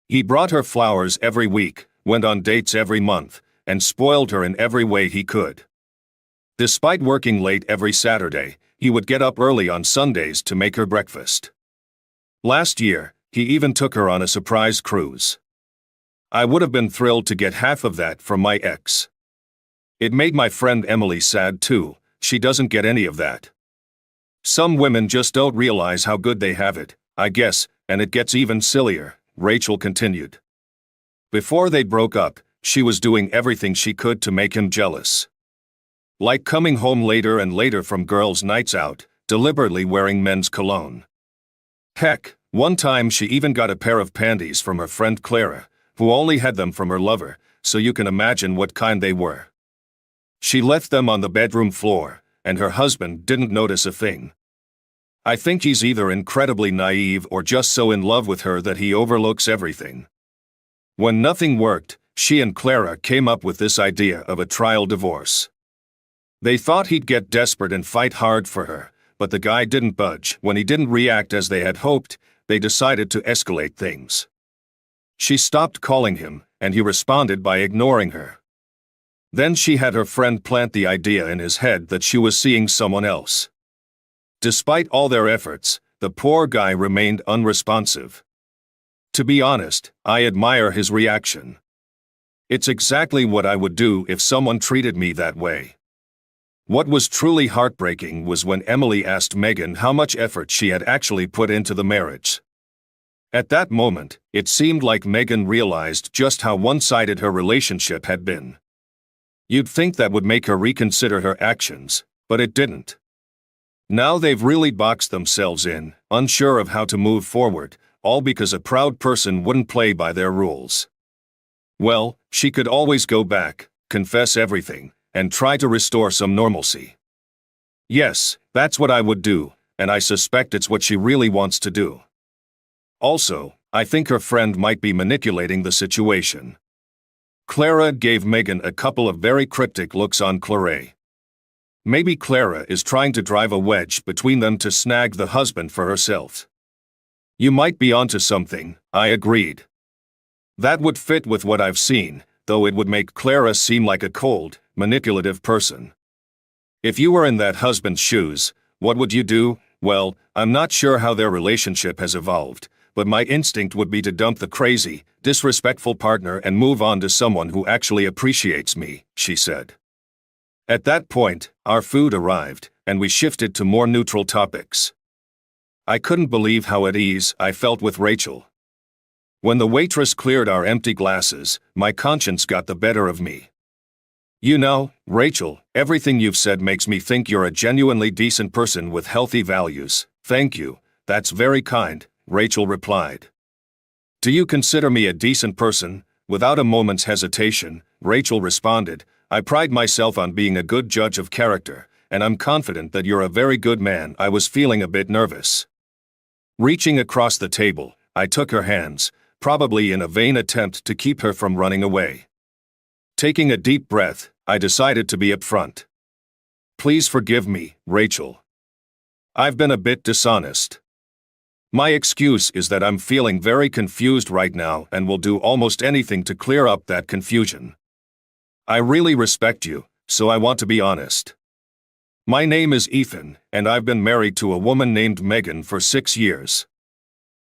He brought her flowers every week, went on dates every month, and spoiled her in every way he could. Despite working late every Saturday, he would get up early on Sundays to make her breakfast. Last year, he even took her on a surprise cruise. I would have been thrilled to get half of that from my ex. It made my friend Emily sad too. She doesn't get any of that. Some women just don't realize how good they have it, I guess, and it gets even sillier," Rachel continued. Before they broke up, she was doing everything she could to make him jealous. Like coming home later and later from girls' nights out, deliberately wearing men's cologne. Heck, one time she even got a pair of panties from her friend Clara, who only had them from her lover, so you can imagine what kind they were. She left them on the bedroom floor, and her husband didn't notice a thing. I think he's either incredibly naive or just so in love with her that he overlooks everything. When nothing worked, she and Clara came up with this idea of a trial divorce. They thought he'd get desperate and fight hard for her, but the guy didn't budge. When he didn't react as they had hoped, they decided to escalate things. She stopped calling him, and he responded by ignoring her. Then she had her friend plant the idea in his head that she was seeing someone else. Despite all their efforts, the poor guy remained unresponsive. To be honest, I admire his reaction. It's exactly what I would do if someone treated me that way. What was truly heartbreaking was when Emily asked Megan how much effort she had actually put into the marriage. At that moment, it seemed like Megan realized just how one-sided her relationship had been. You'd think that would make her reconsider her actions, but it didn't. Now they've really boxed themselves in, unsure of how to move forward, all because a proud person wouldn't play by their rules. Well, she could always go back, confess everything, and try to restore some normalcy. Yes, that's what I would do, and I suspect it's what she really wants to do. Also, I think her friend might be manipulating the situation. Clara gave Megan a couple of very cryptic looks on Claire. Maybe Clara is trying to drive a wedge between them to snag the husband for herself. You might be onto something, I agreed. That would fit with what I've seen, though it would make Clara seem like a cold, manipulative person. If you were in that husband's shoes, what would you do? Well, I'm not sure how their relationship has evolved, but my instinct would be to dump the crazy, disrespectful partner and move on to someone who actually appreciates me, she said. At that point, our food arrived, and we shifted to more neutral topics. I couldn't believe how at ease I felt with Rachel. When the waitress cleared our empty glasses, my conscience got the better of me. You know, Rachel, everything you've said makes me think you're a genuinely decent person with healthy values. Thank you, that's very kind, Rachel replied. Do you consider me a decent person? Without a moment's hesitation, Rachel responded, I pride myself on being a good judge of character, and I'm confident that you're a very good man. I was feeling a bit nervous. Reaching across the table, I took her hands, probably in a vain attempt to keep her from running away. Taking a deep breath, I decided to be upfront. Please forgive me, Rachel. I've been a bit dishonest. My excuse is that I'm feeling very confused right now and will do almost anything to clear up that confusion. I really respect you, so I want to be honest. My name is Ethan, and I've been married to a woman named Megan for 6 years.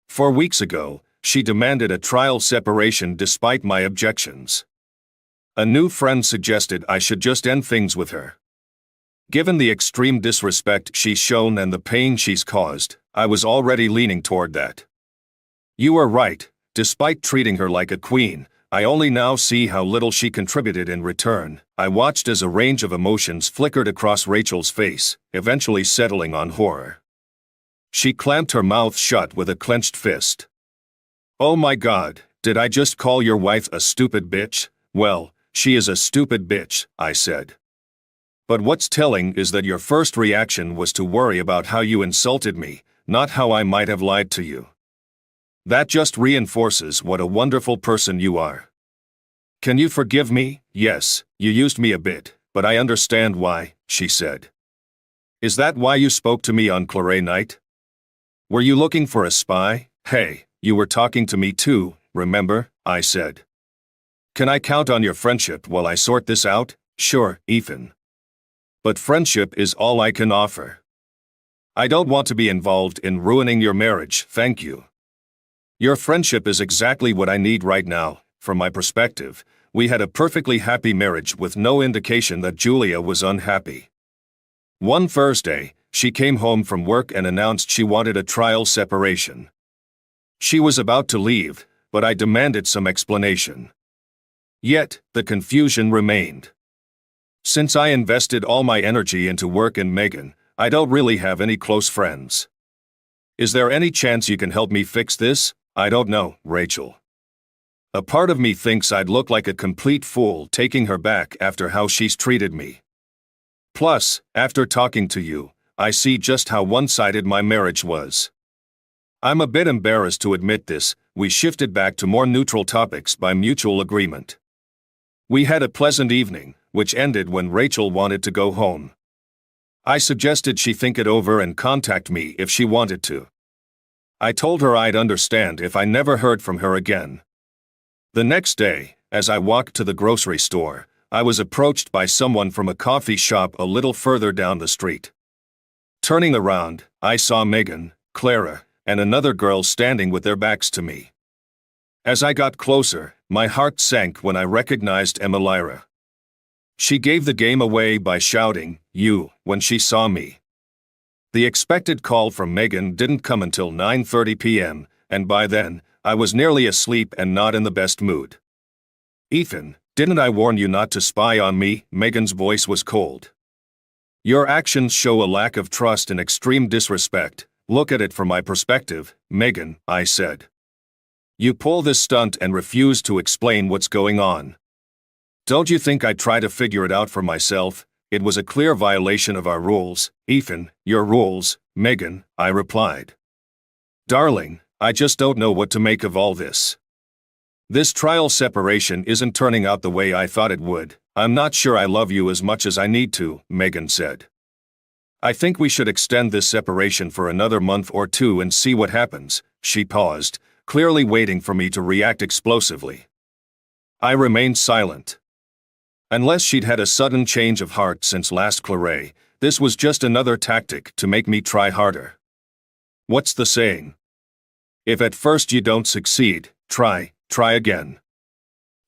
4 weeks ago, she demanded a trial separation despite my objections. A new friend suggested I should just end things with her. Given the extreme disrespect she's shown and the pain she's caused, I was already leaning toward that. You are right, despite treating her like a queen, I only now see how little she contributed in return. I watched as a range of emotions flickered across Rachel's face, eventually settling on horror. She clamped her mouth shut with a clenched fist. Oh my God, did I just call your wife a stupid bitch? Well, she is a stupid bitch, I said. But what's telling is that your first reaction was to worry about how you insulted me, not how I might have lied to you. That just reinforces what a wonderful person you are. Can you forgive me? Yes, you used me a bit, but I understand why, she said. Is that why you spoke to me on Claret night? Were you looking for a spy? Hey, you were talking to me too, remember? I said. Can I count on your friendship while I sort this out? Sure, Ethan. But friendship is all I can offer. I don't want to be involved in ruining your marriage, thank you. Your friendship is exactly what I need right now. From my perspective, we had a perfectly happy marriage with no indication that Julia was unhappy. One Thursday, she came home from work and announced she wanted a trial separation. She was about to leave, but I demanded some explanation. Yet, the confusion remained. Since I invested all my energy into work and Megan, I don't really have any close friends. Is there any chance you can help me fix this? I don't know, Rachel. A part of me thinks I'd look like a complete fool taking her back after how she's treated me. Plus, after talking to you, I see just how one-sided my marriage was. I'm a bit embarrassed to admit this. We shifted back to more neutral topics by mutual agreement. We had a pleasant evening, which ended when Rachel wanted to go home. I suggested she think it over and contact me if she wanted to. I told her I'd understand if I never heard from her again. The next day, as I walked to the grocery store, I was approached by someone from a coffee shop a little further down the street. Turning around, I saw Megan, Clara, and another girl standing with their backs to me. As I got closer, my heart sank when I recognized Emilira. She gave the game away by shouting, "You," when she saw me. The expected call from Megan didn't come until 9:30 p.m., and by then, I was nearly asleep and not in the best mood. Ethan, didn't I warn you not to spy on me? Megan's voice was cold. Your actions show a lack of trust and extreme disrespect, Look at it from my perspective, Megan, I said. You pull this stunt and refuse to explain what's going on. Don't you think I'd try to figure it out for myself? It was a clear violation of our rules. Ethan, your rules, Megan, I replied. Darling, I just don't know what to make of all this. This trial separation isn't turning out the way I thought it would. I'm not sure I love you as much as I need to, Megan said. I think we should extend this separation for another month or two and see what happens. She paused, clearly waiting for me to react explosively. I remained silent. Unless she'd had a sudden change of heart since last Claret, this was just another tactic to make me try harder. What's the saying? If at first you don't succeed, try again.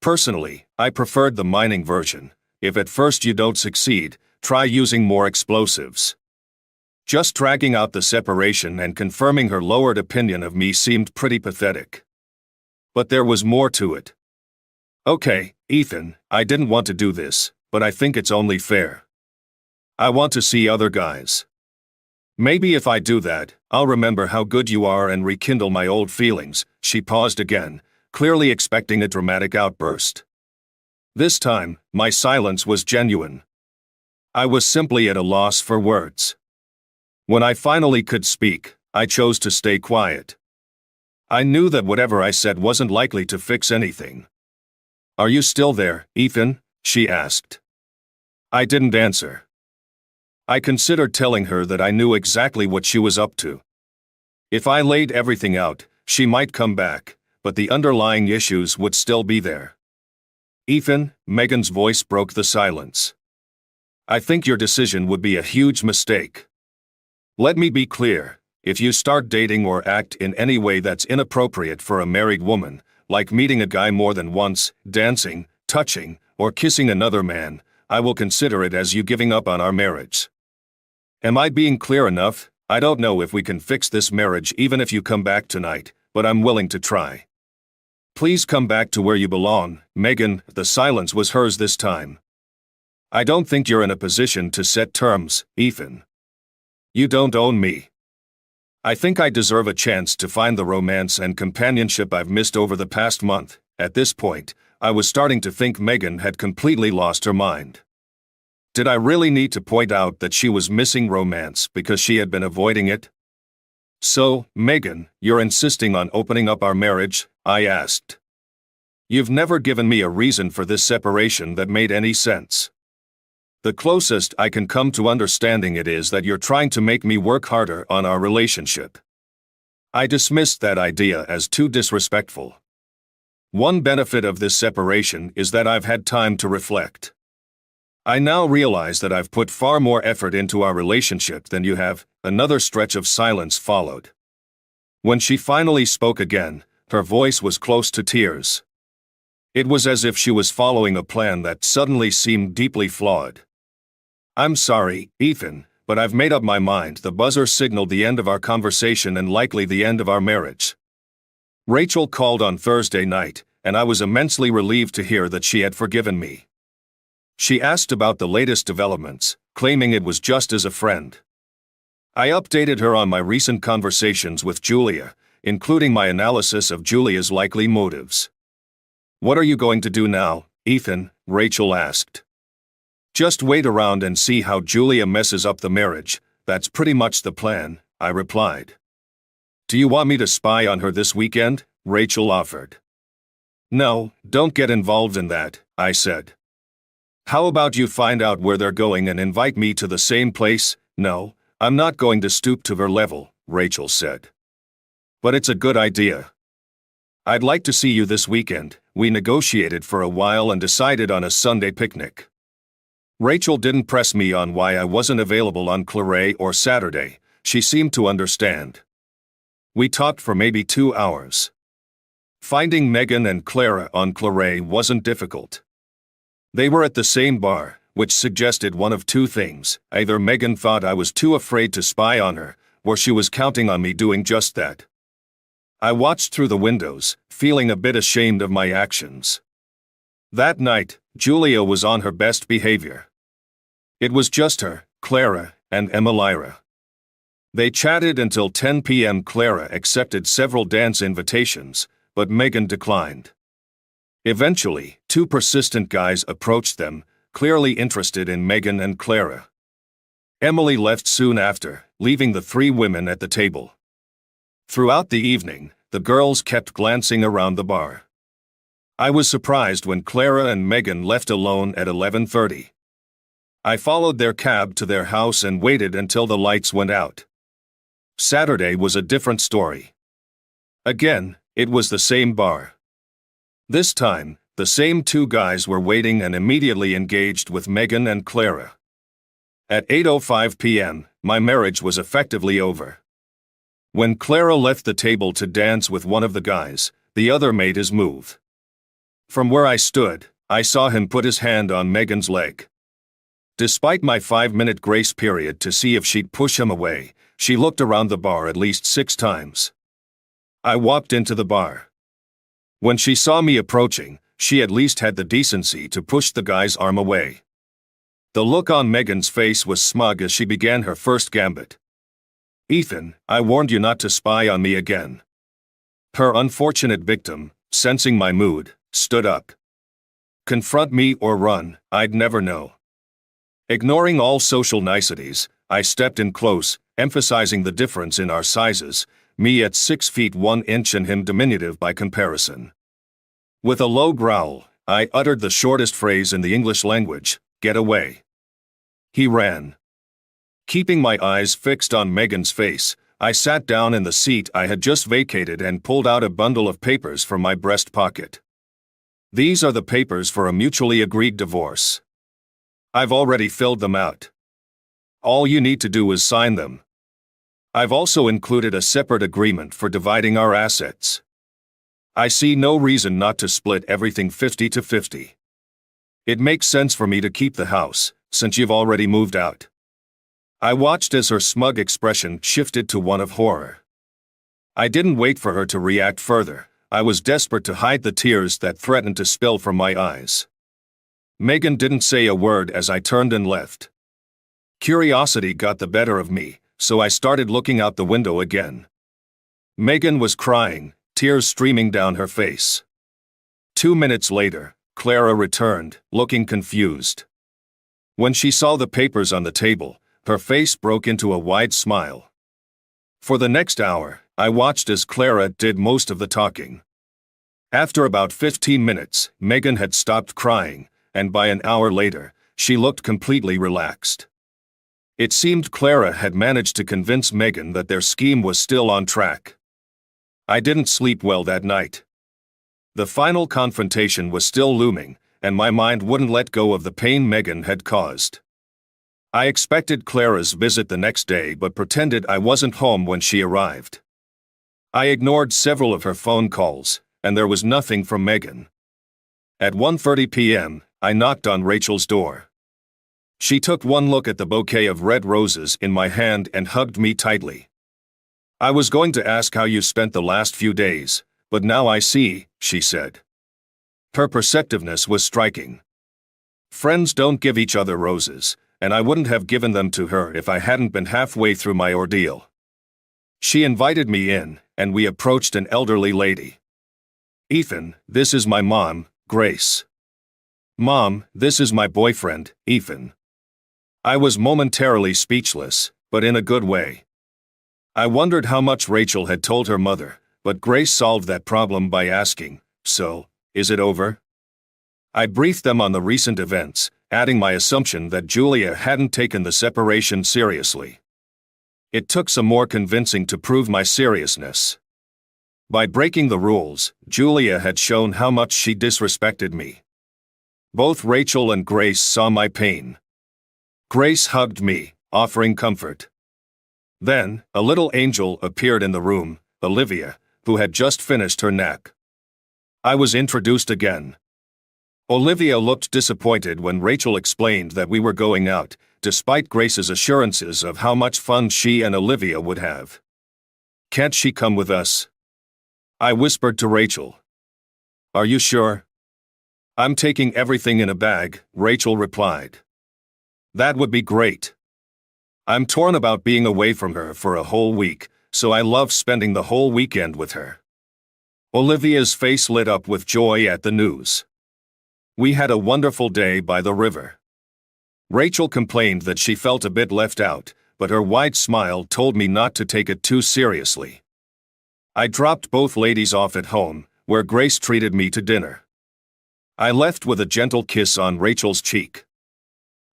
Personally, I preferred the mining version. If at first you don't succeed, try using more explosives. Just dragging out the separation and confirming her lowered opinion of me seemed pretty pathetic. But there was more to it. Okay, Ethan, I didn't want to do this, but I think it's only fair. I want to see other guys. Maybe if I do that, I'll remember how good you are and rekindle my old feelings. She paused again, clearly expecting a dramatic outburst. This time, my silence was genuine. I was simply at a loss for words. When I finally could speak, I chose to stay quiet. I knew that whatever I said wasn't likely to fix anything. Are you still there, Ethan? She asked. I didn't answer. I considered telling her that I knew exactly what she was up to. If I laid everything out, she might come back, but the underlying issues would still be there. Ethan, Megan's voice broke the silence. I think your decision would be a huge mistake. Let me be clear, if you start dating or act in any way that's inappropriate for a married woman, like meeting a guy more than once, dancing, touching, or kissing another man, I will consider it as you giving up on our marriage. Am I being clear enough? I don't know if we can fix this marriage even if you come back tonight, but I'm willing to try. Please come back to where you belong, Megan. The silence was hers this time. I don't think you're in a position to set terms, Ethan. You don't own me. I think I deserve a chance to find the romance and companionship I've missed over the past month. At this point, I was starting to think Megan had completely lost her mind. Did I really need to point out that she was missing romance because she had been avoiding it? So, Megan, you're insisting on opening up our marriage? I asked. You've never given me a reason for this separation that made any sense. The closest I can come to understanding it is that you're trying to make me work harder on our relationship. I dismissed that idea as too disrespectful. One benefit of this separation is that I've had time to reflect. I now realize that I've put far more effort into our relationship than you have. Another stretch of silence followed. When she finally spoke again, her voice was close to tears. It was as if she was following a plan that suddenly seemed deeply flawed. I'm sorry, Ethan, but I've made up my mind. The buzzer signaled the end of our conversation and likely the end of our marriage. Rachel called on Thursday night, and I was immensely relieved to hear that she had forgiven me. She asked about the latest developments, claiming it was just as a friend. I updated her on my recent conversations with Julia, including my analysis of Julia's likely motives. What are you going to do now, Ethan? Rachel asked. Just wait around and see how Julia messes up the marriage. That's pretty much the plan, I replied. Do you want me to spy on her this weekend? Rachel offered. No, don't get involved in that, I said. How about you find out where they're going and invite me to the same place? No, I'm not going to stoop to her level, Rachel said. But it's a good idea. I'd like to see you this weekend. We negotiated for a while and decided on a Sunday picnic. Rachel didn't press me on why I wasn't available on Claret or Saturday. She seemed to understand. We talked for maybe 2 hours. Finding Megan and Clara on Claret wasn't difficult. They were at the same bar, which suggested one of two things. Either Megan thought I was too afraid to spy on her, or she was counting on me doing just that. I watched through the windows, feeling a bit ashamed of my actions. That night, Julia was on her best behavior. It was just her, Clara, and Emilira. They chatted until 10 p.m. Clara accepted several dance invitations, but Megan declined. Eventually, two persistent guys approached them, clearly interested in Megan and Clara. Emily left soon after, leaving the three women at the table. Throughout the evening, the girls kept glancing around the bar. I was surprised when Clara and Megan left alone at 11:30. I followed their cab to their house and waited until the lights went out. Saturday was a different story. Again, it was the same bar. This time, the same two guys were waiting and immediately engaged with Megan and Clara. At 8:05 p.m., my marriage was effectively over. When Clara left the table to dance with one of the guys, the other made his move. From where I stood, I saw him put his hand on Megan's leg. Despite my 5-minute grace period to see if she'd push him away, she looked around the bar at least 6 times. I walked into the bar. When she saw me approaching, she at least had the decency to push the guy's arm away. The look on Megan's face was smug as she began her first gambit. "Ethan, I warned you not to spy on me again." Her unfortunate victim, sensing my mood, stood up. Confront me or run, I'd never know. Ignoring all social niceties, I stepped in close, emphasizing the difference in our sizes, me at 6 feet 1 inch and him diminutive by comparison. With a low growl, I uttered the shortest phrase in the English language, "Get away." He ran. Keeping my eyes fixed on Megan's face, I sat down in the seat I had just vacated and pulled out a bundle of papers from my breast pocket. "These are the papers for a mutually agreed divorce. I've already filled them out. All you need to do is sign them. I've also included a separate agreement for dividing our assets. I see no reason not to split everything 50-50. It makes sense for me to keep the house, since you've already moved out." I watched as her smug expression shifted to one of horror. I didn't wait for her to react further. I was desperate to hide the tears that threatened to spill from my eyes. Megan didn't say a word as I turned and left. Curiosity got the better of me, so I started looking out the window again. Megan was crying, tears streaming down her face. 2 minutes later, Clara returned, looking confused. When she saw the papers on the table, her face broke into a wide smile. For the next hour, I watched as Clara did most of the talking. After about 15 minutes, Megan had stopped crying, and by an hour later, she looked completely relaxed. It seemed Clara had managed to convince Megan that their scheme was still on track. I didn't sleep well that night. The final confrontation was still looming, and my mind wouldn't let go of the pain Megan had caused. I expected Clara's visit the next day but pretended I wasn't home when she arrived. I ignored several of her phone calls, and there was nothing from Megan. At 1:30 p.m., I knocked on Rachel's door. She took one look at the bouquet of red roses in my hand and hugged me tightly. "I was going to ask how you spent the last few days, but now I see," she said. Her perceptiveness was striking. Friends don't give each other roses, and I wouldn't have given them to her if I hadn't been halfway through my ordeal. She invited me in, and we approached an elderly lady. "Ethan, this is my mom, Grace." "Mom, this is my boyfriend, Ethan." I was momentarily speechless, but in a good way. I wondered how much Rachel had told her mother, but Grace solved that problem by asking, "So, is it over?" I briefed them on the recent events, adding my assumption that Julia hadn't taken the separation seriously. It took some more convincing to prove my seriousness. By breaking the rules, Julia had shown how much she disrespected me. Both Rachel and Grace saw my pain. Grace hugged me, offering comfort. Then, a little angel appeared in the room, Olivia, who had just finished her nap. I was introduced again. Olivia looked disappointed when Rachel explained that we were going out, despite Grace's assurances of how much fun she and Olivia would have. "Can't she come with us?" I whispered to Rachel. "Are you sure?" "I'm taking everything in a bag," Rachel replied. "That would be great." I'm torn about being away from her for a whole week, so I love spending the whole weekend with her." Olivia's face lit up with joy at the news. "We had a wonderful day by the river." Rachel complained that she felt a bit left out, but her wide smile told me not to take it too seriously. I dropped both ladies off at home, where Grace treated me to dinner. I left with a gentle kiss on Rachel's cheek.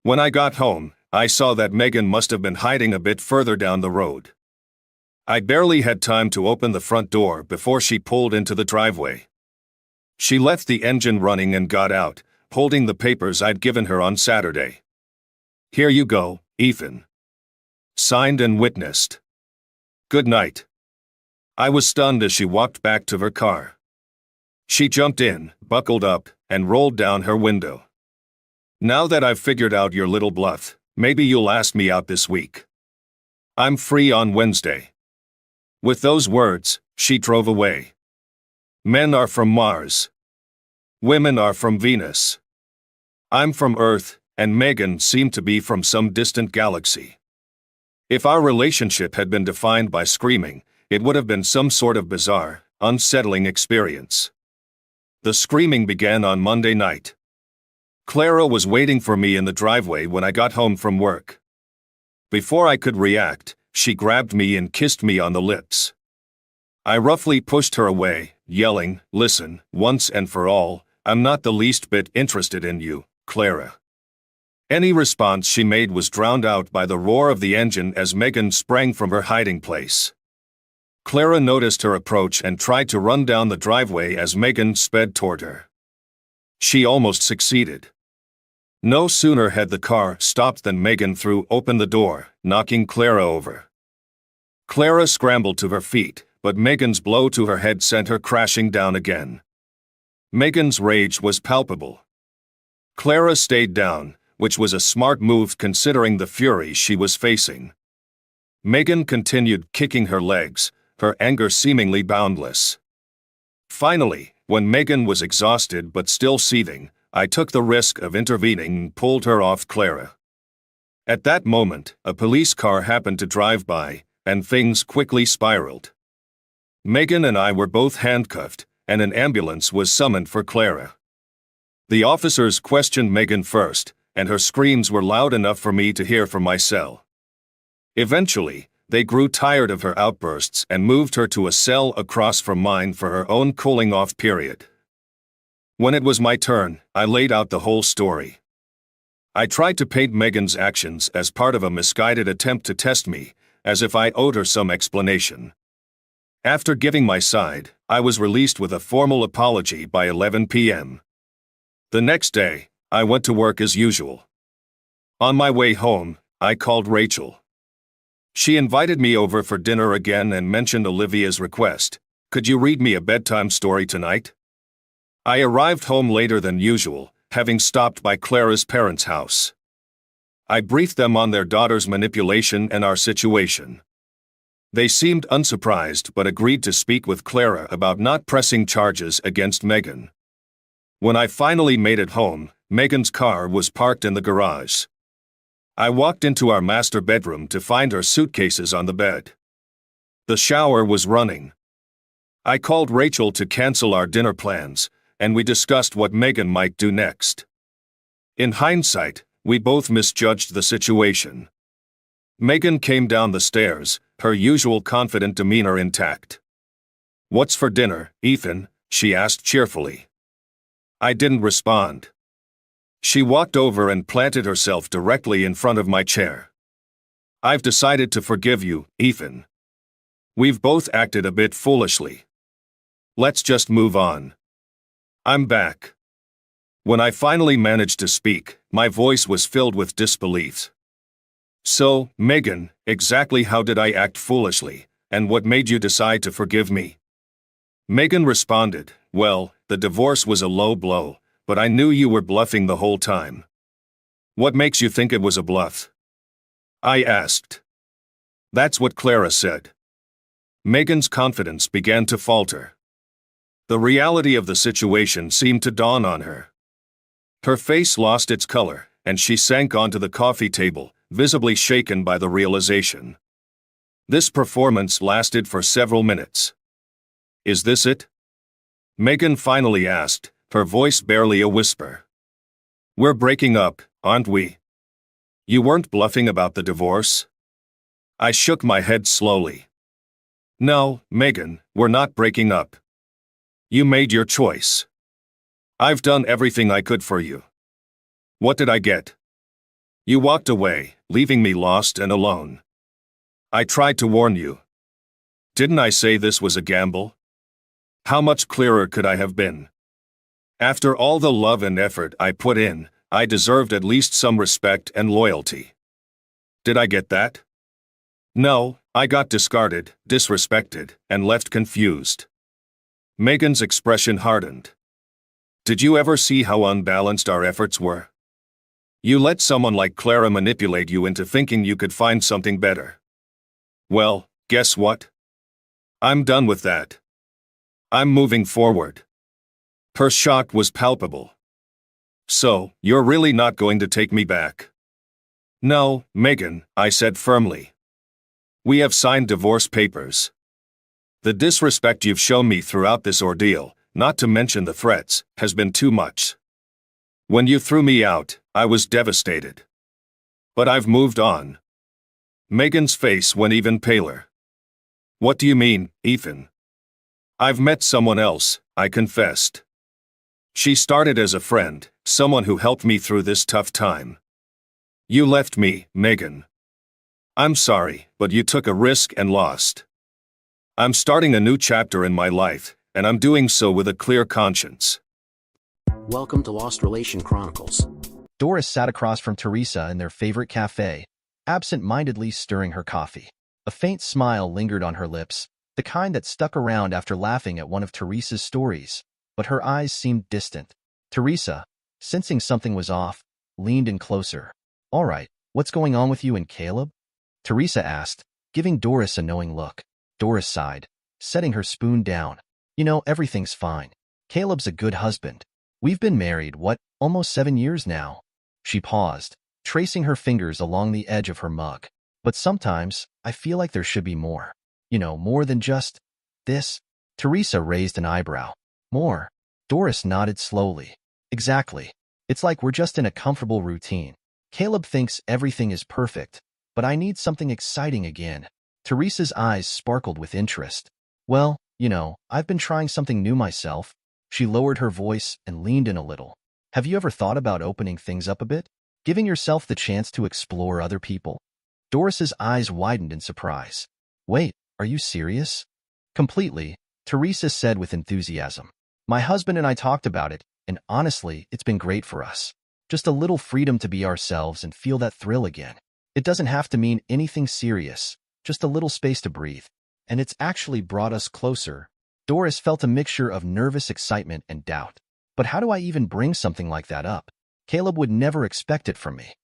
When I got home, I saw that Megan must have been hiding a bit further down the road. I barely had time to open the front door before she pulled into the driveway. She left the engine running and got out, holding the papers I'd given her on Saturday. "Here you go, Ethan. Signed and witnessed. Good night." I was stunned as she walked back to her car. She jumped in, buckled up, and rolled down her window. "Now that I've figured out your little bluff, maybe you'll ask me out this week. I'm free on Wednesday." With those words, she drove away. Men are from Mars. Women are from Venus. I'm from Earth, and Megan seemed to be from some distant galaxy. If our relationship had been defined by screaming, it would have been some sort of bizarre, unsettling experience. The screaming began on Monday night. Clara was waiting for me in the driveway when I got home from work. Before I could react, she grabbed me and kissed me on the lips. I roughly pushed her away, yelling, "Listen, once and for all, I'm not the least bit interested in you, Clara." Any response she made was drowned out by the roar of the engine as Megan sprang from her hiding place. Clara noticed her approach and tried to run down the driveway as Megan sped toward her. She almost succeeded. No sooner had the car stopped than Megan threw open the door, knocking Clara over. Clara scrambled to her feet, but Megan's blow to her head sent her crashing down again. Megan's rage was palpable. Clara stayed down, which was a smart move considering the fury she was facing. Megan continued kicking her legs, her anger seemingly boundless. Finally, when Megan was exhausted but still seething, I took the risk of intervening and pulled her off Clara. At that moment, a police car happened to drive by, and things quickly spiraled. Megan and I were both handcuffed, and an ambulance was summoned for Clara. The officers questioned Megan first, and her screams were loud enough for me to hear from my cell. Eventually, they grew tired of her outbursts and moved her to a cell across from mine for her own cooling-off period. When it was my turn, I laid out the whole story. I tried to paint Megan's actions as part of a misguided attempt to test me, as if I owed her some explanation. After giving my side, I was released with a formal apology by 11 p.m. The next day, I went to work as usual. On my way home, I called Rachel. She invited me over for dinner again and mentioned Olivia's request. "Could you read me a bedtime story tonight?" I arrived home later than usual, having stopped by Clara's parents' house. I briefed them on their daughter's manipulation and our situation. They seemed unsurprised but agreed to speak with Clara about not pressing charges against Megan. When I finally made it home, Megan's car was parked in the garage. I walked into our master bedroom to find her suitcases on the bed. The shower was running. I called Rachel to cancel our dinner plans, and we discussed what Megan might do next. In hindsight, we both misjudged the situation. Megan came down the stairs, her usual confident demeanor intact. "What's for dinner, Ethan?" she asked cheerfully. I didn't respond. She walked over and planted herself directly in front of my chair. "I've decided to forgive you, Ethan. We've both acted a bit foolishly. Let's just move on." I'm back. When I finally managed to speak, my voice was filled with disbelief. "So, Megan, exactly how did I act foolishly, and what made you decide to forgive me?" Megan responded, "Well, the divorce was a low blow, but I knew you were bluffing the whole time." "What makes you think it was a bluff?" I asked. That's what Clara said. Megan's confidence began to falter. The reality of the situation seemed to dawn on her. Her face lost its color, and she sank onto the coffee table, visibly shaken by the realization. This performance lasted for several minutes. "Is this it?" Megan finally asked, her voice barely a whisper. "We're breaking up, aren't we? You weren't bluffing about the divorce?" I shook my head slowly. "No, Megan, we're not breaking up. You made your choice. I've done everything I could for you. What did I get? You walked away, leaving me lost and alone. I tried to warn you. Didn't I say this was a gamble? How much clearer could I have been? After all the love and effort I put in, I deserved at least some respect and loyalty. Did I get that? No, I got discarded, disrespected, and left confused." Megan's expression hardened. "Did you ever see how unbalanced our efforts were? You let someone like Clara manipulate you into thinking you could find something better. Well, guess what? I'm done with that. I'm moving forward." Her shock was palpable. "So, you're really not going to take me back?" "No, Megan," I said firmly. "We have signed divorce papers. The disrespect you've shown me throughout this ordeal, not to mention the threats, has been too much. When you threw me out, I was devastated. But I've moved on." Megan's face went even paler. "What do you mean, Ethan?" "I've met someone else," I confessed. "She started as a friend, someone who helped me through this tough time. You left me, Megan. I'm sorry, but you took a risk and lost. I'm starting a new chapter in my life, and I'm doing so with a clear conscience." Welcome to Lost Relation Chronicles. Doris sat across from Teresa in their favorite cafe, absent-mindedly stirring her coffee. A faint smile lingered on her lips, the kind that stuck around after laughing at one of Teresa's stories, but her eyes seemed distant. Teresa, sensing something was off, leaned in closer. "All right, what's going on with you and Caleb?" Teresa asked, giving Doris a knowing look. Doris sighed, setting her spoon down. "You know, everything's fine. Caleb's a good husband. We've been married, almost 7 years now." She paused, tracing her fingers along the edge of her mug. "But sometimes, I feel like there should be more. More than just this." Teresa raised an eyebrow. "More?" Doris nodded slowly. "Exactly. It's like we're just in a comfortable routine. Caleb thinks everything is perfect, but I need something exciting again." Teresa's eyes sparkled with interest. "Well, I've been trying something new myself." She lowered her voice and leaned in a little. "Have you ever thought about opening things up a bit? Giving yourself the chance to explore other people?" Doris's eyes widened in surprise. "Wait, are you serious?" "Completely," Teresa said with enthusiasm. "My husband and I talked about it, and honestly, it's been great for us. Just a little freedom to be ourselves and feel that thrill again. It doesn't have to mean anything serious, just a little space to breathe. And it's actually brought us closer." Doris felt a mixture of nervous excitement and doubt. "But how do I even bring something like that up? Caleb would never expect it from me.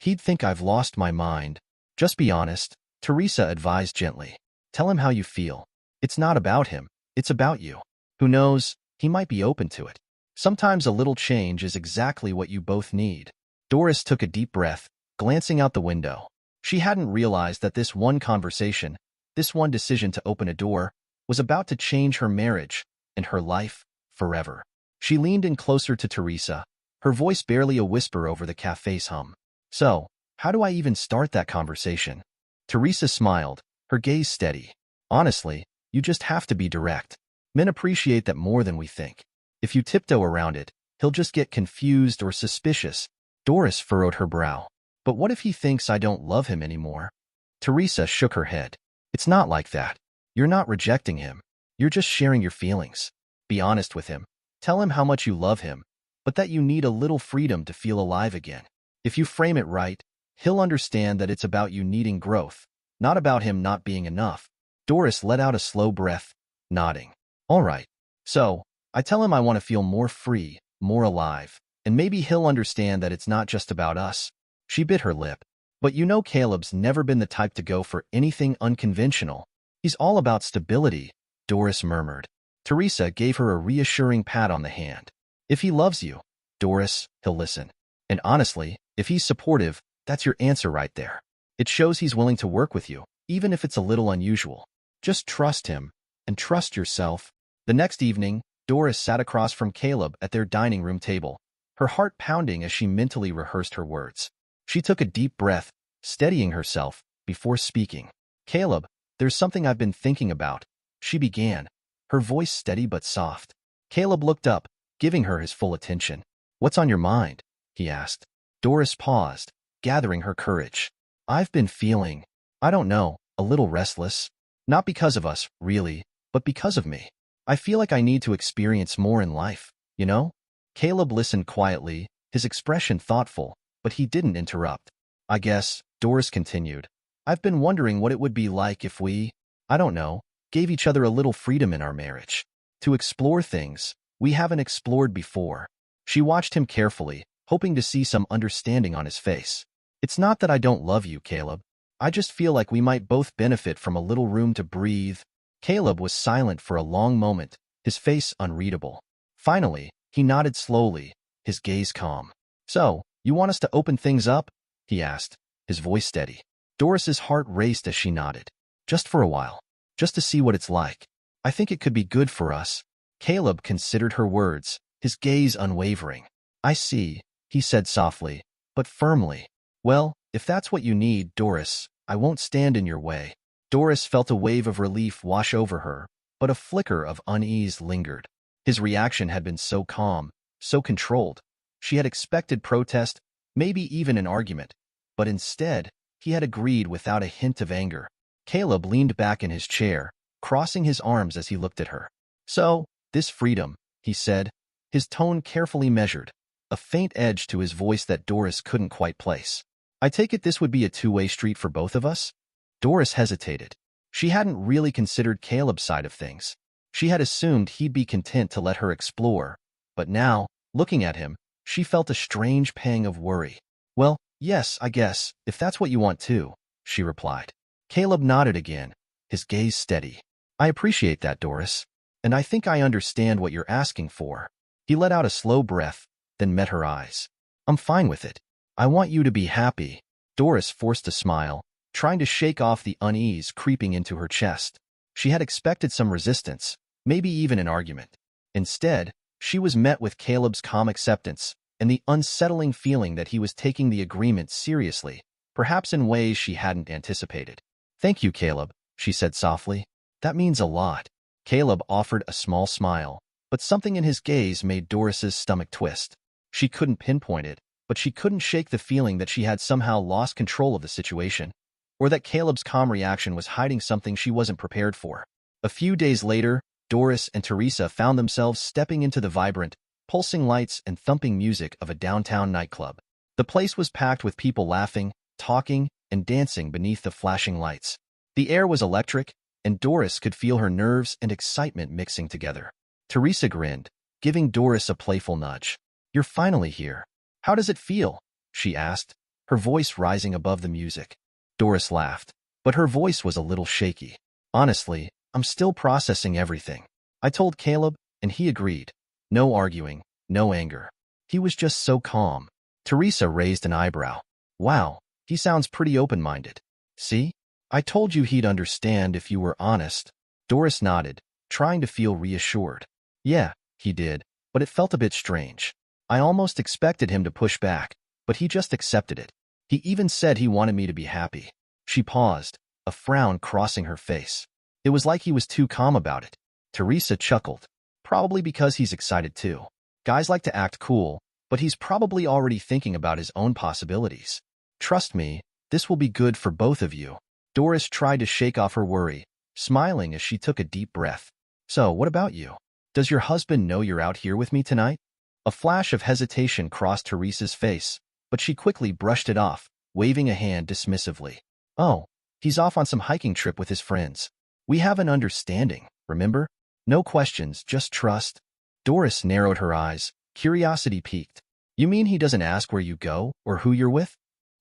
He'd think I've lost my mind." "Just be honest," Teresa advised gently. "Tell him how you feel. It's not about him, it's about you. Who knows, he might be open to it. Sometimes a little change is exactly what you both need." Doris took a deep breath, glancing out the window. She hadn't realized that this one conversation, this one decision to open a door, was about to change her marriage and her life forever. She leaned in closer to Teresa, her voice barely a whisper over the cafe's hum. "So, how do I even start that conversation?" Teresa smiled, her gaze steady. "Honestly, you just have to be direct. Men appreciate that more than we think. If you tiptoe around it, he'll just get confused or suspicious." Doris furrowed her brow. "But what if he thinks I don't love him anymore?" Teresa shook her head. "It's not like that. You're not rejecting him. You're just sharing your feelings. Be honest with him. Tell him how much you love him, but that you need a little freedom to feel alive again. If you frame it right, he'll understand that it's about you needing growth, not about him not being enough." Doris let out a slow breath, nodding. "All right. So, I tell him I want to feel more free, more alive, and maybe he'll understand that it's not just about us." She bit her lip. "But Caleb's never been the type to go for anything unconventional. He's all about stability," Doris murmured. Teresa gave her a reassuring pat on the hand. "If he loves you, Doris, he'll listen. And honestly, if he's supportive, That's your answer right there. It shows he's willing to work with you, even if it's a little unusual. Just trust him, and trust yourself. The next evening, Doris sat across from Caleb at their dining room table, her heart pounding as she mentally rehearsed her words. She took a deep breath, steadying herself, before speaking. Caleb, there's something I've been thinking about, she began, her voice steady but soft. Caleb looked up, giving her his full attention. What's on your mind? He asked. Doris paused, gathering her courage. I've been feeling, I don't know, a little restless. Not because of us, really, but because of me. I feel like I need to experience more in life, you know? Caleb listened quietly, his expression thoughtful, but he didn't interrupt. I guess, Doris continued, I've been wondering what it would be like if we, I don't know, gave each other a little freedom in our marriage. To explore things we haven't explored before. She watched him carefully, hoping to see some understanding on his face. It's not that I don't love you, Caleb. I just feel like we might both benefit from a little room to breathe. Caleb was silent for a long moment, his face unreadable. Finally, he nodded slowly, his gaze calm. So, you want us to open things up? He asked, his voice steady. Doris's heart raced as she nodded. Just for a while. Just to see what it's like. I think it could be good for us. Caleb considered her words, his gaze unwavering. I see, he said softly, but firmly. Well, if that's what you need, Doris, I won't stand in your way. Doris felt a wave of relief wash over her, but a flicker of unease lingered. His reaction had been so calm, so controlled. She had expected protest, maybe even an argument, but instead, he had agreed without a hint of anger. Caleb leaned back in his chair, crossing his arms as he looked at her. So, this freedom, he said, his tone carefully measured, a faint edge to his voice that Doris couldn't quite place. I take it this would be a two-way street for both of us? Doris hesitated. She hadn't really considered Caleb's side of things. She had assumed he'd be content to let her explore, but now, looking at him, she felt a strange pang of worry. Well, yes, I guess, if that's what you want too, she replied. Caleb nodded again, his gaze steady. I appreciate that, Doris, and I think I understand what you're asking for. He let out a slow breath, then met her eyes. I'm fine with it. I want you to be happy. Doris forced a smile, trying to shake off the unease creeping into her chest. She had expected some resistance, maybe even an argument. Instead, she was met with Caleb's calm acceptance and the unsettling feeling that he was taking the agreement seriously, perhaps in ways she hadn't anticipated. Thank you, Caleb, she said softly. That means a lot. Caleb offered a small smile, but something in his gaze made Doris's stomach twist. She couldn't pinpoint it, but she couldn't shake the feeling that she had somehow lost control of the situation, or that Caleb's calm reaction was hiding something she wasn't prepared for. A few days later, Doris and Teresa found themselves stepping into the vibrant, pulsing lights and thumping music of a downtown nightclub. The place was packed with people laughing, talking, and dancing beneath the flashing lights. The air was electric, and Doris could feel her nerves and excitement mixing together. Teresa grinned, giving Doris a playful nudge. You're finally here. How does it feel? She asked, her voice rising above the music. Doris laughed, but her voice was a little shaky. Honestly, I'm still processing everything. I told Caleb, and he agreed. No arguing, no anger. He was just so calm. Teresa raised an eyebrow. Wow, he sounds pretty open-minded. See? I told you he'd understand if you were honest. Doris nodded, trying to feel reassured. Yeah, he did, but it felt a bit strange. I almost expected him to push back, but he just accepted it. He even said he wanted me to be happy. She paused, a frown crossing her face. It was like he was too calm about it. Teresa chuckled. Probably because he's excited too. Guys like to act cool, but he's probably already thinking about his own possibilities. Trust me, this will be good for both of you. Doris tried to shake off her worry, smiling as she took a deep breath. So, what about you? Does your husband know you're out here with me tonight? A flash of hesitation crossed Teresa's face, but she quickly brushed it off, waving a hand dismissively. Oh, he's off on some hiking trip with his friends. We have an understanding, remember? No questions, just trust. Doris narrowed her eyes, curiosity piqued. You mean he doesn't ask where you go or who you're with?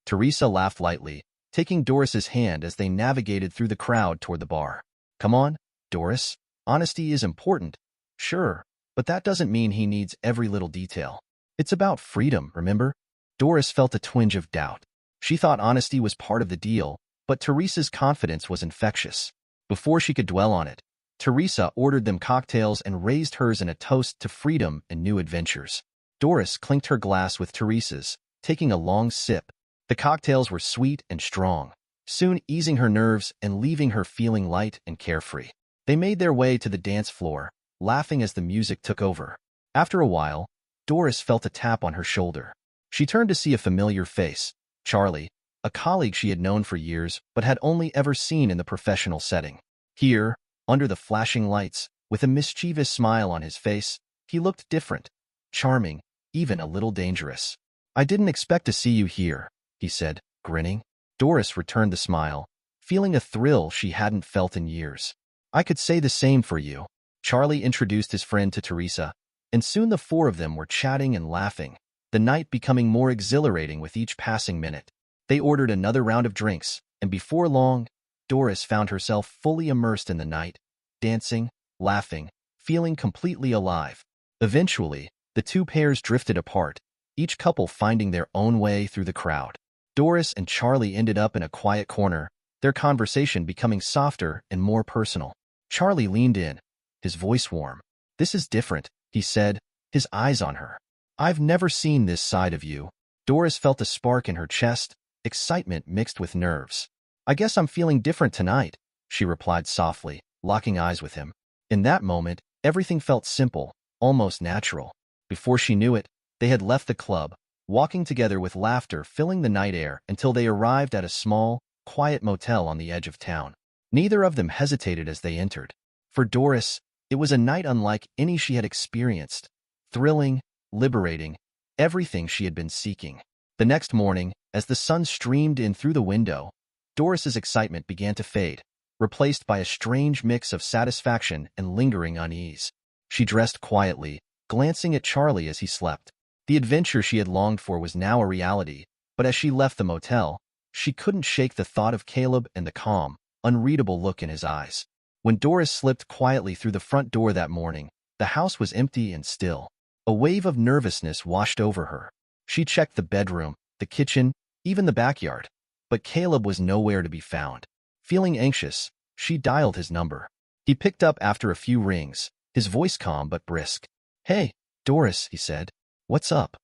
Teresa laughed lightly, taking Doris's hand as they navigated through the crowd toward the bar. Come on, Doris. Honesty is important. Sure, but that doesn't mean he needs every little detail. It's about freedom, remember? Doris felt a twinge of doubt. She thought honesty was part of the deal, but Teresa's confidence was infectious. Before she could dwell on it, Teresa ordered them cocktails and raised hers in a toast to freedom and new adventures. Doris clinked her glass with Teresa's, taking a long sip. The cocktails were sweet and strong, soon easing her nerves and leaving her feeling light and carefree. They made their way to the dance floor, laughing as the music took over. After a while, Doris felt a tap on her shoulder. She turned to see a familiar face, Charlie, a colleague she had known for years but had only ever seen in the professional setting. Here, under the flashing lights, with a mischievous smile on his face, he looked different, charming, even a little dangerous. "I didn't expect to see you here," he said, grinning. Doris returned the smile, feeling a thrill she hadn't felt in years. "I could say the same for you." Charlie introduced his friend to Teresa, and soon the four of them were chatting and laughing, the night becoming more exhilarating with each passing minute. They ordered another round of drinks, and before long, Doris found herself fully immersed in the night, dancing, laughing, feeling completely alive. Eventually, the two pairs drifted apart, each couple finding their own way through the crowd. Doris and Charlie ended up in a quiet corner, their conversation becoming softer and more personal. Charlie leaned in, his voice warm. "This is different," he said, his eyes on her. "I've never seen this side of you." Doris felt a spark in her chest, excitement mixed with nerves. "I guess I'm feeling different tonight," she replied softly, locking eyes with him. In that moment, everything felt simple, almost natural. Before she knew it, they had left the club, walking together with laughter filling the night air until they arrived at a small, quiet motel on the edge of town. Neither of them hesitated as they entered. For Doris, it was a night unlike any she had experienced. Thrilling, liberating, everything she had been seeking. The next morning, as the sun streamed in through the window, Doris's excitement began to fade, replaced by a strange mix of satisfaction and lingering unease. She dressed quietly, glancing at Charlie as he slept. The adventure she had longed for was now a reality, but as she left the motel, she couldn't shake the thought of Caleb and the calm, unreadable look in his eyes. When Doris slipped quietly through the front door that morning, the house was empty and still. A wave of nervousness washed over her. She checked the bedroom, the kitchen, even the backyard, but Caleb was nowhere to be found. Feeling anxious, she dialed his number. He picked up after a few rings, his voice calm but brisk. "Hey, Doris," he said. "What's up?"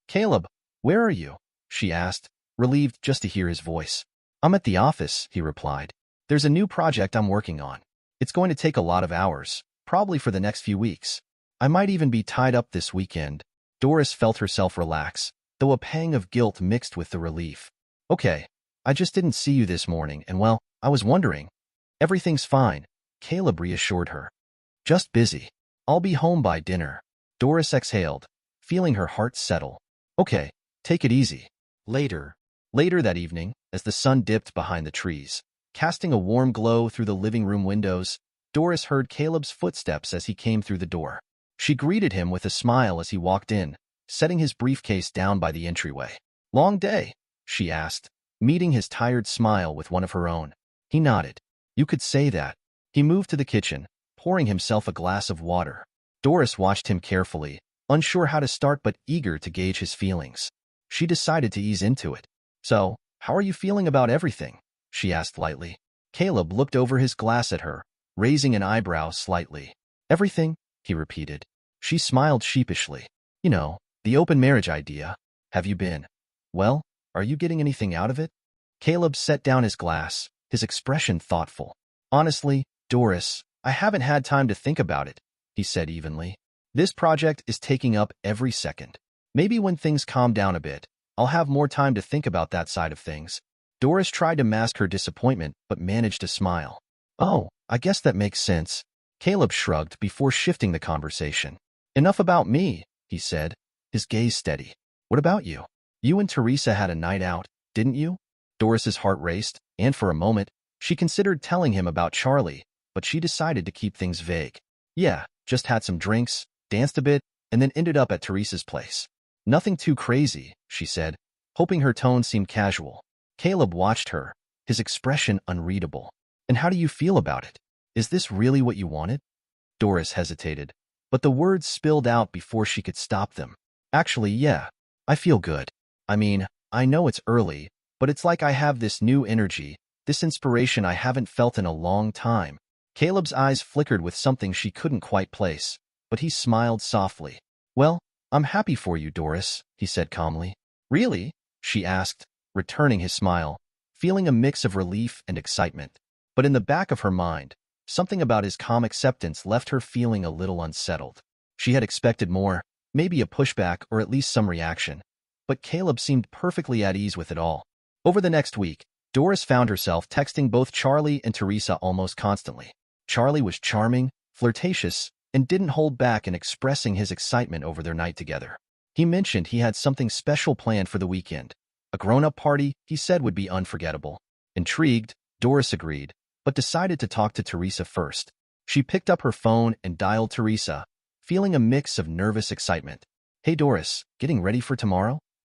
"Caleb, where are you?" she asked, relieved just to hear his voice. "I'm at the office," he replied. "There's a new project I'm working on. It's going to take a lot of hours, probably for the next few weeks. I might even be tied up this weekend." Doris felt herself relax, though a pang of guilt mixed with the relief. "Okay, I just didn't see you this morning, and well, I was wondering." "Everything's fine," Caleb reassured her. "Just busy. I'll be home by dinner." Doris exhaled, feeling her heart settle. "Okay, take it easy." Later that evening, as the sun dipped behind the trees, casting a warm glow through the living room windows, Doris heard Caleb's footsteps as he came through the door. She greeted him with a smile as he walked in, setting his briefcase down by the entryway. "Long day?" she asked, meeting his tired smile with one of her own. He nodded. "You could say that." He moved to the kitchen, pouring himself a glass of water. Doris watched him carefully, unsure how to start but eager to gauge his feelings. She decided to ease into it. "So, how are you feeling about everything?" she asked lightly. Caleb looked over his glass at her, raising an eyebrow slightly. "Everything?" he repeated. She smiled sheepishly. "You know, the open marriage idea. Have you been? Well, are you getting anything out of it?" Caleb set down his glass, his expression thoughtful. "Honestly, Doris, I haven't had time to think about it," he said evenly. "This project is taking up every second. Maybe when things calm down a bit, I'll have more time to think about that side of things." Doris tried to mask her disappointment but managed to smile. "Oh, I guess that makes sense." Caleb shrugged before shifting the conversation. "Enough about me," he said, his gaze steady. "What about you? You and Teresa had a night out, didn't you?" Doris's heart raced, and for a moment, she considered telling him about Charlie, but she decided to keep things vague. "Yeah, just had some drinks, danced a bit, and then ended up at Teresa's place. Nothing too crazy," she said, hoping her tone seemed casual. Caleb watched her, his expression unreadable. "And how do you feel about it? Is this really what you wanted?" Doris hesitated, but the words spilled out before she could stop them. "Actually, yeah, I feel good. I mean, I know it's early, but it's like I have this new energy, this inspiration I haven't felt in a long time. Caleb's eyes flickered with something she couldn't quite place, but he smiled softly. Well, I'm happy for you, Doris, he said calmly. Really? She asked, returning his smile, feeling a mix of relief and excitement. But in the back of her mind, something about his calm acceptance left her feeling a little unsettled. She had expected more, maybe a pushback or at least some reaction. But Caleb seemed perfectly at ease with it all. Over the next week, Doris found herself texting both Charlie and Teresa almost constantly. Charlie was charming, flirtatious, and didn't hold back in expressing his excitement over their night together. He mentioned he had something special planned for the weekend. A grown-up party, he said, would be unforgettable. Intrigued, Doris agreed, but decided to talk to Teresa first. She picked up her phone and dialed Teresa, feeling a mix of nervous excitement. Hey Doris, getting ready for tomorrow?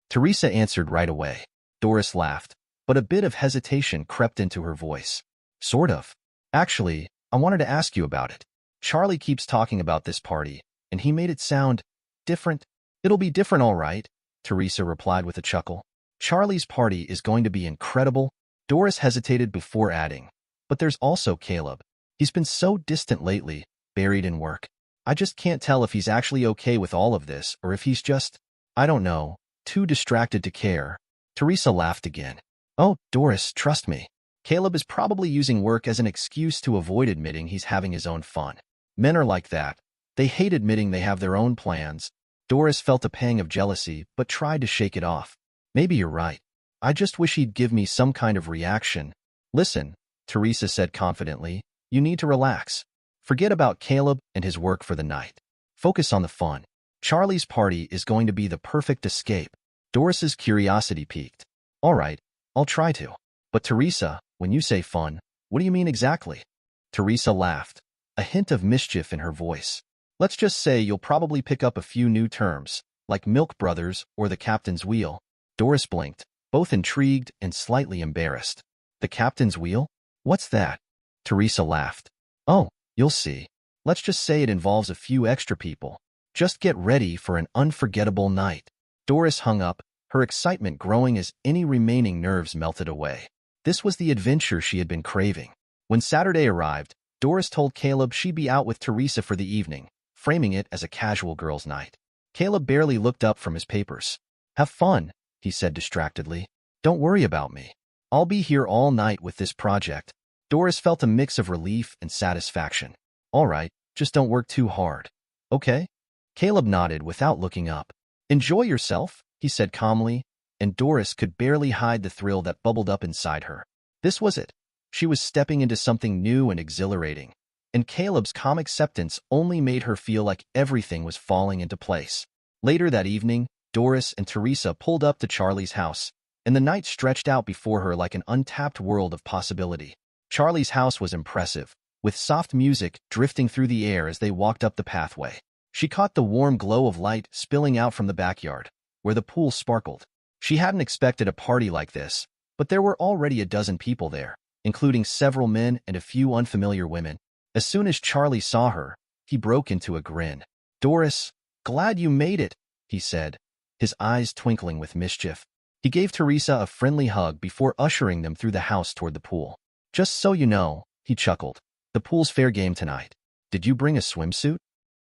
Teresa answered right away. Doris laughed, but a bit of hesitation crept into her voice. Sort of. Actually, I wanted to ask you about it. Charlie keeps talking about this party, and he made it sound different. It'll be different, all right, Teresa replied with a chuckle. Charlie's party is going to be incredible. Doris hesitated before adding. But there's also Caleb. He's been so distant lately, buried in work. I just can't tell if he's actually okay with all of this or if he's just, I don't know, too distracted to care. Teresa laughed again. Oh, Doris, trust me. Caleb is probably using work as an excuse to avoid admitting he's having his own fun. Men are like that. They hate admitting they have their own plans. Doris felt a pang of jealousy, but tried to shake it off. Maybe you're right. I just wish he'd give me some kind of reaction. Listen, Teresa said confidently, you need to relax. Forget about Caleb and his work for the night. Focus on the fun. Charlie's party is going to be the perfect escape. Doris's curiosity piqued. All right, I'll try to. But Teresa, when you say fun, what do you mean exactly? Teresa laughed, a hint of mischief in her voice. Let's just say you'll probably pick up a few new terms, like Milk Brothers or the Captain's Wheel. Doris blinked, both intrigued and slightly embarrassed. The Captain's Wheel? What's that? Teresa laughed. Oh, you'll see. Let's just say it involves a few extra people. Just get ready for an unforgettable night. Doris hung up, her excitement growing as any remaining nerves melted away. This was the adventure she had been craving. When Saturday arrived, Doris told Caleb she'd be out with Teresa for the evening, framing it as a casual girls' night. Caleb barely looked up from his papers. Have fun, he said distractedly. Don't worry about me. I'll be here all night with this project. Doris felt a mix of relief and satisfaction. All right, just don't work too hard. Okay? Caleb nodded without looking up. Enjoy yourself, he said calmly, and Doris could barely hide the thrill that bubbled up inside her. This was it. She was stepping into something new and exhilarating, and Caleb's calm acceptance only made her feel like everything was falling into place. Later that evening, Doris and Teresa pulled up to Charlie's house, and the night stretched out before her like an untapped world of possibility. Charlie's house was impressive, with soft music drifting through the air as they walked up the pathway. She caught the warm glow of light spilling out from the backyard, where the pool sparkled. She hadn't expected a party like this, but there were already a dozen people there, including several men and a few unfamiliar women. As soon as Charlie saw her, he broke into a grin. Doris, glad you made it, he said, his eyes twinkling with mischief. He gave Teresa a friendly hug before ushering them through the house toward the pool. Just so you know, he chuckled, the pool's fair game tonight. Did you bring a swimsuit?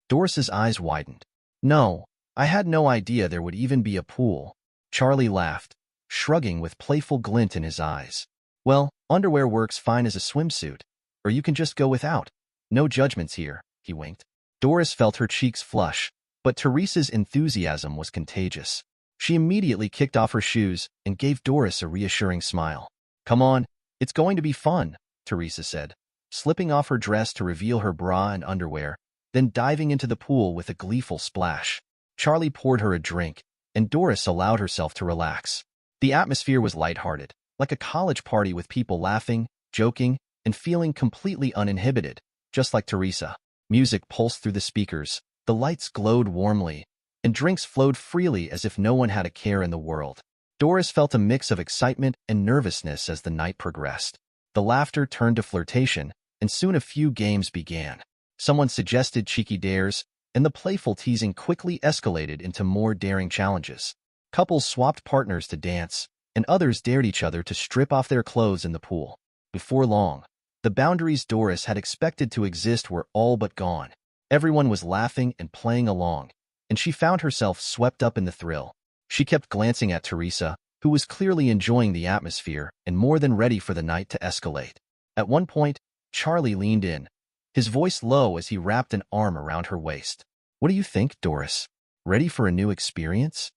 Doris's eyes widened. No, I had no idea there would even be a pool. Charlie laughed, shrugging with playful glint in his eyes. Well, underwear works fine as a swimsuit, or you can just go without. No judgments here, he winked. Doris felt her cheeks flush, but Teresa's enthusiasm was contagious. She immediately kicked off her shoes and gave Doris a reassuring smile. Come on, it's going to be fun, Teresa said, slipping off her dress to reveal her bra and underwear, then diving into the pool with a gleeful splash. Charlie poured her a drink, and Doris allowed herself to relax. The atmosphere was lighthearted, like a college party with people laughing, joking, and feeling completely uninhibited, just like Teresa. Music pulsed through the speakers, the lights glowed warmly, and drinks flowed freely as if no one had a care in the world. Doris felt a mix of excitement and nervousness as the night progressed. The laughter turned to flirtation, and soon a few games began. Someone suggested cheeky dares, and the playful teasing quickly escalated into more daring challenges. Couples swapped partners to dance, and others dared each other to strip off their clothes in the pool. Before long, the boundaries Doris had expected to exist were all but gone. Everyone was laughing and playing along, and she found herself swept up in the thrill. She kept glancing at Teresa, who was clearly enjoying the atmosphere and more than ready for the night to escalate. At one point, Charlie leaned in, his voice low as he wrapped an arm around her waist. "What do you think, Doris? Ready for a new experience?"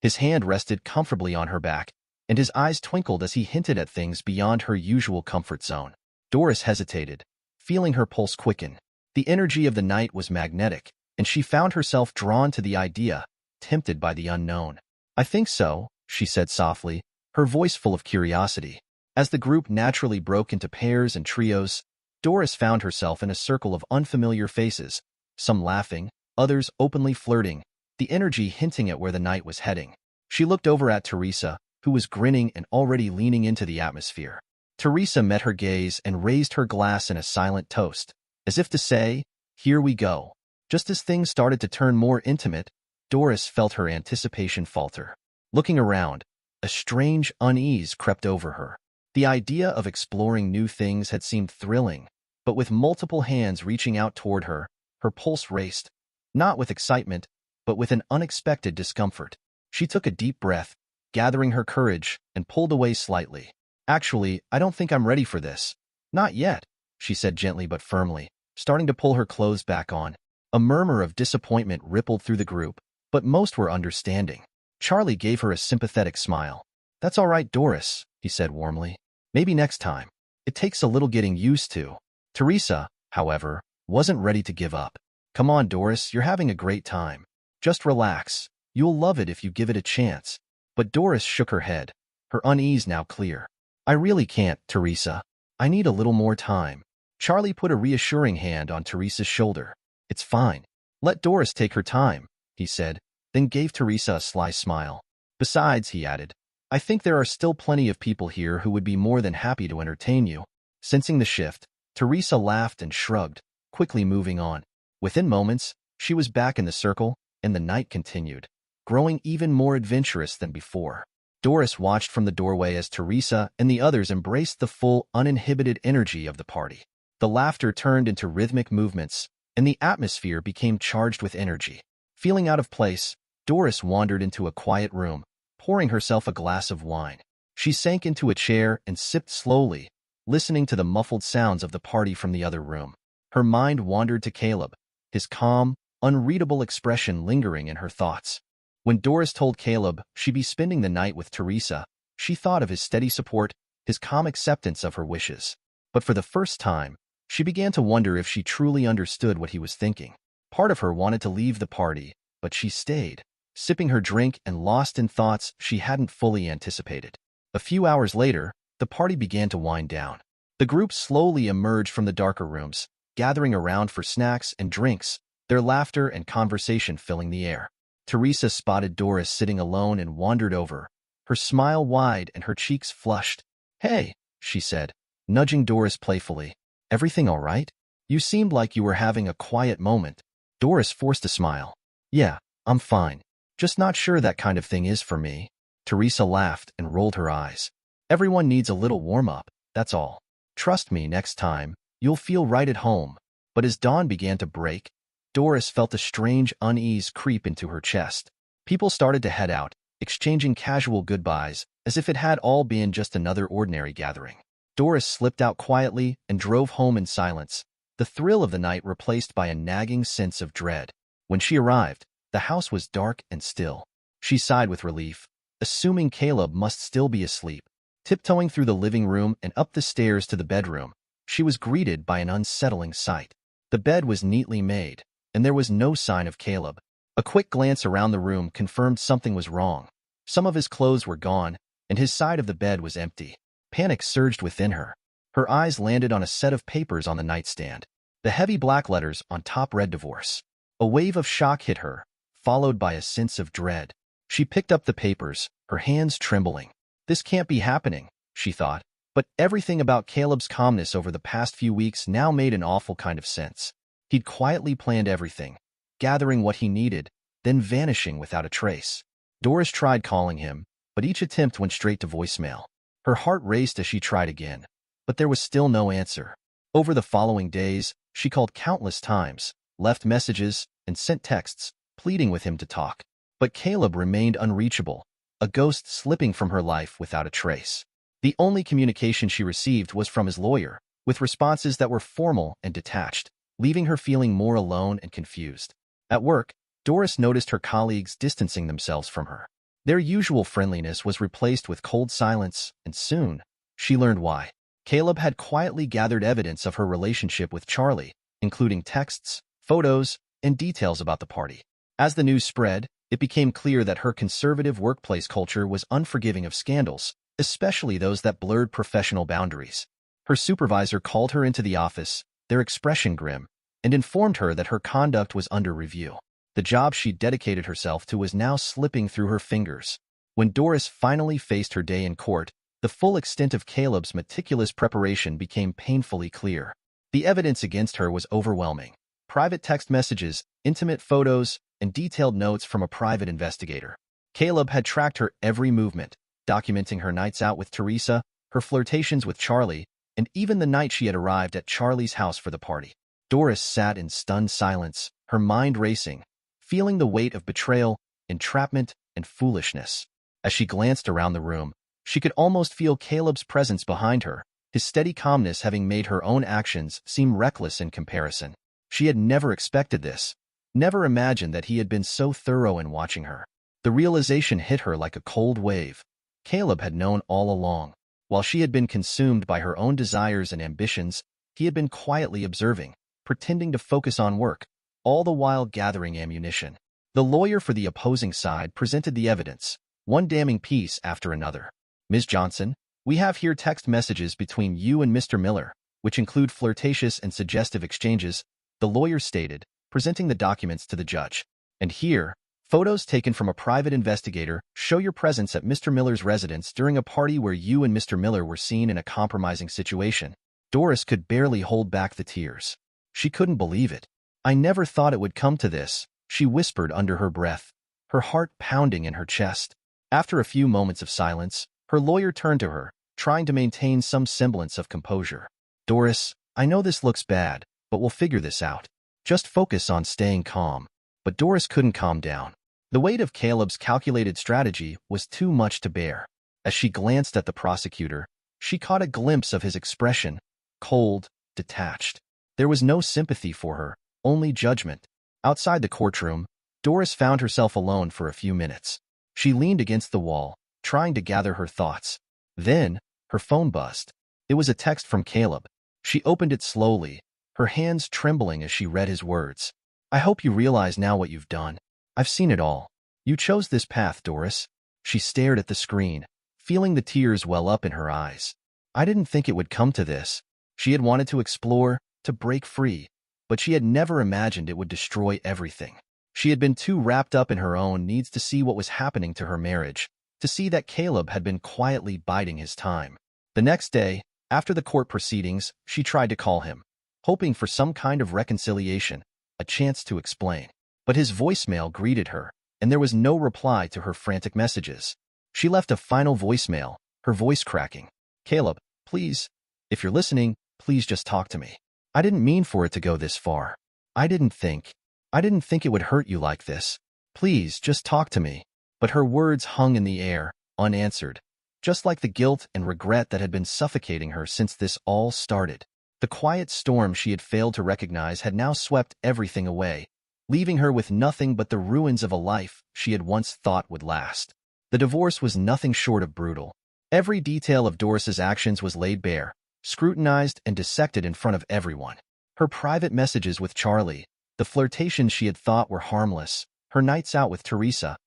His hand rested comfortably on her back, and his eyes twinkled as he hinted at things beyond her usual comfort zone. Doris hesitated, feeling her pulse quicken. The energy of the night was magnetic, and she found herself drawn to the idea, tempted by the unknown. "I think so," she said softly, her voice full of curiosity. As the group naturally broke into pairs and trios, Doris found herself in a circle of unfamiliar faces, some laughing, others openly flirting, the energy hinting at where the night was heading. She looked over at Teresa, who was grinning and already leaning into the atmosphere. Teresa met her gaze and raised her glass in a silent toast, as if to say, "Here we go." Just as things started to turn more intimate, Doris felt her anticipation falter. Looking around, a strange unease crept over her. The idea of exploring new things had seemed thrilling, but with multiple hands reaching out toward her, her pulse raced, not with excitement, but with an unexpected discomfort. She took a deep breath, gathering her courage, and pulled away slightly. "Actually, I don't think I'm ready for this." "Not yet," she said gently but firmly, starting to pull her clothes back on. A murmur of disappointment rippled through the group, but most were understanding. Charlie gave her a sympathetic smile. "That's all right, Doris," he said warmly. "Maybe next time. It takes a little getting used to." Teresa, however, wasn't ready to give up. "Come on, Doris, you're having a great time. Just relax. You'll love it if you give it a chance." But Doris shook her head, her unease now clear. "I really can't, Teresa. I need a little more time." Charlie put a reassuring hand on Teresa's shoulder. "It's fine. Let Doris take her time," he said, then gave Teresa a sly smile. "Besides," he added, "I think there are still plenty of people here who would be more than happy to entertain you." Sensing the shift, Teresa laughed and shrugged, quickly moving on. Within moments, she was back in the circle, and the night continued, growing even more adventurous than before. Doris watched from the doorway as Teresa and the others embraced the full, uninhibited energy of the party. The laughter turned into rhythmic movements, and the atmosphere became charged with energy. Feeling out of place, Doris wandered into a quiet room, pouring herself a glass of wine. She sank into a chair and sipped slowly, listening to the muffled sounds of the party from the other room. Her mind wandered to Caleb, his calm, unreadable expression lingering in her thoughts. When Doris told Caleb she'd be spending the night with Teresa, she thought of his steady support, his calm acceptance of her wishes. But for the first time, she began to wonder if she truly understood what he was thinking. Part of her wanted to leave the party, but she stayed, sipping her drink and lost in thoughts she hadn't fully anticipated. A few hours later, the party began to wind down. The group slowly emerged from the darker rooms, gathering around for snacks and drinks, their laughter and conversation filling the air. Teresa spotted Doris sitting alone and wandered over, her smile wide and her cheeks flushed. "Hey," she said, nudging Doris playfully. "Everything all right? You seemed like you were having a quiet moment." Doris forced a smile. "Yeah, I'm fine. Just not sure that kind of thing is for me." Teresa laughed and rolled her eyes. "Everyone needs a little warm-up, that's all. Trust me, next time, you'll feel right at home." But as dawn began to break, Doris felt a strange unease creep into her chest. People started to head out, exchanging casual goodbyes, as if it had all been just another ordinary gathering. Doris slipped out quietly and drove home in silence, the thrill of the night replaced by a nagging sense of dread. When she arrived, the house was dark and still. She sighed with relief, assuming Caleb must still be asleep. Tiptoeing through the living room and up the stairs to the bedroom, she was greeted by an unsettling sight. The bed was neatly made, and there was no sign of Caleb. A quick glance around the room confirmed something was wrong. Some of his clothes were gone, and his side of the bed was empty. Panic surged within her. Her eyes landed on a set of papers on the nightstand. The heavy black letters on top read divorce. A wave of shock hit her, followed by a sense of dread. She picked up the papers, her hands trembling. This can't be happening, she thought. But everything about Caleb's calmness over the past few weeks now made an awful kind of sense. He'd quietly planned everything, gathering what he needed, then vanishing without a trace. Doris tried calling him, but each attempt went straight to voicemail. Her heart raced as she tried again, but there was still no answer. Over the following days, she called countless times, left messages, and sent texts, pleading with him to talk. But Caleb remained unreachable, a ghost slipping from her life without a trace. The only communication she received was from his lawyer, with responses that were formal and detached, leaving her feeling more alone and confused. At work, Doris noticed her colleagues distancing themselves from her. Their usual friendliness was replaced with cold silence, and soon, she learned why. Caleb had quietly gathered evidence of her relationship with Charlie, including texts, photos, and details about the party. As the news spread, it became clear that her conservative workplace culture was unforgiving of scandals, especially those that blurred professional boundaries. Her supervisor called her into the office, their expression grim, and informed her that her conduct was under review. The job she dedicated herself to was now slipping through her fingers. When Doris finally faced her day in court, the full extent of Caleb's meticulous preparation became painfully clear. The evidence against her was overwhelming. Private text messages, intimate photos, and detailed notes from a private investigator. Caleb had tracked her every movement, documenting her nights out with Teresa, her flirtations with Charlie, and even the night she had arrived at Charlie's house for the party. Doris sat in stunned silence, her mind racing, feeling the weight of betrayal, entrapment, and foolishness. As she glanced around the room, she could almost feel Caleb's presence behind her, his steady calmness having made her own actions seem reckless in comparison. She had never expected this, never imagined that he had been so thorough in watching her. The realization hit her like a cold wave. Caleb had known all along. While she had been consumed by her own desires and ambitions, he had been quietly observing, pretending to focus on work, all the while gathering ammunition. The lawyer for the opposing side presented the evidence, one damning piece after another. Ms. Johnson, we have here text messages between you and Mr. Miller, which include flirtatious and suggestive exchanges, the lawyer stated, presenting the documents to the judge. And here, photos taken from a private investigator show your presence at Mr. Miller's residence during a party where you and Mr. Miller were seen in a compromising situation. Doris could barely hold back the tears. She couldn't believe it. I never thought it would come to this, she whispered under her breath, her heart pounding in her chest. After a few moments of silence, her lawyer turned to her, trying to maintain some semblance of composure. Doris, I know this looks bad, but we'll figure this out. Just focus on staying calm. But Doris couldn't calm down. The weight of Caleb's calculated strategy was too much to bear. As she glanced at the prosecutor, she caught a glimpse of his expression, cold, detached. There was no sympathy for her, only judgment. Outside the courtroom, Doris found herself alone for a few minutes. She leaned against the wall, trying to gather her thoughts. Then, her phone buzzed. It was a text from Caleb. She opened it slowly, her hands trembling as she read his words. I hope you realize now what you've done. I've seen it all. You chose this path, Doris. She stared at the screen, feeling the tears well up in her eyes. I didn't think it would come to this. She had wanted to explore, to break free, but she had never imagined it would destroy everything. She had been too wrapped up in her own needs to see what was happening to her marriage, to see that Caleb had been quietly biding his time. The next day, after the court proceedings, she tried to call him, hoping for some kind of reconciliation, a chance to explain. But his voicemail greeted her, and there was no reply to her frantic messages. She left a final voicemail, her voice cracking. Caleb, please, if you're listening, please just talk to me. I didn't mean for it to go this far. I didn't think it would hurt you like this. Please, just talk to me. But her words hung in the air, unanswered, just like the guilt and regret that had been suffocating her since this all started. The quiet storm she had failed to recognize had now swept everything away, leaving her with nothing but the ruins of a life she had once thought would last. The divorce was nothing short of brutal. Every detail of Doris's actions was laid bare, scrutinized and dissected in front of everyone. Her private messages with Charlie, the flirtations she had thought were harmless, her nights out with Teresa,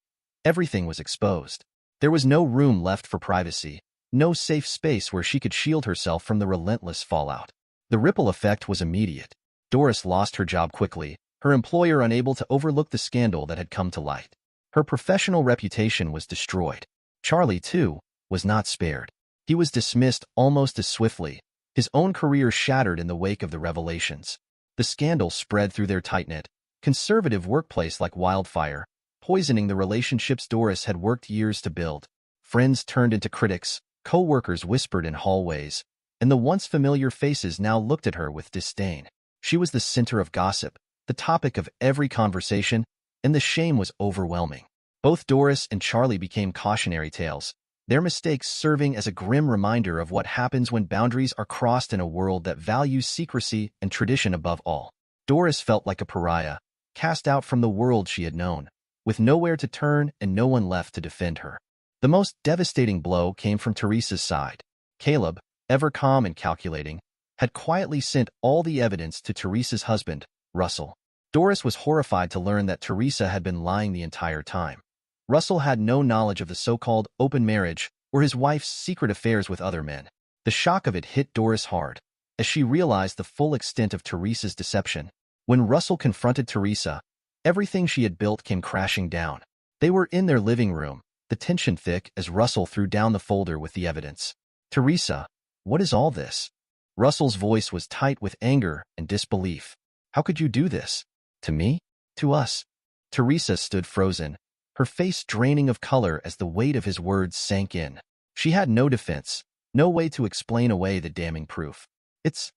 everything was exposed. There was no room left for privacy, no safe space where she could shield herself from the relentless fallout. The ripple effect was immediate. Doris lost her job quickly, her employer unable to overlook the scandal that had come to light. Her professional reputation was destroyed. Charlie, too, was not spared. He was dismissed almost as swiftly, his own career shattered in the wake of the revelations. The scandal spread through their tight-knit, conservative workplace like wildfire, poisoning the relationships Doris had worked years to build. Friends turned into critics, co-workers whispered in hallways, and the once familiar faces now looked at her with disdain. She was the center of gossip, the topic of every conversation, and the shame was overwhelming. Both Doris and Charlie became cautionary tales, their mistakes serving as a grim reminder of what happens when boundaries are crossed in a world that values secrecy and tradition above all. Doris felt like a pariah, cast out from the world she had known, with nowhere to turn and no one left to defend her. The most devastating blow came from Teresa's side. Caleb, ever calm and calculating, had quietly sent all the evidence to Teresa's husband, Russell. Doris was horrified to learn that Teresa had been lying the entire time. Russell had no knowledge of the so-called open marriage or his wife's secret affairs with other men. The shock of it hit Doris hard, as she realized the full extent of Teresa's deception. When Russell confronted Teresa, everything she had built came crashing down. They were in their living room, the tension thick as Russell threw down the folder with the evidence. "Teresa, what is all this?" Russell's voice was tight with anger and disbelief. "How could you do this? To me? To us?" Teresa stood frozen, her face draining of color as the weight of his words sank in. She had no defense, no way to explain away the damning proof. It's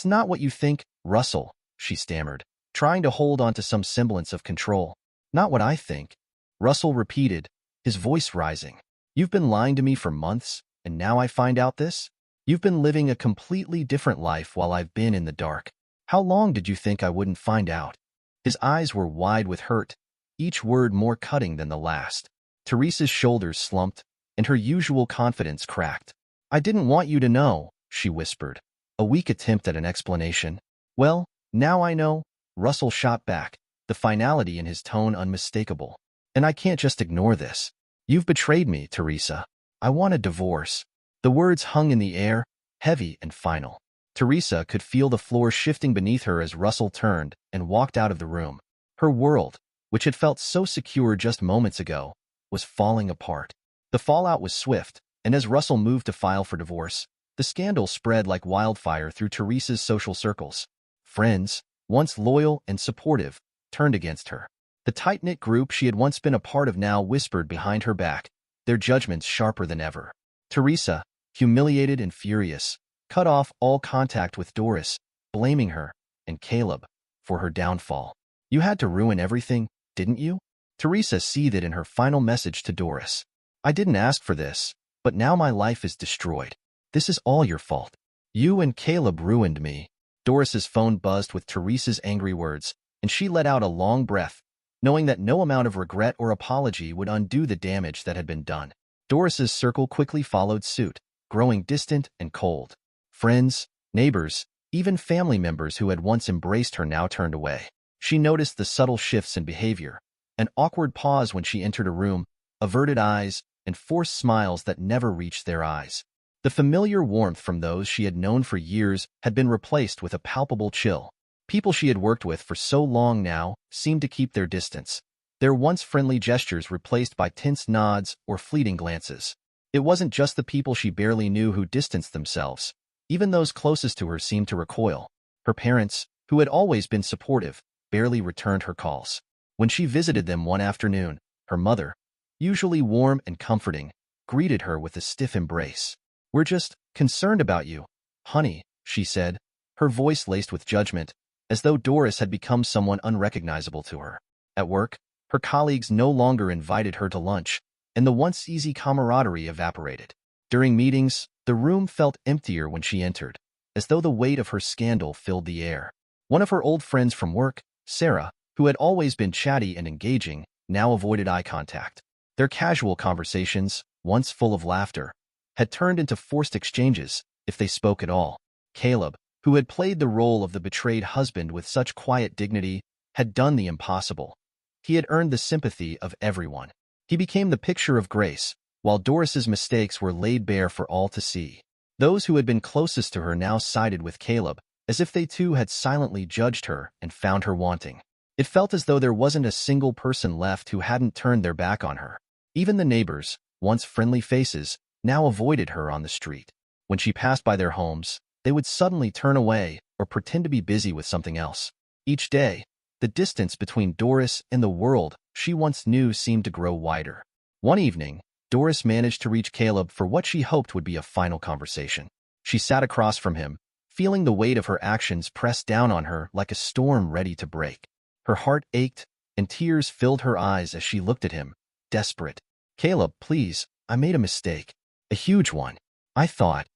not what you think, Russell," she stammered, trying to hold on to some semblance of control. "Not what I think," Russell repeated, his voice rising. "You've been lying to me for months, and now I find out this? You've been living a completely different life while I've been in the dark. How long did you think I wouldn't find out?" His eyes were wide with hurt, each word more cutting than the last. Teresa's shoulders slumped, and her usual confidence cracked. "I didn't want you to know," she whispered, a weak attempt at an explanation. "Well, now I know," Russell shot back, the finality in his tone unmistakable. "And I can't just ignore this. You've betrayed me, Teresa. I want a divorce." The words hung in the air, heavy and final. Teresa could feel the floor shifting beneath her as Russell turned and walked out of the room. Her world, which had felt so secure just moments ago, was falling apart. The fallout was swift, and as Russell moved to file for divorce, the scandal spread like wildfire through Teresa's social circles. Friends, once loyal and supportive, turned against her. The tight-knit group she had once been a part of now whispered behind her back, their judgments sharper than ever. Teresa, humiliated and furious, cut off all contact with Doris, blaming her, and Caleb, for her downfall. "You had to ruin everything, didn't you?" Teresa seethed in her final message to Doris. "I didn't ask for this, but now my life is destroyed. This is all your fault. You and Caleb ruined me." Doris's phone buzzed with Teresa's angry words, and she let out a long breath, knowing that no amount of regret or apology would undo the damage that had been done. Doris's circle quickly followed suit, growing distant and cold. Friends, neighbors, even family members who had once embraced her now turned away. She noticed the subtle shifts in behavior, an awkward pause when she entered a room, averted eyes, and forced smiles that never reached their eyes. The familiar warmth from those she had known for years had been replaced with a palpable chill. People she had worked with for so long now seemed to keep their distance, their once friendly gestures replaced by tense nods or fleeting glances. It wasn't just the people she barely knew who distanced themselves. Even those closest to her seemed to recoil. Her parents, who had always been supportive, barely returned her calls. When she visited them one afternoon, her mother, usually warm and comforting, greeted her with a stiff embrace. "We're just concerned about you, honey," she said, her voice laced with judgment, as though Doris had become someone unrecognizable to her. At work, her colleagues no longer invited her to lunch, and the once easy camaraderie evaporated. During meetings, the room felt emptier when she entered, as though the weight of her scandal filled the air. One of her old friends from work, Sarah, who had always been chatty and engaging, now avoided eye contact. Their casual conversations, once full of laughter, had turned into forced exchanges, if they spoke at all. Caleb, who had played the role of the betrayed husband with such quiet dignity, had done the impossible. He had earned the sympathy of everyone. He became the picture of grace, while Doris's mistakes were laid bare for all to see. Those who had been closest to her now sided with Caleb, as if they too had silently judged her and found her wanting. It felt as though there wasn't a single person left who hadn't turned their back on her. Even the neighbors, once friendly faces, now avoided her on the street. When she passed by their homes, they would suddenly turn away or pretend to be busy with something else. Each day, the distance between Doris and the world she once knew seemed to grow wider. One evening, Doris managed to reach Caleb for what she hoped would be a final conversation. She sat across from him, feeling the weight of her actions press down on her like a storm ready to break. Her heart ached, and tears filled her eyes as she looked at him, desperate. "Caleb, please, I made a mistake. A huge one. I thought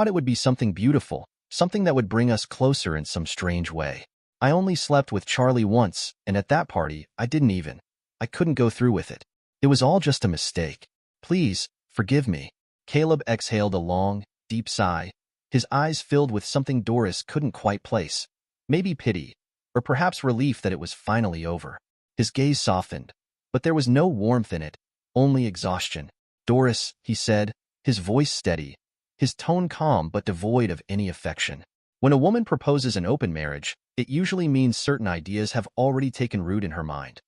it would be something beautiful, something that would bring us closer in some strange way. I only slept with Charlie once, and at that party, I couldn't go through with it. It was all just a mistake. Please, forgive me." Caleb exhaled a long, deep sigh, his eyes filled with something Doris couldn't quite place. Maybe pity, or perhaps relief that it was finally over. His gaze softened, but there was no warmth in it, only exhaustion. "Doris," he said, his voice steady, his tone calm but devoid of any affection. When a woman proposes an open marriage, it usually means certain ideas have already taken root in her mind.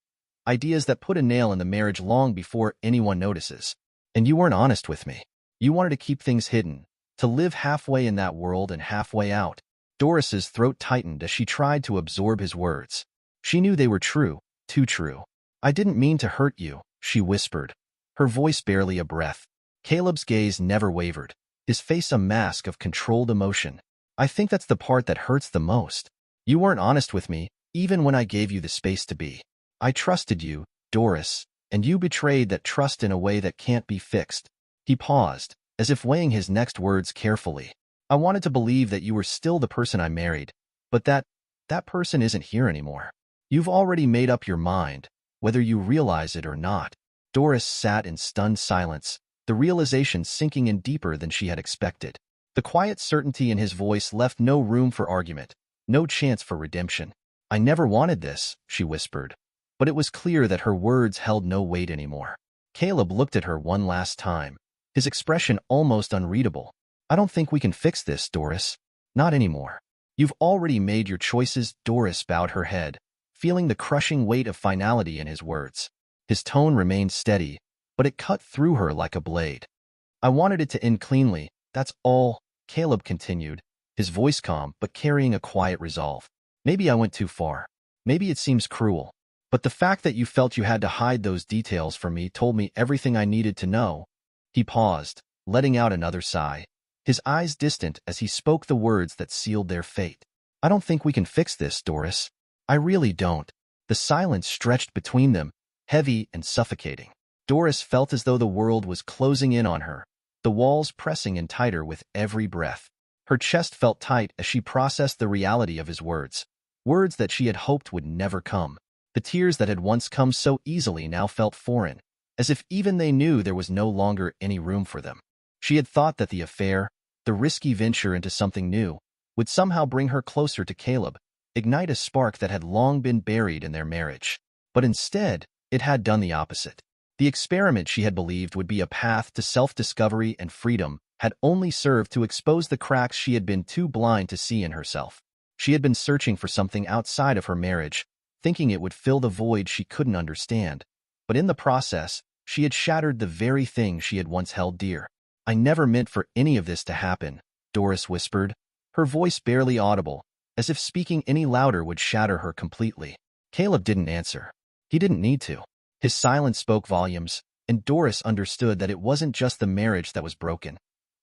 Ideas that put a nail in the marriage long before anyone notices. And you weren't honest with me. You wanted to keep things hidden, to live halfway in that world and halfway out. Doris's throat tightened as she tried to absorb his words. She knew they were true, too true. "I didn't mean to hurt you," she whispered, her voice barely a breath. Caleb's gaze never wavered, his face a mask of controlled emotion. "I think that's the part that hurts the most. You weren't honest with me, even when I gave you the space to be. I trusted you, Doris, and you betrayed that trust in a way that can't be fixed." He paused, as if weighing his next words carefully. "I wanted to believe that you were still the person I married, but that person isn't here anymore. You've already made up your mind, whether you realize it or not." Doris sat in stunned silence, the realization sinking in deeper than she had expected. The quiet certainty in his voice left no room for argument, no chance for redemption. "I never wanted this," she whispered, but it was clear that her words held no weight anymore. Caleb looked at her one last time, his expression almost unreadable. "I don't think we can fix this, Doris. Not anymore. You've already made your choices." Doris bowed her head, feeling the crushing weight of finality in his words. His tone remained steady, but it cut through her like a blade. "I wanted it to end cleanly, that's all," Caleb continued, his voice calm but carrying a quiet resolve. "Maybe I went too far. Maybe it seems cruel. But the fact that you felt you had to hide those details from me told me everything I needed to know." He paused, letting out another sigh, his eyes distant as he spoke the words that sealed their fate. "I don't think we can fix this, Doris. I really don't." The silence stretched between them, heavy and suffocating. Doris felt as though the world was closing in on her, the walls pressing in tighter with every breath. Her chest felt tight as she processed the reality of his words, words that she had hoped would never come. The tears that had once come so easily now felt foreign, as if even they knew there was no longer any room for them. She had thought that the affair, the risky venture into something new, would somehow bring her closer to Caleb, ignite a spark that had long been buried in their marriage. But instead, it had done the opposite. The experiment she had believed would be a path to self-discovery and freedom had only served to expose the cracks she had been too blind to see in herself. She had been searching for something outside of her marriage, thinking it would fill the void she couldn't understand. But in the process, she had shattered the very thing she had once held dear. "I never meant for any of this to happen," Doris whispered, her voice barely audible, as if speaking any louder would shatter her completely. Caleb didn't answer. He didn't need to. His silence spoke volumes, and Doris understood that it wasn't just the marriage that was broken.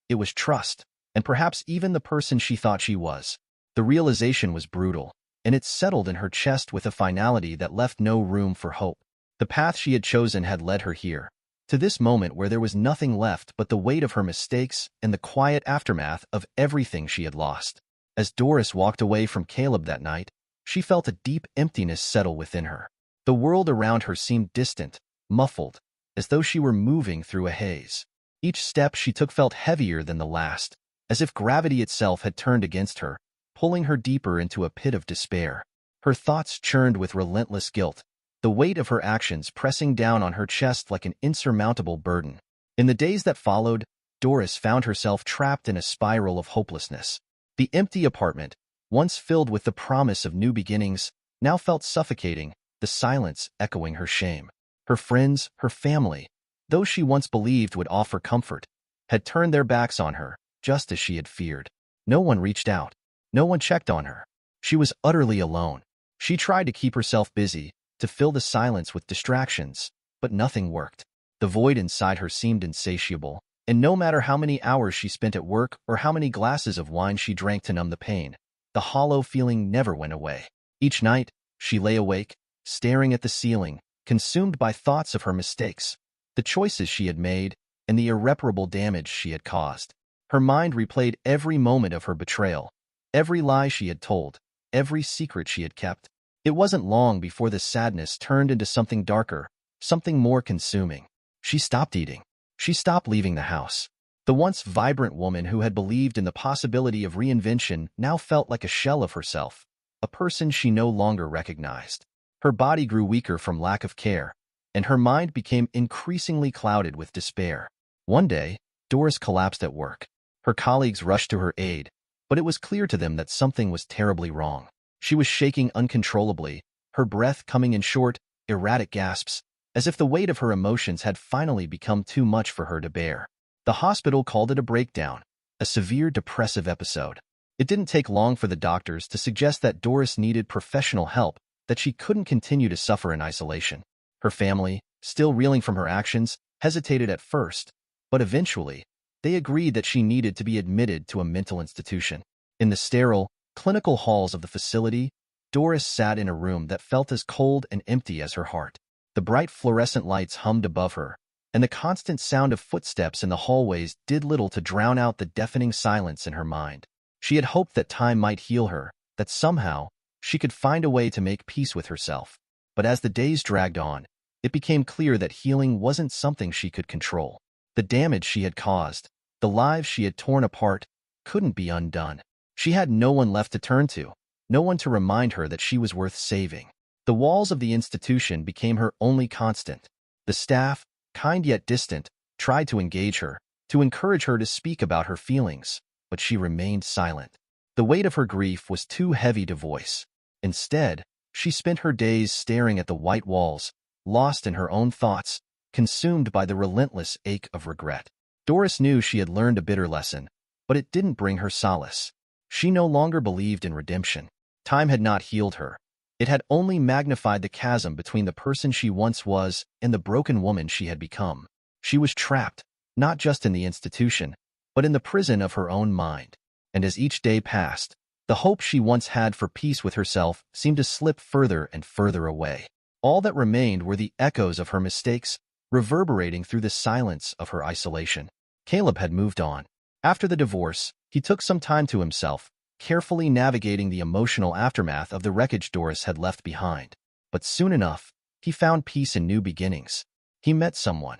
It was trust, and perhaps even the person she thought she was. The realization was brutal, and it settled in her chest with a finality that left no room for hope. The path she had chosen had led her here, to this moment where there was nothing left but the weight of her mistakes and the quiet aftermath of everything she had lost. As Doris walked away from Caleb that night, she felt a deep emptiness settle within her. The world around her seemed distant, muffled, as though she were moving through a haze. Each step she took felt heavier than the last, as if gravity itself had turned against her, pulling her deeper into a pit of despair. Her thoughts churned with relentless guilt, the weight of her actions pressing down on her chest like an insurmountable burden. In the days that followed, Doris found herself trapped in a spiral of hopelessness. The empty apartment, once filled with the promise of new beginnings, now felt suffocating, the silence echoing her shame. Her friends, her family, those she once believed would offer comfort, had turned their backs on her, just as she had feared. No one reached out. No one checked on her. She was utterly alone. She tried to keep herself busy, to fill the silence with distractions, but nothing worked. The void inside her seemed insatiable, and no matter how many hours she spent at work or how many glasses of wine she drank to numb the pain, the hollow feeling never went away. Each night, she lay awake, staring at the ceiling, consumed by thoughts of her mistakes, the choices she had made, and the irreparable damage she had caused. Her mind replayed every moment of her betrayal, every lie she had told, every secret she had kept. It wasn't long before the sadness turned into something darker, something more consuming. She stopped eating. She stopped leaving the house. The once vibrant woman who had believed in the possibility of reinvention now felt like a shell of herself, a person she no longer recognized. Her body grew weaker from lack of care, and her mind became increasingly clouded with despair. One day, Doris collapsed at work. Her colleagues rushed to her aid, but it was clear to them that something was terribly wrong. She was shaking uncontrollably, her breath coming in short, erratic gasps, as if the weight of her emotions had finally become too much for her to bear. The hospital called it a breakdown, a severe depressive episode. It didn't take long for the doctors to suggest that Doris needed professional help, that she couldn't continue to suffer in isolation. Her family, still reeling from her actions, hesitated at first, but eventually, they agreed that she needed to be admitted to a mental institution. In the sterile, clinical halls of the facility, Doris sat in a room that felt as cold and empty as her heart. The bright fluorescent lights hummed above her, and the constant sound of footsteps in the hallways did little to drown out the deafening silence in her mind. She had hoped that time might heal her, that somehow she could find a way to make peace with herself. But as the days dragged on, it became clear that healing wasn't something she could control. The damage she had caused, the lives she had torn apart, couldn't be undone. She had no one left to turn to, no one to remind her that she was worth saving. The walls of the institution became her only constant. The staff, kind yet distant, tried to engage her, to encourage her to speak about her feelings, but she remained silent. The weight of her grief was too heavy to voice. Instead, she spent her days staring at the white walls, lost in her own thoughts, consumed by the relentless ache of regret. Doris knew she had learned a bitter lesson, but it didn't bring her solace. She no longer believed in redemption. Time had not healed her. It had only magnified the chasm between the person she once was and the broken woman she had become. She was trapped, not just in the institution, but in the prison of her own mind. And as each day passed, the hope she once had for peace with herself seemed to slip further and further away. All that remained were the echoes of her mistakes, reverberating through the silence of her isolation. Caleb had moved on. After the divorce, he took some time to himself, carefully navigating the emotional aftermath of the wreckage Doris had left behind. But soon enough, he found peace in new beginnings. He met someone,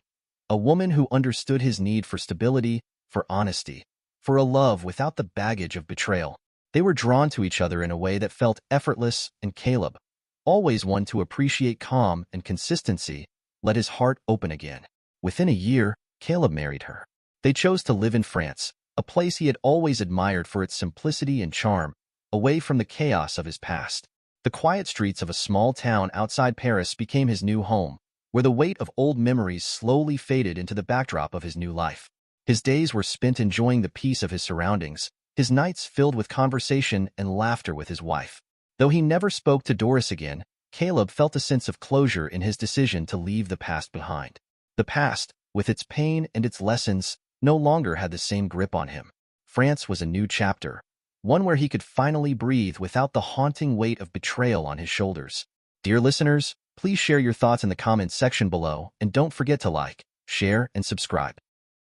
a woman who understood his need for stability, for honesty, for a love without the baggage of betrayal. They were drawn to each other in a way that felt effortless, and Caleb, always one to appreciate calm and consistency, let his heart open again. Within a year, Caleb married her. They chose to live in France, a place he had always admired for its simplicity and charm, away from the chaos of his past. The quiet streets of a small town outside Paris became his new home, where the weight of old memories slowly faded into the backdrop of his new life. His days were spent enjoying the peace of his surroundings, his nights filled with conversation and laughter with his wife. Though he never spoke to Doris again, Caleb felt a sense of closure in his decision to leave the past behind. The past, with its pain and its lessons, no longer had the same grip on him. France was a new chapter, one where he could finally breathe without the haunting weight of betrayal on his shoulders. Dear listeners, please share your thoughts in the comments section below, and don't forget to like, share, and subscribe.